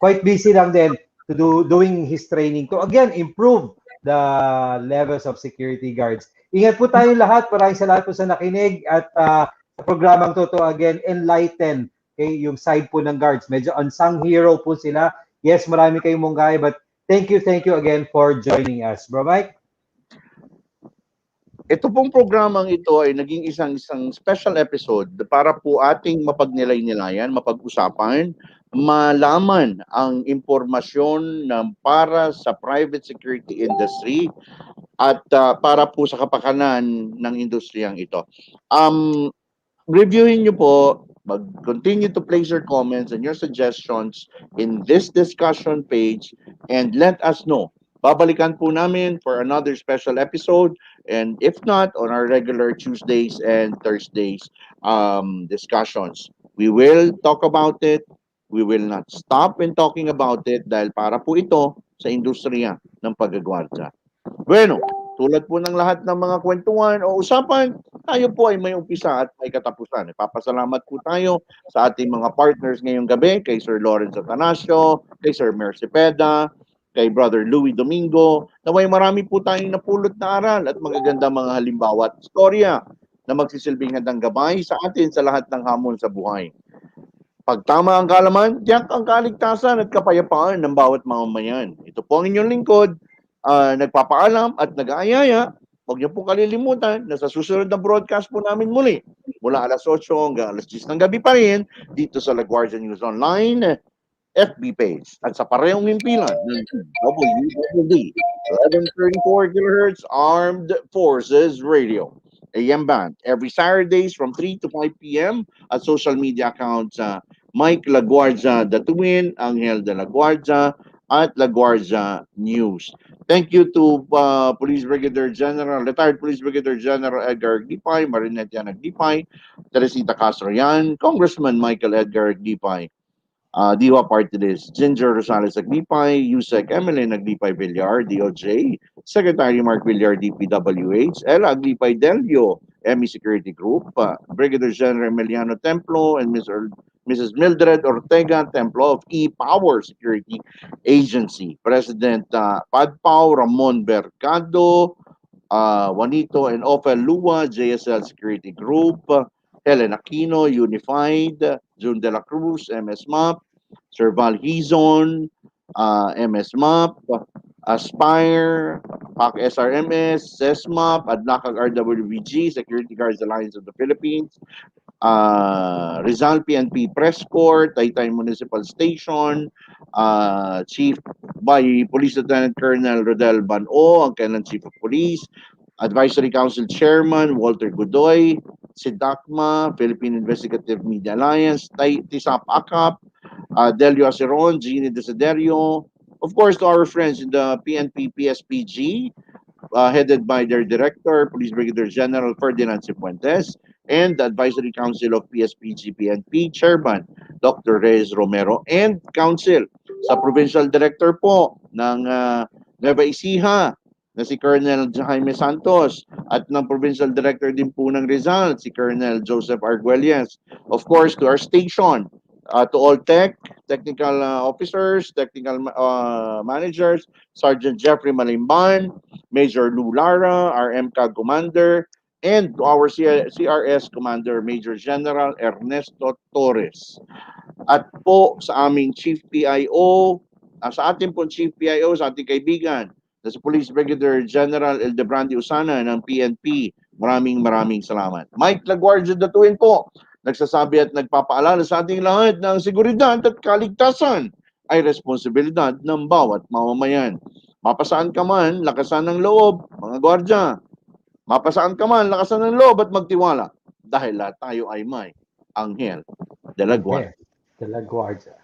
quite busy lang din to doing his training to again improve the levels of security guards. Ingat po tayo lahat. Maraming salamat po sa nakinig at sa programang to again enlighten yung side po ng guards. Medyo unsung hero po sila. Yes, marami kayong munggay, but thank you again for joining us. Bro Mike? Ito pong programang ito ay naging isang special episode para po ating mapagnilay-nilayan, mapag-usapan, malaman ang impormasyon ng para sa private security industry at para po sa kapakanan ng industriyang ito. Reviewin nyo po, mag-continue to place your comments and your suggestions in this discussion page and let us know. Babalikan po namin for another special episode, and if not, on our regular Tuesdays and Thursdays discussions. We will talk about it. We will not stop in talking about it dahil para po ito sa industriya ng pag-guardia. Bueno, tulad po ng lahat ng mga kwentuhan o usapan, tayo po ay may umpisa at may katapusan. Ipapasalamat po tayo sa ating mga partners ngayong gabi, kay Sir Lawrence Atanasio, kay Sir Mer Cepeda, kay Brother Louie Domingo, naway marami po tayong napulot na aral at magagandang mga halimbawa at istorya na magsisilbing handang gabay sa atin sa lahat ng hamon sa buhay. Pag tama ang kaalaman, tiyak ang kaligtasan at kapayapaan ng bawat mamamayan. Ito po ang inyong lingkod, nagpapaalam at nag-aayaya huwag niyo po kalilimutan na sa susunod na broadcast po namin muli, mula alas 8 hanggang alas 10 ng gabi pa rin, dito sa La Guardia News Online FB page at sa parehong himpilan ng WWD 1134 kHz Armed Forces Radio AM band every Saturdays from 3 to 5 p.m. at social media accounts Mike La Guardia The Twin, Anghel de La Guardia at La Guardia News. Thank you to Police Brigadier General, retired Police Brigadier General Edgar Gipay, Marinette Yan Gipay, Teresita Castro Yan, Congressman Michael Edgar Gipay, Diwa Party List, Ginger Rosales Aglipay, Yusek Emeline Aglipay Villar, DOJ, Secretary Mark Villar, DPWH, Ella Aglipay Delio, ME Security Group, Brigadier General Emiliano Templo, and Mrs. Mildred Ortega Templo of E-Power Security Agency, President Padpao Ramon Bercado, Juanito and Ophel Lua, JSL Security Group, Helen Aquino, Unified, June De La Cruz, MS MAP, Sir Val Hizon, MS MAP, Aspire, PAC SRMS, SESMAP, Adnacag RWBG, Security Guards Alliance of the Philippines, Rizal PNP Press Corps, Taytay Municipal Station, Chief by Police Lieutenant Colonel Rodel Bano, ang kailan Chief of Police, Advisory Council Chairman Walter Godoy, SIDACMA, Philippine Investigative Media Alliance, TISAP ACAP, Delio Aceron, Gini Desiderio, of course to our friends in the PNP PSPG, headed by their Director, Police Brigadier General Ferdinand Cifuentes, and the Advisory Council of PSPG-PNP Chairman Dr. Reyes Romero, and Council sa Provincial Director po ng Nueva Ecija na si Colonel Jaime Santos at ng Provincial Director din po ng Rizal, si Colonel Joseph Arguelles. Of course, to our station, to all technical officers, technical managers, Sergeant Jeffrey Malimban, Major Lou Lara, our MCAG Commander, and to our CRS Commander, Major General Ernesto Torres. At po sa aming Chief PIO, sa ating po Chief PIO, sa ating kaibigan, na si Police Brigadier General Eldebrandi Usana ng PNP. Maraming salamat. Mike La Guardia The Twin po, nagsasabi at nagpapaalala sa ating lahat na ang seguridad at kaligtasan ay responsibilidad ng bawat mamamayan. Mapasaan ka man, lakasan ng loob, mga gwardya. Mapasaan ka man, lakasan ng loob at magtiwala. Dahil lahat tayo ay may Anghel de la Guardia. De La Guardia.